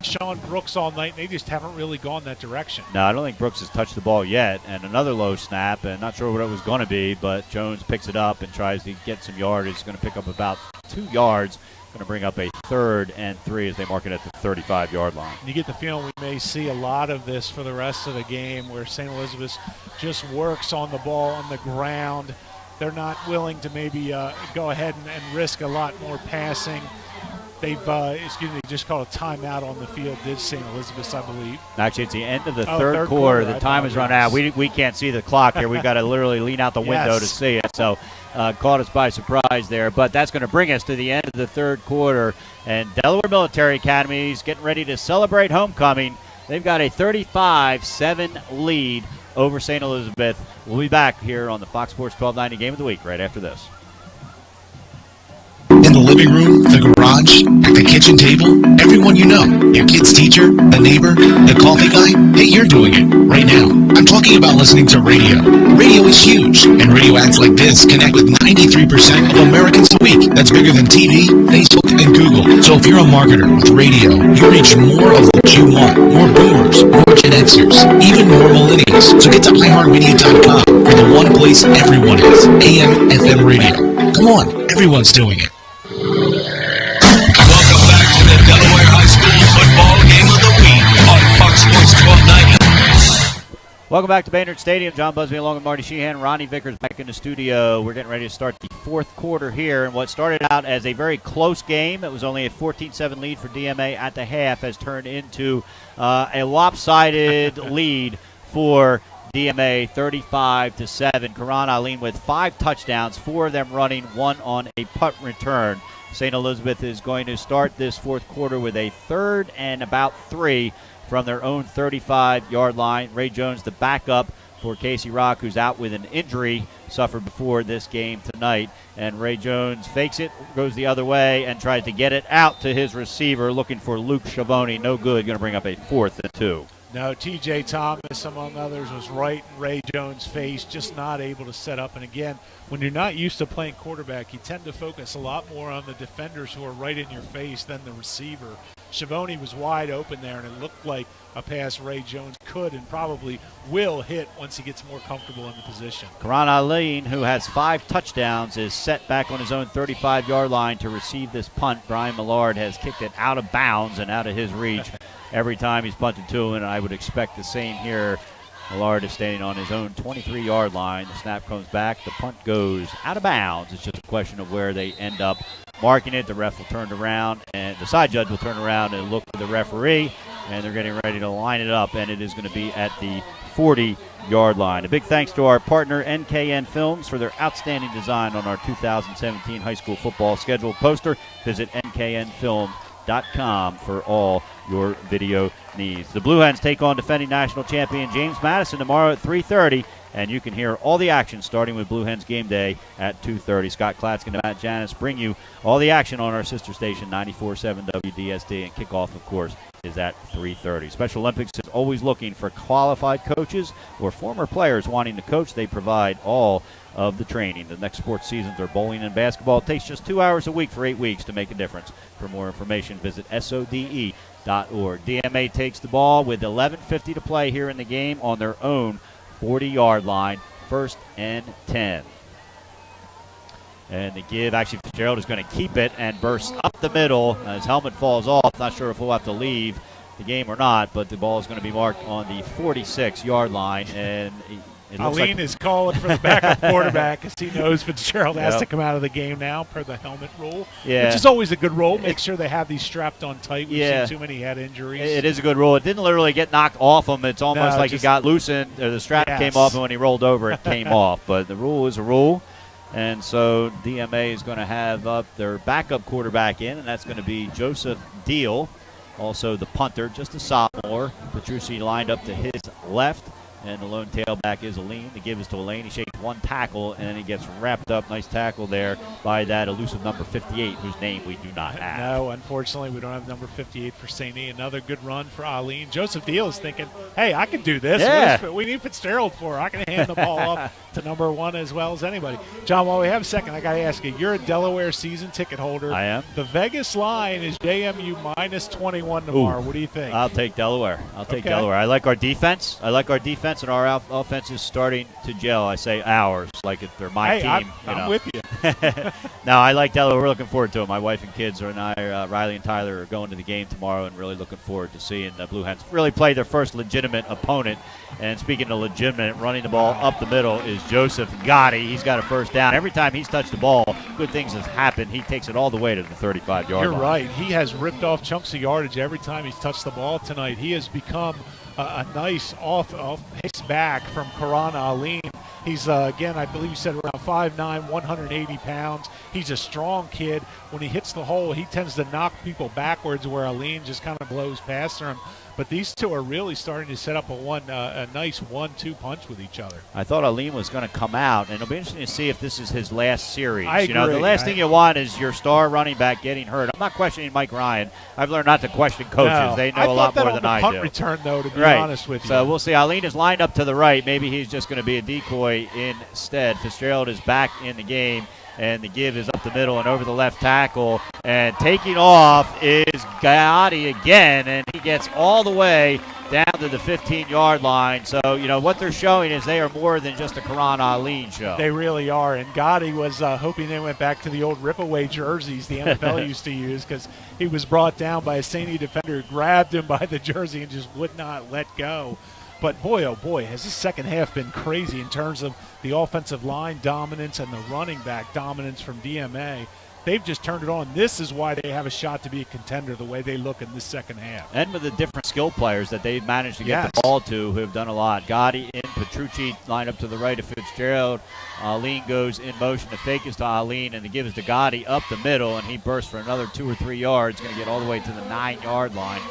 Sean Brooks all night, and they just haven't really gone that direction. No, I don't think Brooks has touched the ball yet, and another low snap, and not sure what it was going to be, but Jones picks it up and tries to get some yardage. He's going to pick up about 2 yards. Going to bring up a 3rd and 3 as they mark it at the 35-yard line. You get the feeling we may see a lot of this for the rest of the game where St. Elizabeth just works on the ball on the ground. They're not willing to maybe go ahead and risk a lot more passing. They've, just called a timeout on the field, did St. Elizabeth, I believe. Actually, it's the end of the third quarter. The time has run out. We can't see the clock here. We've got to literally lean out the window to see it. So caught us by surprise there. But that's going to bring us to the end of the third quarter. And Delaware Military Academy is getting ready to celebrate homecoming. They've got a 35-7 lead over St. Elizabeth. We'll be back here on the Fox Sports 1290 Game of the Week right after this. In the living room, the garage, at the kitchen table, everyone you know, your kid's teacher, the neighbor, the coffee guy, hey, you're doing it right now. I'm talking about listening to radio. Radio is huge, and radio ads like this connect with 93% of Americans a week. That's bigger than TV, Facebook, and Google. So if you're a marketer with radio, you reach more of what you want. More boomers, more Gen Xers, even more millennials. So get to iHeartMedia.com for the one place everyone is, AM, FM radio. Come on, everyone's doing it. Welcome back to the Delaware High School Football Game of the Week on Fox Sports 1290. Welcome back to Baynard Stadium. John Busby along with Marty Sheehan. Ronnie Vickers back in the studio. We're getting ready to start the fourth quarter here. And what started out as a very close game, it was only a 14-7 lead for DMA at the half, has turned into a lopsided lead for DMA, 35-7. Alleyne with 5 touchdowns, 4 of them running, 1 on a punt return. St. Elizabeth is going to start this fourth quarter with a 3rd and about 3 from their own 35-yard line. Ray Jones, the backup for Casey Rock, who's out with an injury, suffered before this game tonight. And Ray Jones fakes it, goes the other way, and tries to get it out to his receiver, looking for Luke Schiavone. No good. Going to bring up a 4th and 2. No, T.J. Thomas, among others, was right in Ray Jones' face, just not able to set up. And again, when you're not used to playing quarterback, you tend to focus a lot more on the defenders who are right in your face than the receiver. Schiavone was wide open there, and it looked like a pass Ray Jones could and probably will hit once he gets more comfortable in the position. Alleyne, who has 5 touchdowns, is set back on his own 35-yard line to receive this punt. Brian Millard has kicked it out of bounds and out of his reach every time he's punted to him, and I would expect the same here. Millard is standing on his own 23-yard line. The snap comes back. The punt goes out of bounds. It's just a question of where they end up marking it. The ref will turn around, and the side judge will turn around and look for the referee, and they're getting ready to line it up, and it is going to be at the 40-yard line. A big thanks to our partner, NKN Films, for their outstanding design on our 2017 high school football schedule poster. Visit nknfilm.com for all your video needs. The Blue Hens take on defending national champion James Madison tomorrow at 3:30, and you can hear all the action starting with Blue Hens Game Day at 2:30. Scott Klatskin and Matt Janis bring you all the action on our sister station, 94.7 WDSD, and kickoff, of course, is at 3:30. Special Olympics is always looking for qualified coaches or former players wanting to coach. They provide all of the training. The next sports seasons are bowling and basketball. It takes just 2 hours a week for 8 weeks to make a difference. For more information, visit SODE.org. DMA takes the ball with 11:50 to play here in the game on their own 40-yard line, 1st and 10. And the give, actually, Fitzgerald is going to keep it and burst up the middle. His helmet falls off. Not sure if he'll have to leave the game or not, but the ball is going to be marked on the 46-yard line. And Alleyne is calling for the backup quarterback because he knows Fitzgerald has to come out of the game now per the helmet rule, which is always a good rule. Make sure they have these strapped on tight. We've seen too many head injuries. It is a good rule. It didn't literally get knocked off him. It's almost like it got loosened, or the strap came off, and when he rolled over, it came off. But the rule is a rule. And so DMA is going to have up their backup quarterback in, and that's going to be Joseph Deal. Also the punter, just a sophomore. Petrucci lined up to his left. And the lone tailback is Alleyne. The give is to Alleyne. He shakes one tackle, and then he gets wrapped up. Nice tackle there by that elusive number 58, whose name we do not have. No, unfortunately, we don't have number 58 for St. E. Another good run for Alleyne. Joseph Deal is thinking, hey, I can do this. Yeah. We need Fitzgerald for her. I can hand the ball up to number 1 as well as anybody. John, while we have a second, I got to ask you, you're a Delaware season ticket holder. I am. The Vegas line is JMU -21 tomorrow. Ooh, what do you think? I'll take Delaware. I'll take Delaware. I like our defense. And our offense is starting to gel. I say ours, like if they're my team. I'm with you. No, I like Delaware. We're looking forward to it. My wife and kids and I, Riley and Tyler, are going to the game tomorrow and really looking forward to seeing the Blue Hens really play their first legitimate opponent. And speaking of legitimate, running the ball up the middle is Joseph Gotti. He's got a first down. Every time he's touched the ball, good things have happened. He takes it all the way to the 35-yard line. You're right. He has ripped off chunks of yardage every time he's touched the ball tonight. He has become a nice off-pace back from Karan Alleyne. He's, again, I believe you said around 5'9", 180 pounds. He's a strong kid. When he hits the hole, he tends to knock people backwards where Alleyne just kind of blows past him. But these two are really starting to set up a nice 1-2 punch with each other. I thought Alleyne was going to come out, and it'll be interesting to see if this is his last series. I agree. The last thing you want is your star running back getting hurt. I'm not questioning Mike Ryan. I've learned not to question coaches. No. They know a lot more than I do. I thought that on the punt return, though, to be honest with you. So we'll see. Alleyne is lined up to the right. Maybe he's just going to be a decoy instead. Fitzgerald is back in the game. And the give is up the middle and over the left tackle. And taking off is Gotti again. And he gets all the way down to the 15-yard line. So, what they're showing is they are more than just a Karan Alleyne show. They really are. And Gotti was hoping they went back to the old rip-away jerseys the NFL used to use, because he was brought down by a St. E defender who grabbed him by the jersey and just would not let go. But boy, oh boy, has this second half been crazy in terms of the offensive line dominance and the running back dominance from DMA. They've just turned it on. This is why they have a shot to be a contender, the way they look in this second half. And with the different skill players that they've managed to get the ball to, who have done a lot. Gotti in, Petrucci lined up to the right of Fitzgerald. Alleyne goes in motion. The fake is to Alleyne, and the give is to Gotti up the middle, and he bursts for another 2 or 3 yards. Going to get all the way to the 9-yard line.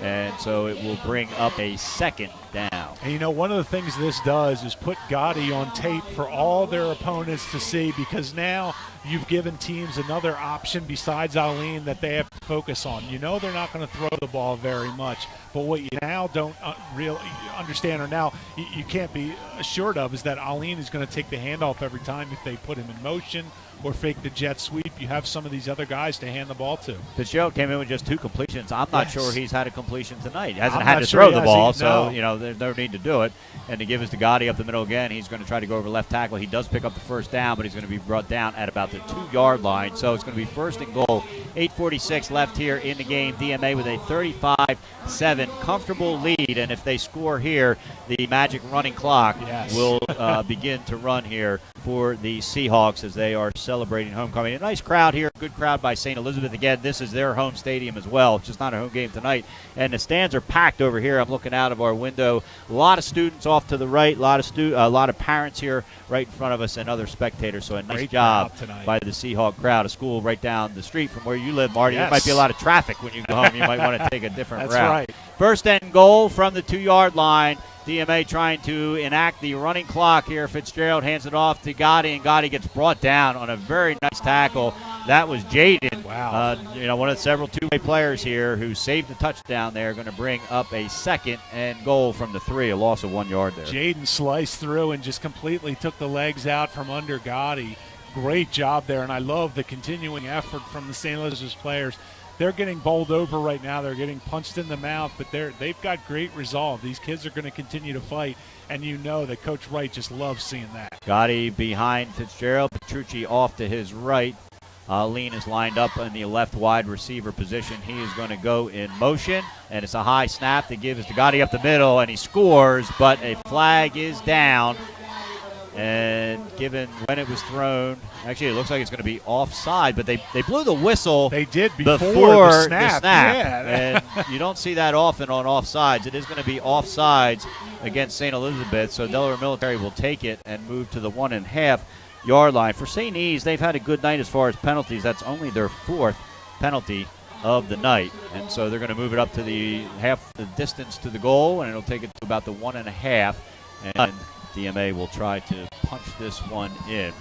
And so it will bring up a second down. And one of the things this does is put Gotti on tape for all their opponents to see, because now you've given teams another option besides Alleyne that they have to focus on. They're not going to throw the ball very much, but what you now don't really understand, or now you can't be assured of, is that Alleyne is going to take the handoff every time if they put him in motion or fake the jet sweep. You have some of these other guys to hand the ball to. Fitzgerald came in with just 2 completions. I'm not sure he's had a completion tonight. He hasn't had to throw the ball, so there's no need to do it. And to give is to Gotti up the middle again. He's going to try to go over left tackle. He does pick up the first down, but he's going to be brought down at about the 2-yard line. So it's going to be first and goal. 8:46 left here in the game. DMA with a 35-7 comfortable lead, and if they score here, the magic running clock will begin to run here for the Seahawks as they are celebrating homecoming. A nice crowd here, good crowd by St. Elizabeth. Again, this is their home stadium as well. It's just not a home game tonight. And the stands are packed over here. I'm looking out of our window. A lot of students off to the right, a lot of parents here right in front of us, and other spectators. So a nice job by the Seahawk crowd. A school right down the street from where you live, Marty. There might be a lot of traffic when you go home. You might want to take a different route. That's right. First and goal from the 2-yard line. DMA trying to enact the running clock here. Fitzgerald hands it off to Gotti, and Gotti gets brought down on a very nice tackle. That was Jaden. Wow. One of several two-way players here who saved the touchdown there. Going to bring up a second and goal from the 3, a loss of 1 yard there. Jaden sliced through and just completely took the legs out from under Gotti. Great job there, and I love the continuing effort from the St. Elizabeth players. They're getting bowled over right now. They're getting punched in the mouth, but they've got great resolve. These kids are going to continue to fight, and that Coach Wright just loves seeing that. Gotti behind Fitzgerald. Petrucci off to his right. Alleyne is lined up in the left wide receiver position. He is going to go in motion, and it's a high snap. The give is to Gotti up the middle, and he scores, but a flag is down. And given when it was thrown, actually it looks like it's going to be offside, but they blew the whistle. They did before the snap. Yeah. And you don't see that often on offsides. It is going to be offsides against St. Elizabeth, so Delaware Military will take it and move to the 1.5 yard line. For St. E's, they've had a good night as far as penalties. That's only their 4th penalty of the night, and so they're going to move it up to the half the distance to the goal, and it'll take it to about the 1.5. and DMA will try to punch this one in.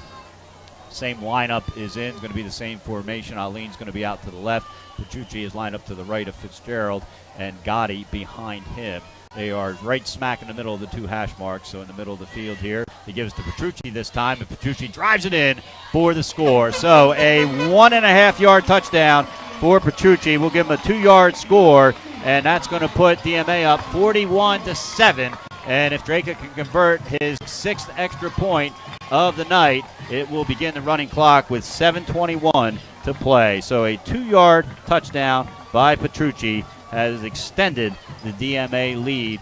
Same lineup is in. It's going to be the same formation. Alleyne's going to be out to the left. Petrucci is lined up to the right of Fitzgerald, and Gotti behind him. They are right smack in the middle of the two hash marks, so in the middle of the field here. He gives to Petrucci this time, and Petrucci drives it in for the score. So a 1.5-yard touchdown for Petrucci. We'll give him a 2-yard score, and that's going to put DMA up 41-7. And if Draka can convert his 6th extra point of the night, it will begin the running clock with 7:21 to play. So a 2-yard touchdown by Petrucci has extended the DMA lead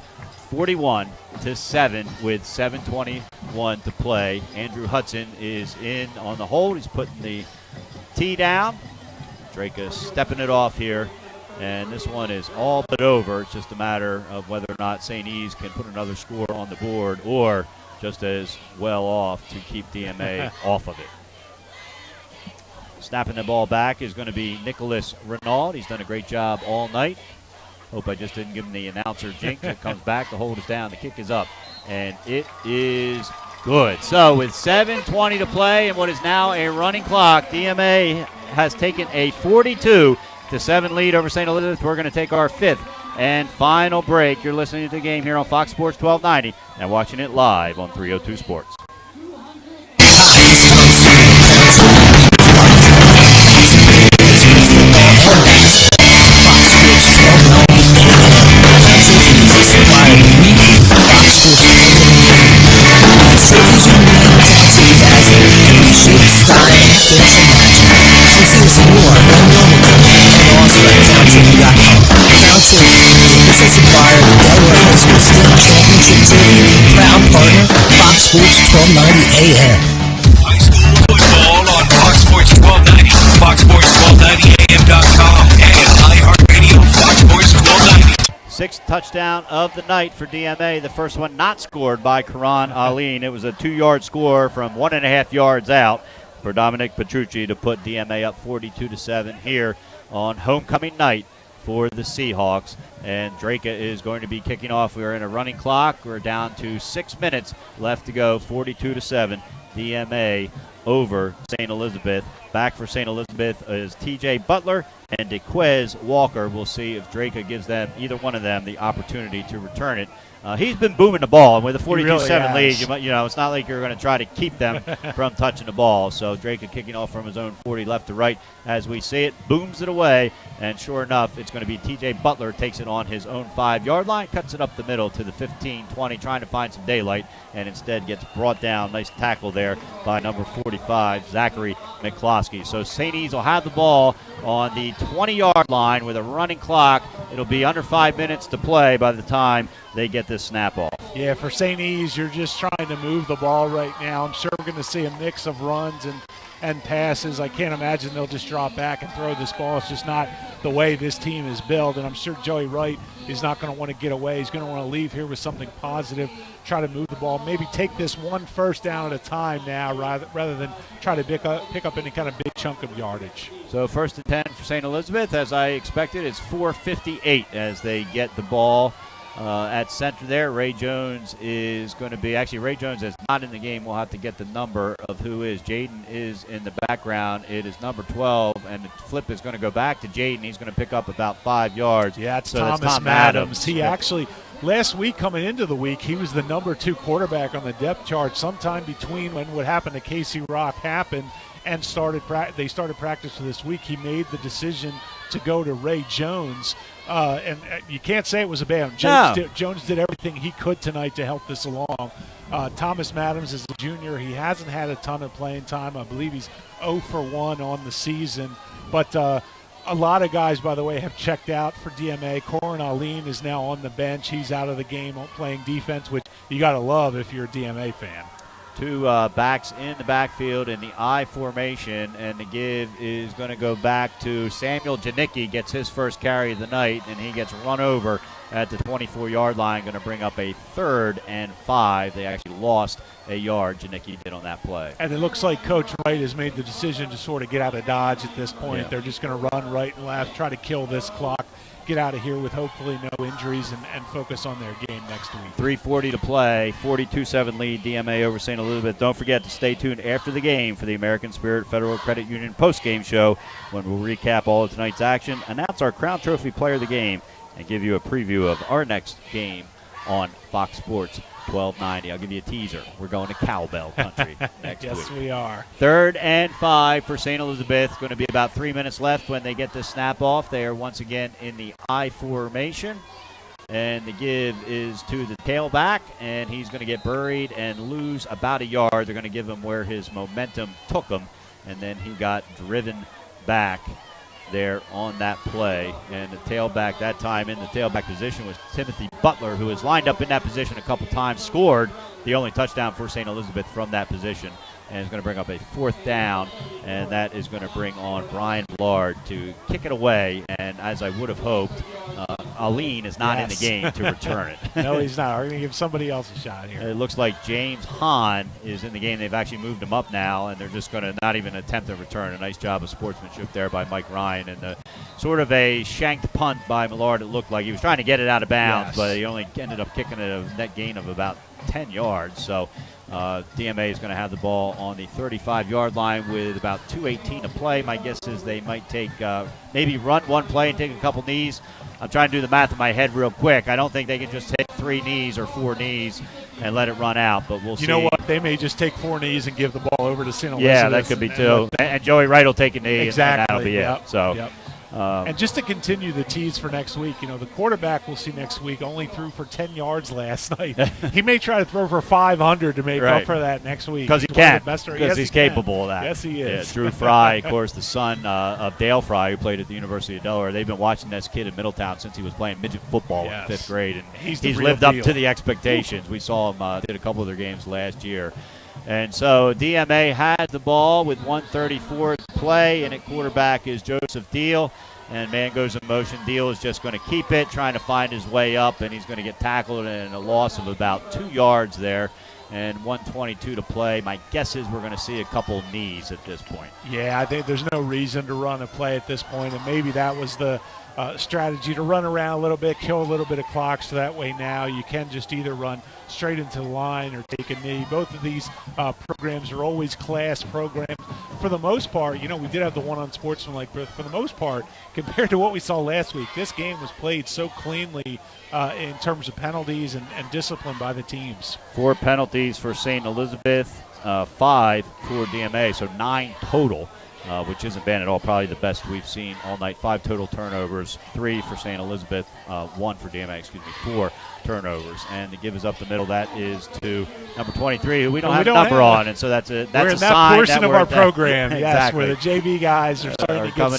41-7 with 7:21 to play. Andrew Hudson is in on the hold. He's putting the tee down. Draka stepping it off here. And this one is all but over. It's just a matter of whether or not St. E's can put another score on the board or just as well off to keep DMA off of it. Snapping the ball back is going to be Nicholas Renaud. He's done a great job all night. Hope I just didn't give him the announcer jinx. It comes back. The hold is down. The kick is up. And it is good. So with 7:20 to play and what is now a running clock, DMA has taken a 42-7 lead over St. Elizabeth. We're going to take our 5th and final break. You're listening to the game here on Fox Sports 1290 and watching it live on 302 Sports. Proud partner, Fox Sports 1290 AM. High school football on Fox Sports 1290, foxsports1290am.com, and iHeartRadio, Fox Sports 1290. 6th touchdown of the night for DMA. The first one not scored by Karan Alleyne. It was a 2-yard score from 1.5 yards out for Dominic Petrucci to put DMA up 42-7 here on homecoming night for the Seahawks. And Draka is going to be kicking off. We're in a running clock. We're down to 6 minutes left to go. 42-7. DMA over St. Elizabeth. Back for St. Elizabeth is T.J. Butler and DeQuez Walker. We'll see if Draka gives them, either one of them, the opportunity to return it. He's been booming the ball, and with a 42-7 lead, it's not like you're going to try to keep them from touching the ball. So Draka kicking off from his own 40 left to right as we see it, booms it away, and sure enough, it's going to be T.J. Butler takes it on his own 5-yard line, cuts it up the middle to the 15-20, trying to find some daylight, and instead gets brought down. Nice tackle there by number 45, Zachary McCloskey. So St. E's will have the ball on the 20-yard line with a running clock. It'll be under 5 minutes to play by the time they get this snap off. Yeah, for St. E's, you're just trying to move the ball right now. I'm sure we're going to see a mix of runs and passes. I can't imagine they'll just drop back and throw this ball. It's just not the way this team is built, and I'm sure Joey Wright is not going to want to get away. He's going to want to leave here with something positive, try to move the ball, maybe take this one first down at a time now rather than try to pick up any kind of big chunk of yardage. So 1st and 10 for St. Elizabeth, as I expected. It's 4:58 as they get the ball at center there. Ray Jones is going to be, actually Ray Jones is not in the game. We'll have to get the number of who is. Jaden is in the background. It is number 12, and the flip is going to go back to Jaden. He's going to pick up about 5 yards. Yeah, it's so Thomas Adams. He actually, last week coming into the week, he was the number 2 quarterback on the depth chart sometime between when what happened to Casey Rock happened and they started practice for this week. He made the decision to go to Ray Jones. And you can't say it was a bad one. Jones did everything he could tonight to help this along. Thomas Madams is a junior. He hasn't had a ton of playing time. I believe he's 0 for 1 on the season. But a lot of guys, by the way, have checked out for DMA. Corin Alleyne is now on the bench. He's out of the game playing defense, which you got to love if you're a DMA fan. 2 backs in the backfield in the I formation, and the give is going to go back to Samuel Janicki. Gets his first carry of the night, and he gets run over at the 24-yard line. Going to bring up a 3rd and 5. They actually lost a yard, Janicki did on that play. And it looks like Coach Wright has made the decision to sort of get out of Dodge at this point. Yeah. They're just going to run right and left, try to kill this clock. get out of here with hopefully no injuries and focus on their game next week. 3:40 to play, 42-7 lead, DMA over St. Elizabeth. Don't forget to stay tuned after the game for the American Spirit Federal Credit Union postgame show when we'll recap all of tonight's action, announce our Crown Trophy player of the game, and give you a preview of our next game on Fox Sports 1290. I'll give you a teaser. We're going to cowbell country next week. Yes, we are. 3rd and 5 for St. Elizabeth. Going to be about 3 minutes left when they get the snap off. They are once again in the I formation. And the give is to the tailback, and he's going to get buried and lose about a yard. They're going to give him where his momentum took him, and then he got driven back there on that play. And the tailback that time in the tailback position was Timothy Butler, who has lined up in that position a couple times, scored the only touchdown for St. Elizabeth from that position, and is going to bring up a 4th down, and that is going to bring on Brian Baynard to kick it away. And as I would have hoped, Alleyne is not in the game to return it. No, he's not. We're going to give somebody else a shot here. It looks like James Hahn is in the game. They've actually moved him up now, and they're just going to not even attempt a return. A nice job of sportsmanship there by Mike Ryan, and sort of a shanked punt by Millard. It looked like he was trying to get it out of bounds, but he only ended up kicking it a net gain of about 10 yards. So DMA is going to have the ball on the 35-yard line with about 2:18 to play. My guess is they might take maybe run one play and take a couple knees. I'm trying to do the math in my head real quick. I don't think they can just take 3 knees or 4 knees and let it run out, but we'll see. You know what? They may just take 4 knees and give the ball over to St. Elizabeth. Yeah, that could be too. And Joey Wright will take a knee, and that'll be it. So. And just to continue the tease for next week, the quarterback we'll see next week only threw for 10 yards last night. He may try to throw for 500 to make up for that next week. Because he can. Because he's capable of that. Yes, he is. Yeah, Drew Fry, of course, the son of Dale Fry, who played at the University of Delaware. They've been watching this kid in Middletown since he was playing midget football in 5th grade. And he's lived up to the expectations. We saw him did a couple of their games last year. And so DMA had the ball with 1:34 to play, and at quarterback is Joseph Deal. And man goes in motion. Deal is just going to keep it, trying to find his way up, and he's going to get tackled and a loss of about 2 yards there. And 1:22 to play. My guess is we're going to see a couple knees at this point. Yeah, I think there's no reason to run a play at this point, and maybe that was the strategy, to run around a little bit, kill a little bit of clock, so that way now you can just either run straight into the line or take a knee. Both of these programs are always class programs. For the most part, we did have the one on Sportsmanlike, but for the most part, compared to what we saw last week, this game was played so cleanly in terms of penalties and discipline by the teams. 4 penalties for St. Elizabeth, 5 for DMA, so 9 total. Which isn't bad at all, probably the best we've seen all night. 5 total turnovers, 3 for St. Elizabeth, 1 for DMA, 4 turnovers. And the give is up the middle. That is to number 23, who we don't have a number on. And so that's a sign. We're in that portion of our program, yes, exactly. where the JV guys are starting to get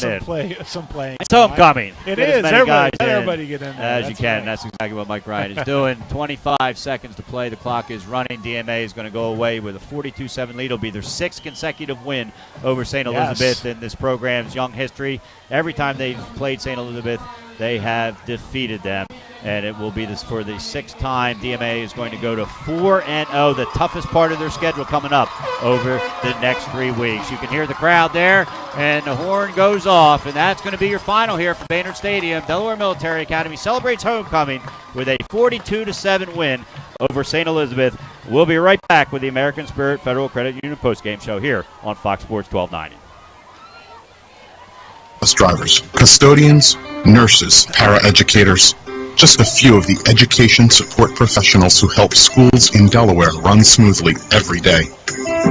some playing. It's homecoming. It is. Everybody get in there. As you can. Right. That's exactly what Mike Ryan is doing. 25 seconds to play. The clock is running. DMA is going to go away with a 42-7 lead. It'll be their 6th consecutive win over St. Elizabeth in this program's young history. Every time they've played St. Elizabeth, they have defeated them, and it will be this for the 6th time. DMA is going to go to 4-0, the toughest part of their schedule coming up over the next 3 weeks. You can hear the crowd there, and the horn goes off, and that's going to be your final here from Baynard Stadium. Delaware Military Academy celebrates homecoming with a 42-7 win over St. Elizabeth. We'll be right back with the American Spirit Federal Credit Union postgame show here on Fox Sports 1290. Bus drivers, custodians, nurses, paraeducators, just a few of the education support professionals who help schools in Delaware run smoothly every day.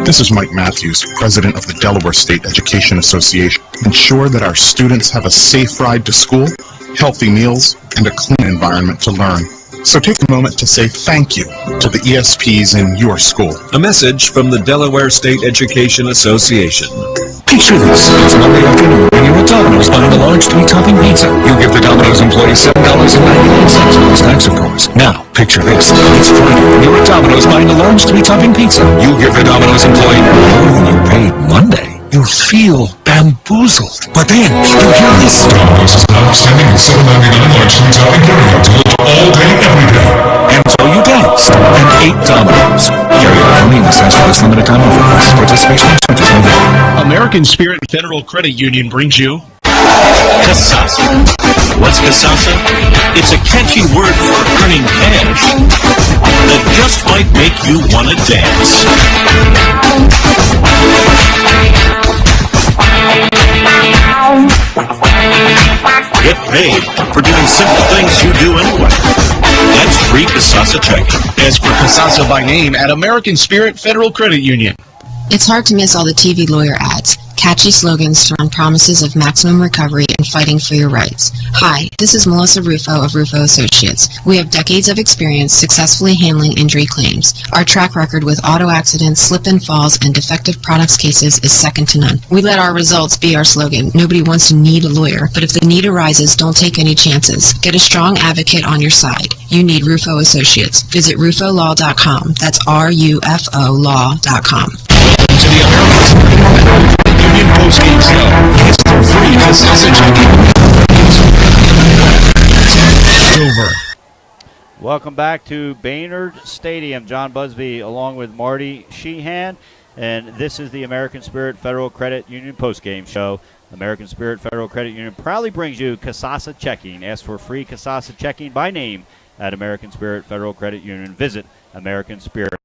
This is Mike Matthews, president of the Delaware State Education Association. Ensure that our students have a safe ride to school, healthy meals, and a clean environment to learn. So take a moment to say thank you to the ESPs in your school. A message from the Delaware State Education Association. Picture this. It's Monday afternoon and you're at Domino's buying a large 3-topping pizza. You give the Domino's employee $7.99 plus tax, of course. Now, picture this. It's Friday and you're at Domino's buying a large 3-topping pizza. You give the Domino's employee more than you paid Monday. You feel bamboozled. But then, you hear this. Domino's is now extending its $7.99 large 3-topping carryout delivered all day, every day. And so you danced and ate Domino's. Carryout convenience stands for this limited time offer. Participation in 2020. American Spirit Federal Credit Union brings you Kasasa. What's Kasasa? It's a catchy word for earning cash that just might make you want to dance. Get paid for doing simple things you do anyway. That's free Kasasa checking. As for Kasasa by name at American Spirit Federal Credit Union. It's hard to miss all the TV lawyer ads, catchy slogans surround promises of maximum recovery and fighting for your rights. Hi, this is Melissa Rufo of Rufo Associates. We have decades of experience successfully handling injury claims. Our track record with auto accidents, slip and falls, and defective products cases is second to none. We let our results be our slogan. Nobody wants to need a lawyer, but if the need arises, don't take any chances. Get a strong advocate on your side. You need Rufo Associates. Visit rufolaw.com. That's RUFO law.com. To the American Union Postgame Show. It's free Kasasa checking. Over. Welcome back to Baynard Stadium. John Busby along with Marty Sheehan. And this is the American Spirit Federal Credit Union Postgame Show. American Spirit Federal Credit Union proudly brings you Kasasa Checking. Ask for free Kasasa Checking by name at American Spirit Federal Credit Union. Visit AmericanSpirit.com.